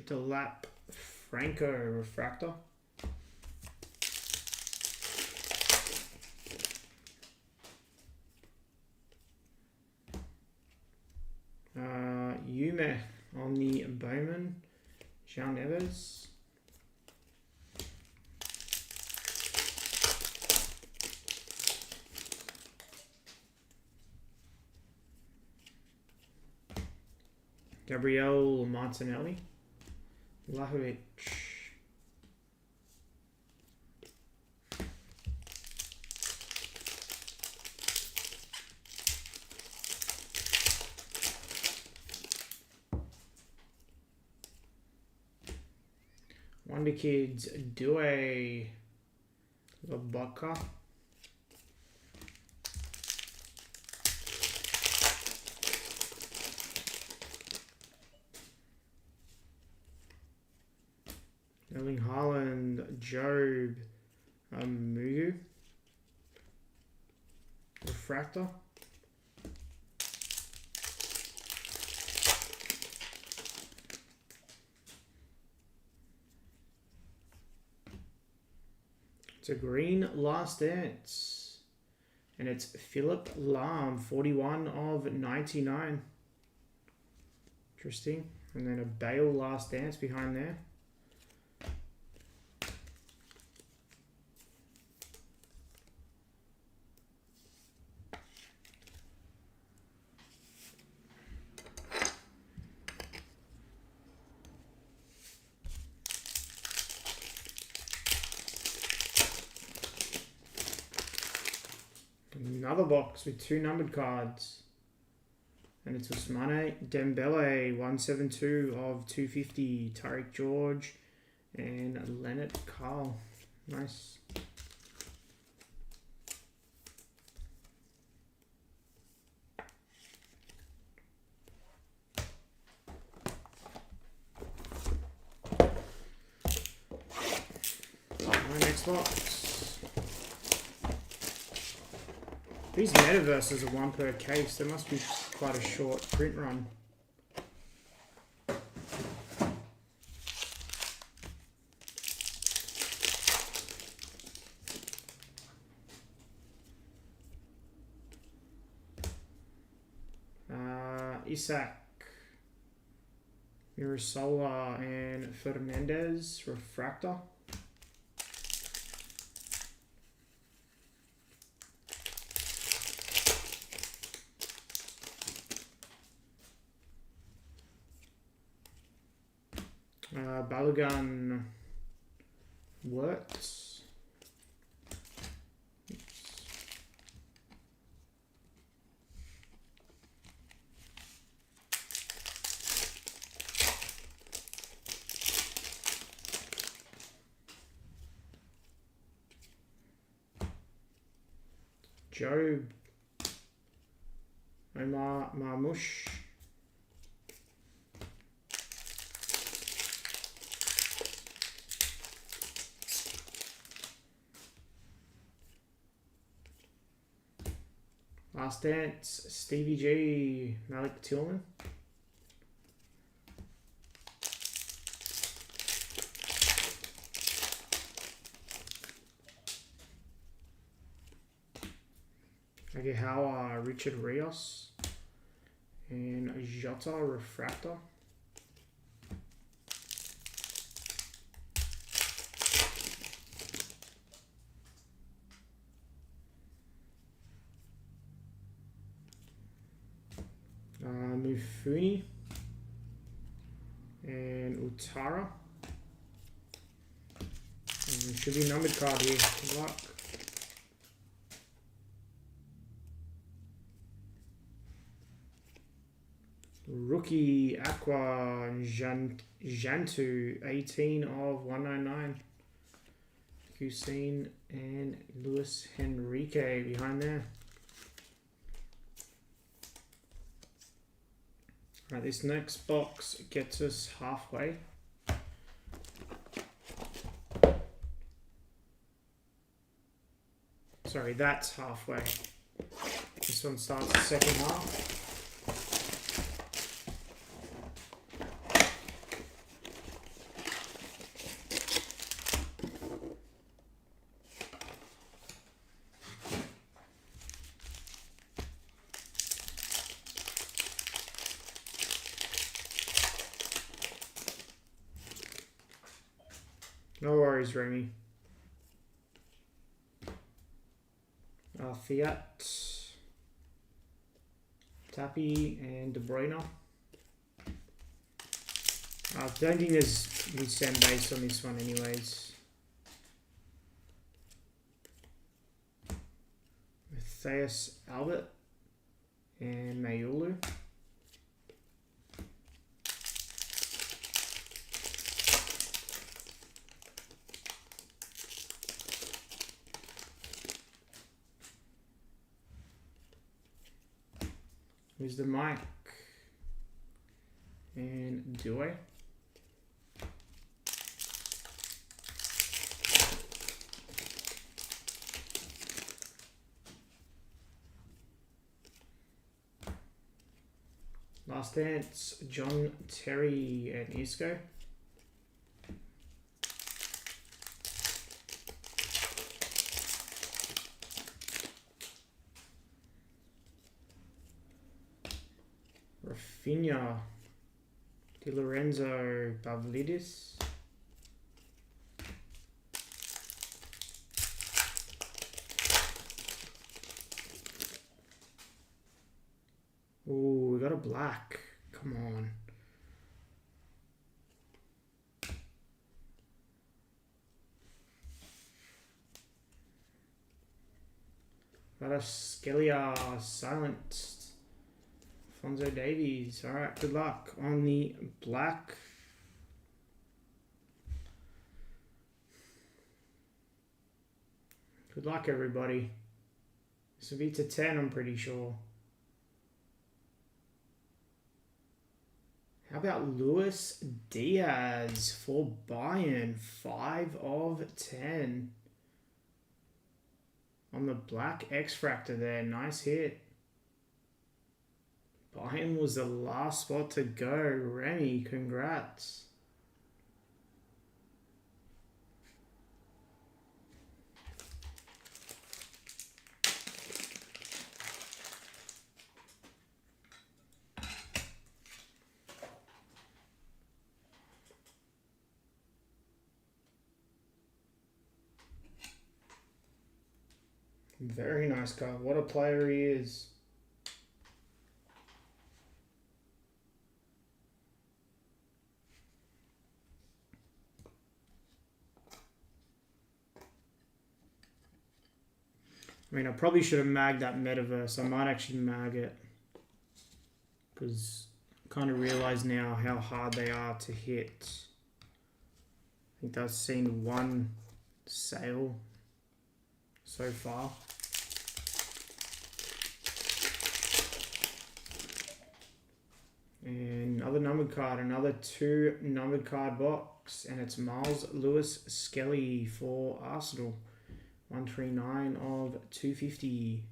Delap Franco refractor. Yume on the Bowman. Jean Neves. Gabriel Martinelli. Lahovic. Wonder Kids Due Lobotka. Erling Haaland, Job, Mugu, refractor. It's a green Last Dance, and it's Philip Lahm, 41 of 99. Interesting. And then a Bale Last Dance behind there. Another box with 2 numbered cards. And it's Ousmane Dembele, 172 of 250. Tariq George and Leonard Carl. Nice. Alright, next box. These metaverses are 1 per case. There must be quite a short print run. Isak, Mirasola, and Fernandez refractor. Balogun Works. Job, Omar Marmoush. Last Dance, Stevie G, Malik Tillman. Agehawa, Richard Rios, and Jota refractor. Mufuni and Utara. And should be numbered card here. Good luck. Rookie Aqua Jantu, 18 of 199. Hussein and Luis Henrique behind there. Right, this next box gets us halfway. Sorry, that's halfway. This one starts the second half. No worries, Remy. Fiat, Tappy, and De Bruyne. I don't think there's send base on this one anyways. Matthias Albert and Mayulu. Who's the mic? And Dewey. Last Dance, John Terry and Isco. Rafinha, Di Lorenzo, Pavlidis. Ooh, we got a black. Come on. Got a Scalia silenced. Alfonso Davies. Alright, good luck on the black. Good luck, everybody. This will be to 10, I'm pretty sure. How about Luis Diaz for Bayern? 5 of 10. On the black X-Fractor there. Nice hit. Bayern was the last spot to go. Remy, congrats. Very nice card. What a player he is. I mean, I probably should have magged that Metaverse. I might actually mag it. Because I kind of realize now how hard they are to hit. I think I've seen one sale so far. And another numbered card, another 2 numbered card box, and it's Miles Lewis Skelly for Arsenal. 139 of 250.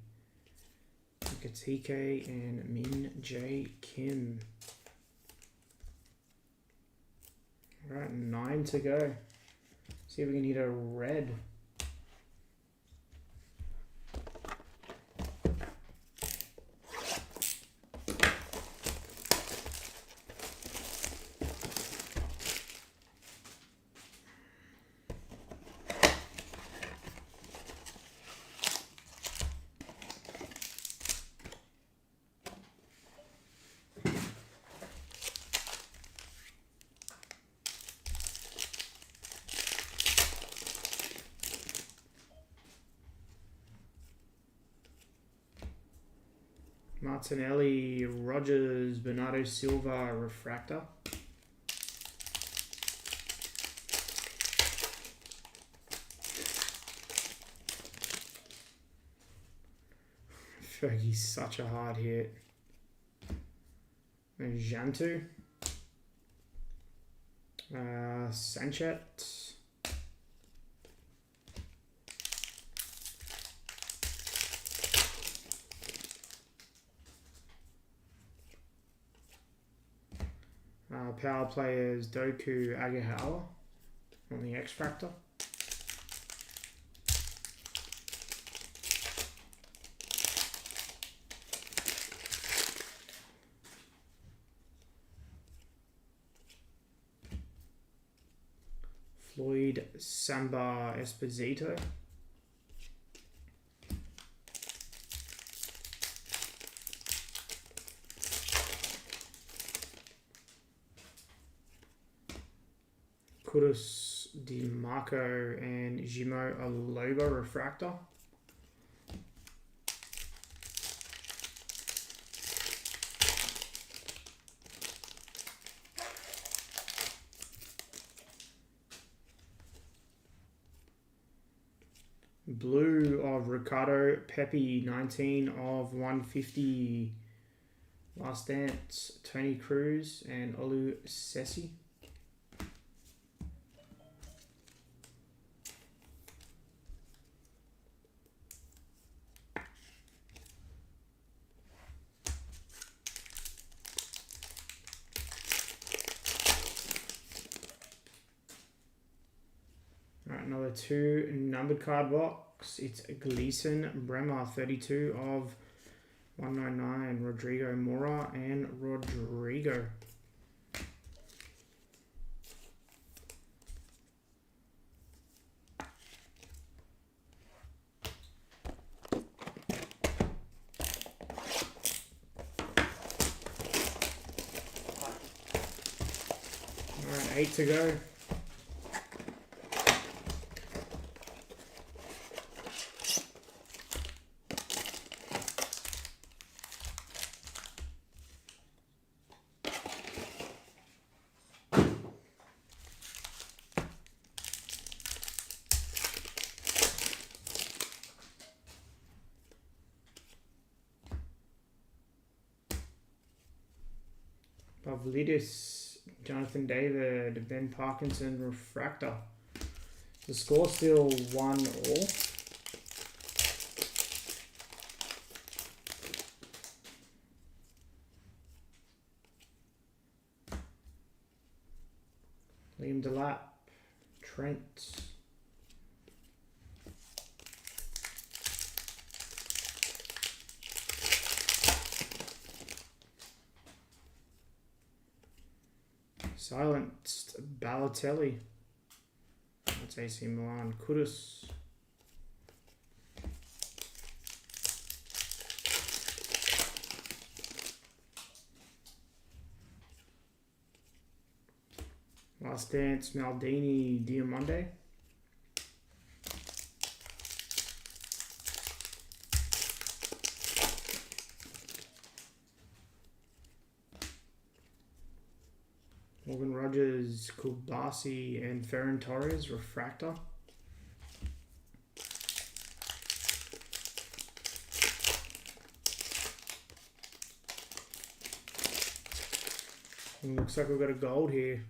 TK and Min J Kim. Alright, 9 to go. See if we can hit a red. Martinelli, Rogers, Bernardo Silva, Refractor. Fergie's such a hard hit. And Jantu. Sanchez. Power players Doku Agahawa on the X-Fractor. Floyd Samba Esposito. Kudus DiMarco and Jimo Aloba refractor. Blue of Ricardo Pepi, 19 of 150. Last Dance, Tony Cruz and Olu Sessi. Alright, another 2 numbered card box. It's Gleason Bremer, 32 of 199. Rodrigo Mora and Rodrigo. Alright, 8 to go. Pavlidis, Jonathan David, Ben Parkinson, refractor. The score still 1-all. Liam Delap, Trent. Silenced Balotelli. That's AC Milan. Kudus. Last Dance, Maldini, Diamande. Morgan Rogers, Kubasi, and Ferran Torres, refractor. And looks like we've got a gold here.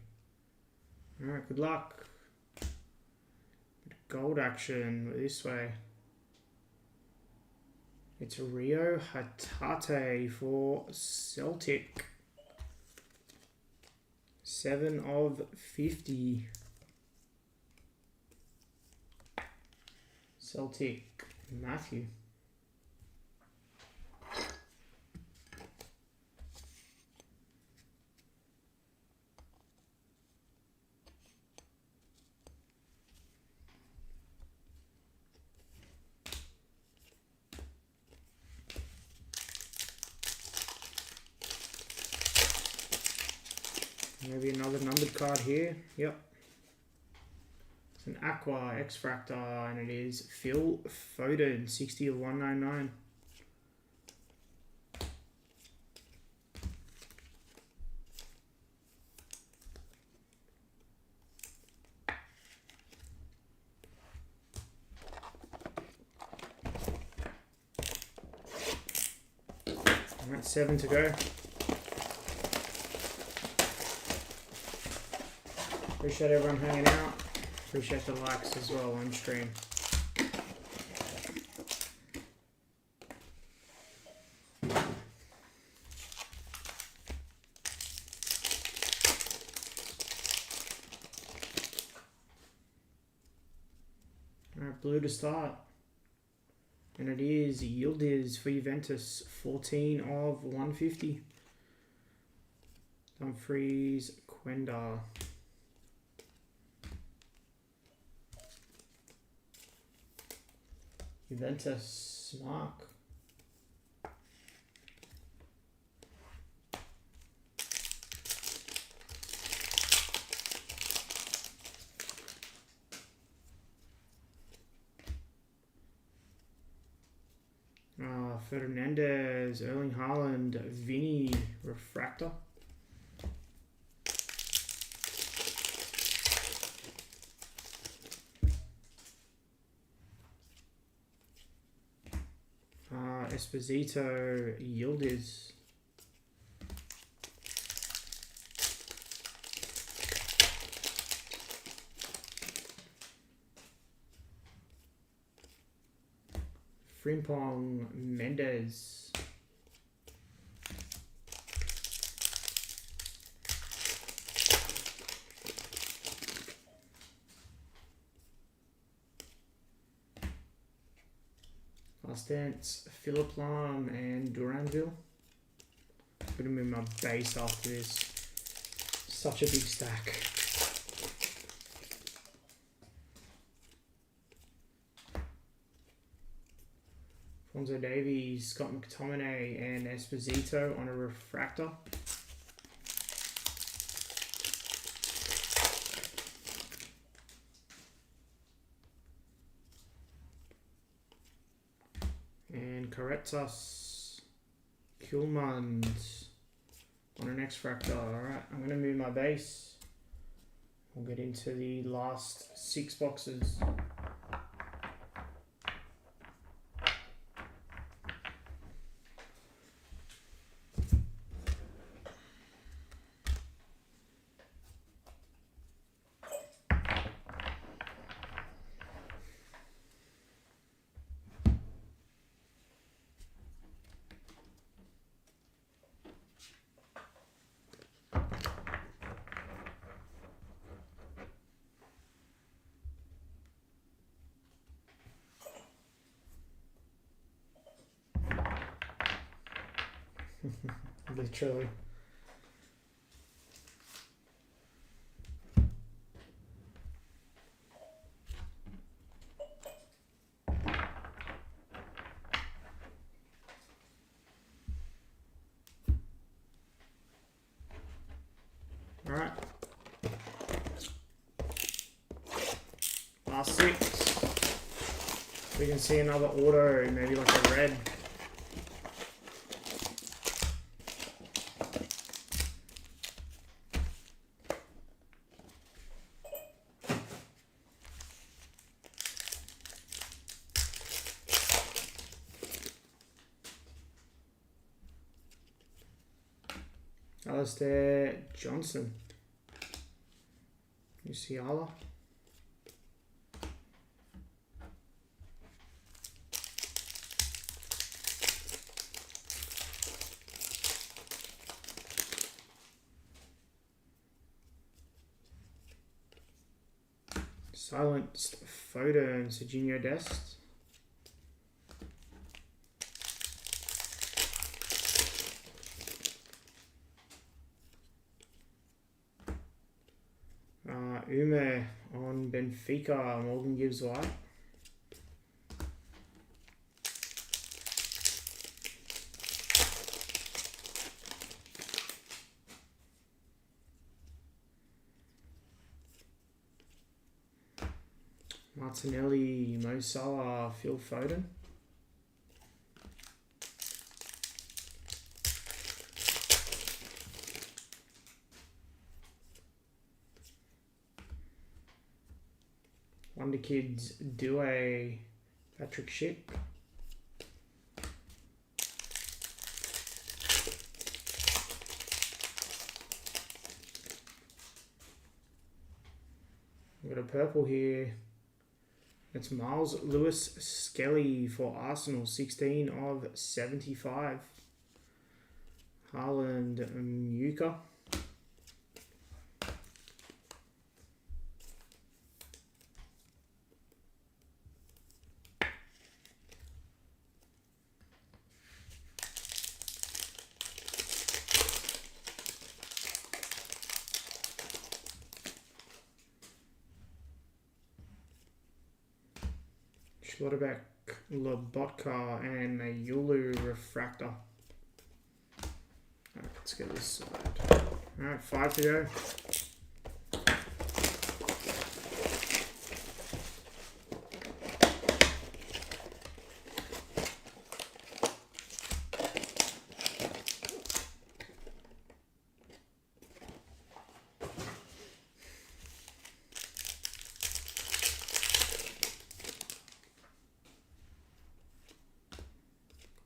Alright, good luck. Gold action this way. It's Rio Hatate for Celtic. 7 of 50. Celtic, Matthew. Maybe another numbered card here. Yep. It's an Aqua X-Fractor, and it is Phil Foden, 60 of 199. All right, 7 to go. Appreciate everyone hanging out. Appreciate the likes as well on stream. Alright, blue to start. And it is Yildiz for Juventus, 14 of 150. Dumfries, Quenda. Juventus, Mark. Fernandez, Erling Haaland, Vinny, Refractor. Esposito, Yildiz. Frimpong, Mendes. Last Dance, Philip Lahm and Duranville. I'm going to move my base after this. Such a big stack. Fonzo Davies, Scott McTominay and Esposito on a refractor. And Karetas, Kulmand on an X-Fractor. Alright, I'm going to move my base. We'll get into the last 6 boxes. Literally. All right. Last 6. We can see another auto, maybe like a red. Alistair Johnson. Musiala. Silenced Foden, Serginho Dest. Ume on Benfica, Morgan Gibbs White. Martinelli, Mo Salah, Phil Foden. Wonder Kids Due, Patrick Schick. We've got a purple here. It's Miles Lewis Skelly for Arsenal, 16 of 75. Haaland Muka. Schlotterbeck Lobotka, and a Yulu refractor. Alright, let's get this side. Alright, 5 to go.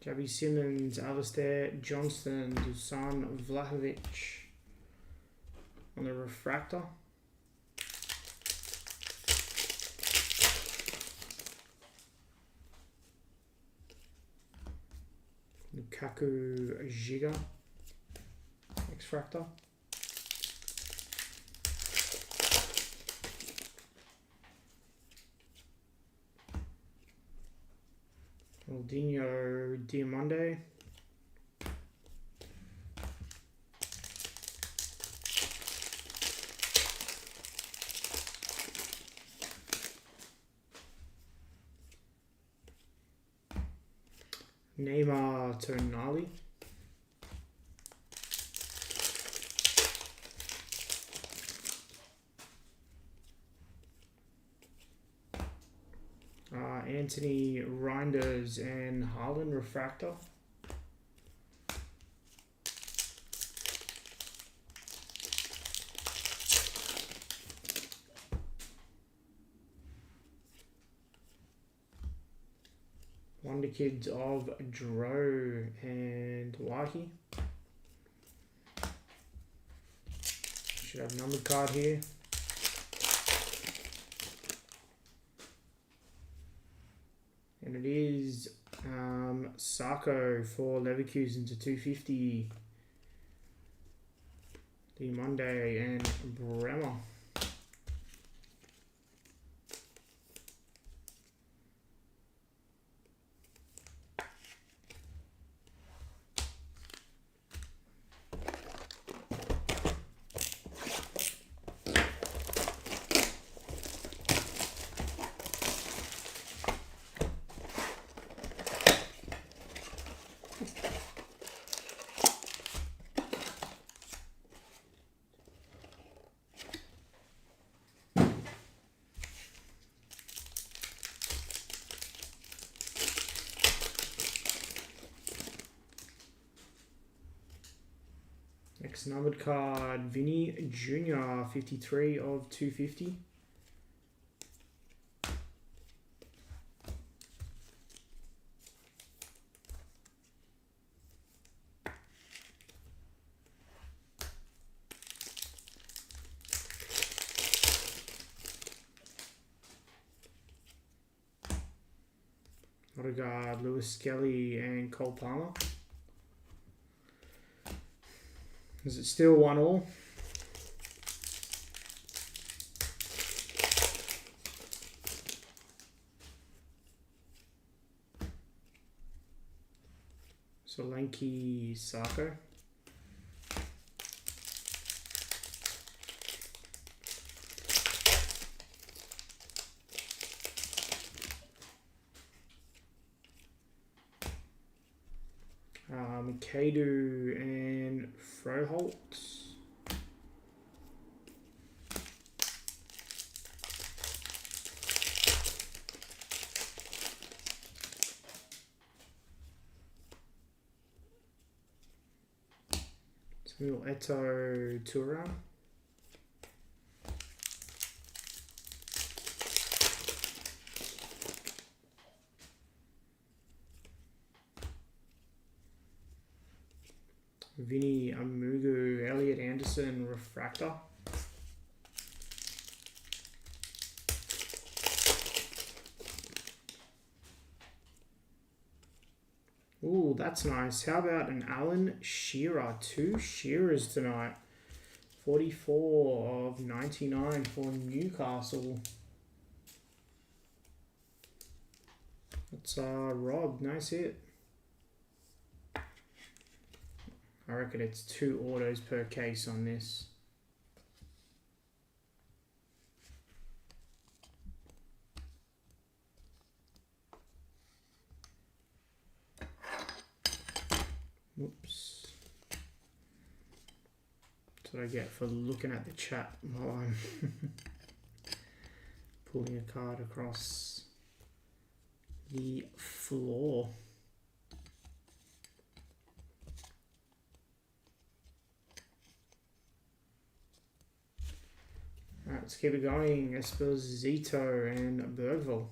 Javi Simmons, Alistair Johnston, Dusan Vlahovic on the refractor. Lukaku Giga, X-Fractor. Ronaldinho Diamande. Neymar Tonali. Anthony Reinders and Haaland refractor. Wonder Kids of Dro and Wahi. Should have a numbered card here. And it is Sarko for Leverkusen to 250. The Monday and Bremer. Next numbered card, Vinny Jr., 53 of 250. Odegaard, Lewis Skelly, and Cole Palmer. Is it still 1-1? Solanke Sarko. Kadu and Froholt. Samuel Eto'o Tura. Vinny Amugu, Elliot Anderson, refractor. Ooh, that's nice. How about an Alan Shearer? 2 Shearers tonight. 44 of 99 for Newcastle. That's Rob. Nice hit. I reckon it's 2 autos per case on this. what I get for looking at the chat while I'm pulling a card across the floor. Alright, let's keep it going. Esposito and Bergville.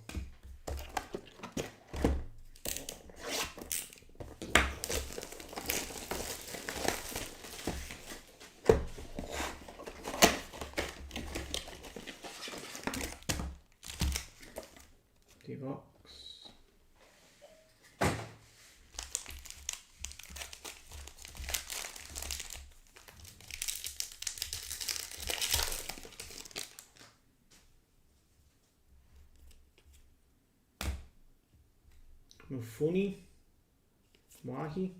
D-box. Mufuni, Wahi,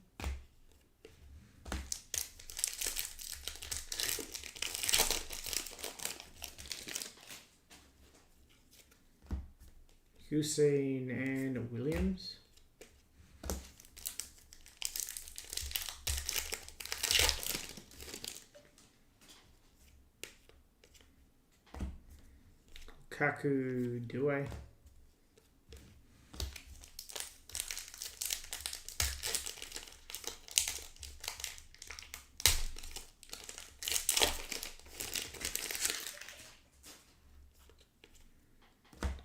Hussein and Williams. Kaku Due.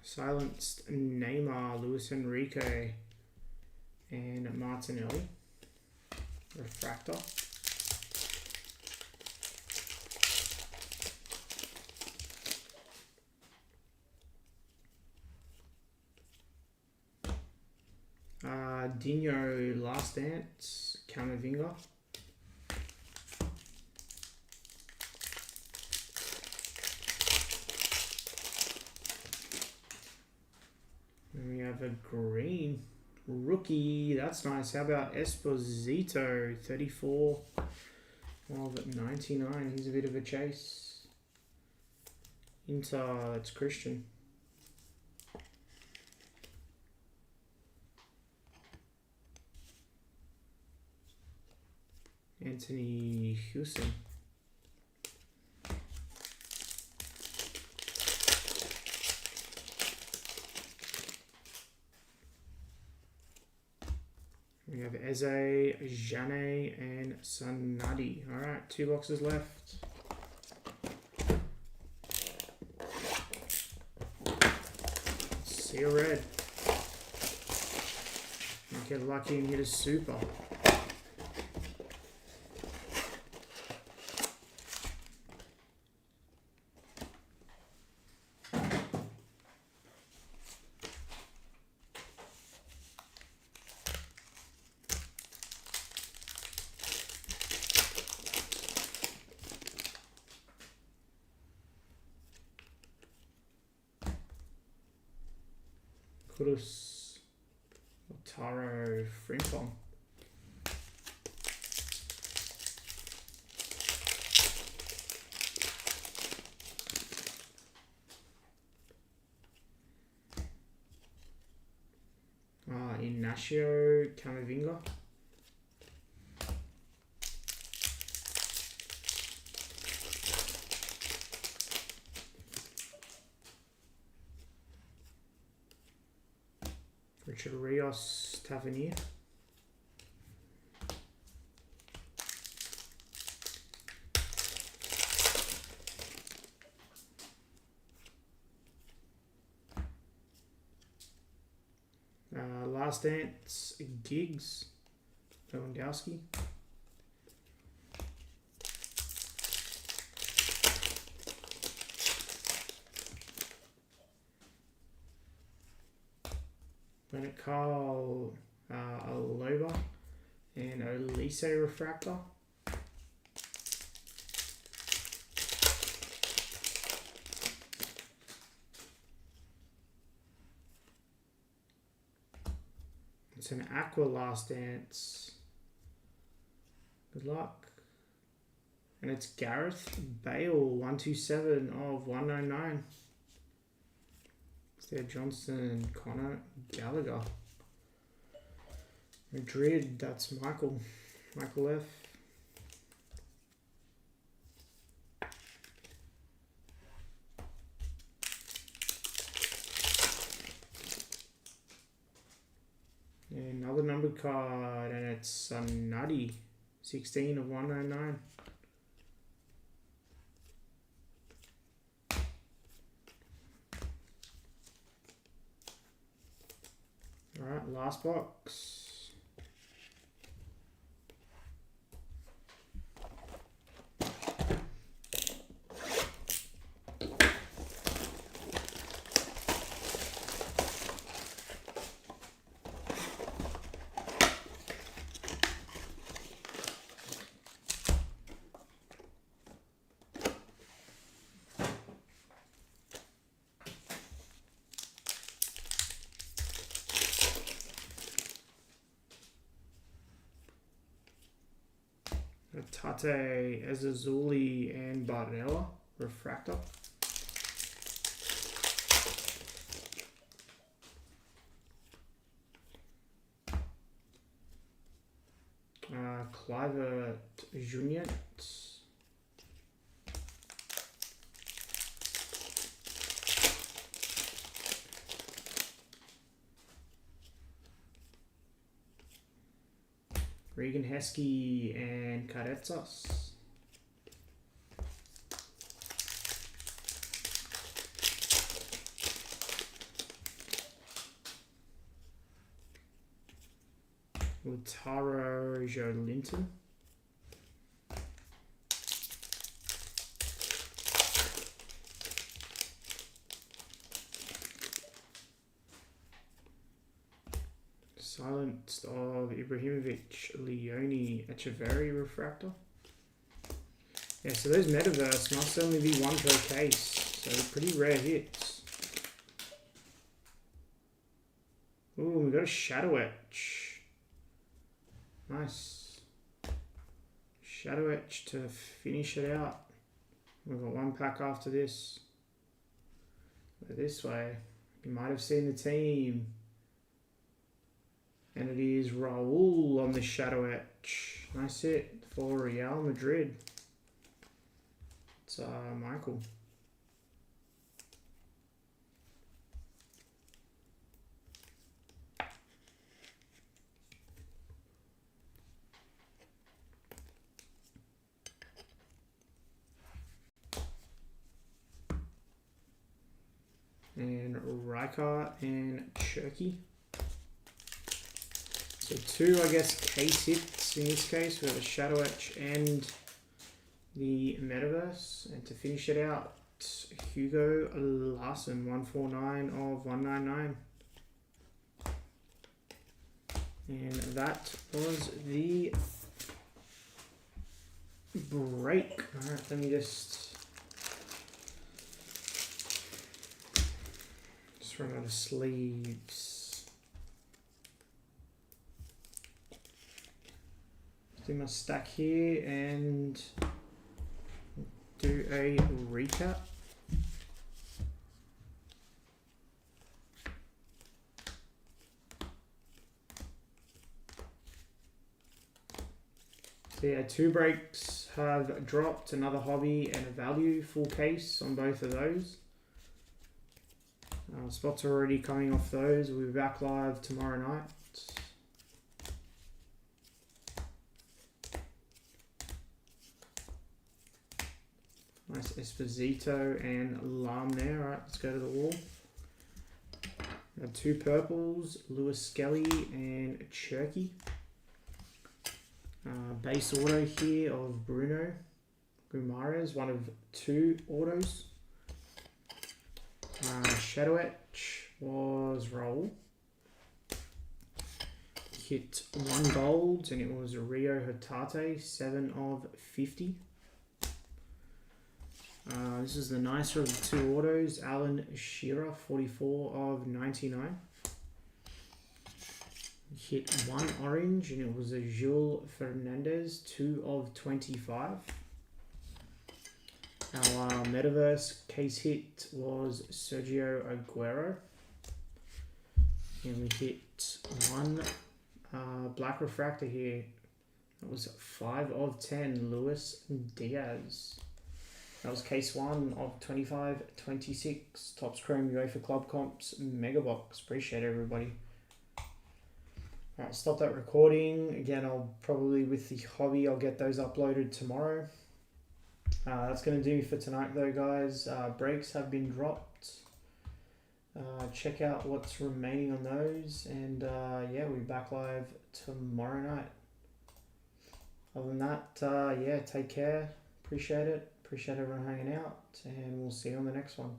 Silenced Neymar, Luis Enrique, and Martinelli. Refractor. Dino, Last Dance, Camavinga. And we have a green rookie. That's nice. How about Esposito, 34 of 99. He's a bit of a chase. Inter, it's Christian. Anthony Houston. We have Eze, Jane, and Sanadi. Alright, 2 boxes left. See a red. Might get lucky and hit a super. Kudus, Otaro, Frimpong. Ignacio, Camavinga. Richard Rios, Tavernier. Last Dance, Giggs, Lewandowski. Bennett Carl, Aloba, and Olise Refractor. It's an Aqua Last Dance. Good luck. And it's Gareth Bale, 127 of 199. It's there, Johnson, Connor, Gallagher. Madrid, that's Michael. Michael F. number card, and it's a nutty 16 of 199. All right, last box. Tate, Ezazuli, and Barella refractor. Clivert Junior. Regan Heskey and Caretsas. Lautaro Joe Linton. Silenced of Ibrahimovic, Leone, Echeverry refractor. Yeah, so those Metaverse must only be one per case, so pretty rare hits. Ooh, we got a Shadow Etch. Nice. Shadow Etch to finish it out. We've got one pack after this. Go this way. You might have seen the team. And it is Raul on the Shadow Etch. Nice hit for Real Madrid. It's Michael. And Rijkaard and Cherky. So two, I guess, case hits in this case. We have a Shadow Etch and the Metaverse. And to finish it out, Hugo Larson, 149 of 199. And that was the break. All right, let me just run out of sleeves. Do my stack here and do a recap. So yeah, two breaks have dropped, another hobby and a value full case on both of those. Spots are already coming off those. We'll be back live tomorrow night. Nice Esposito and Lam there. All right, let's go to the wall. We have two purples, Lewis Skelly and Cherky. Base auto here of Bruno Guimaraes, one of two autos. Shadow Etch was Raul. Hit one gold and it was Rio Hatate, 7 of 50. This is the nicer of the two autos, Alan Shearer, 44 of 99. Hit one orange and it was a Jules Fernandez, 2 of 25. Our Metaverse case hit was Sergio Aguero. And we hit one black refractor here. That was 5 of 10, Luis Diaz. That was case 1 of 25/26. Topps Chrome UEFA Club Comps Mega Box. Appreciate it, everybody. Alright, I'll stop that recording. Again, I'll probably, with the hobby, I'll get those uploaded tomorrow. That's going to do for tonight though, guys. Breaks have been dropped. Check out what's remaining on those, and yeah, we'll be back live tomorrow night. Other than that, yeah, take care. Appreciate it. Appreciate everyone hanging out, and we'll see you on the next one.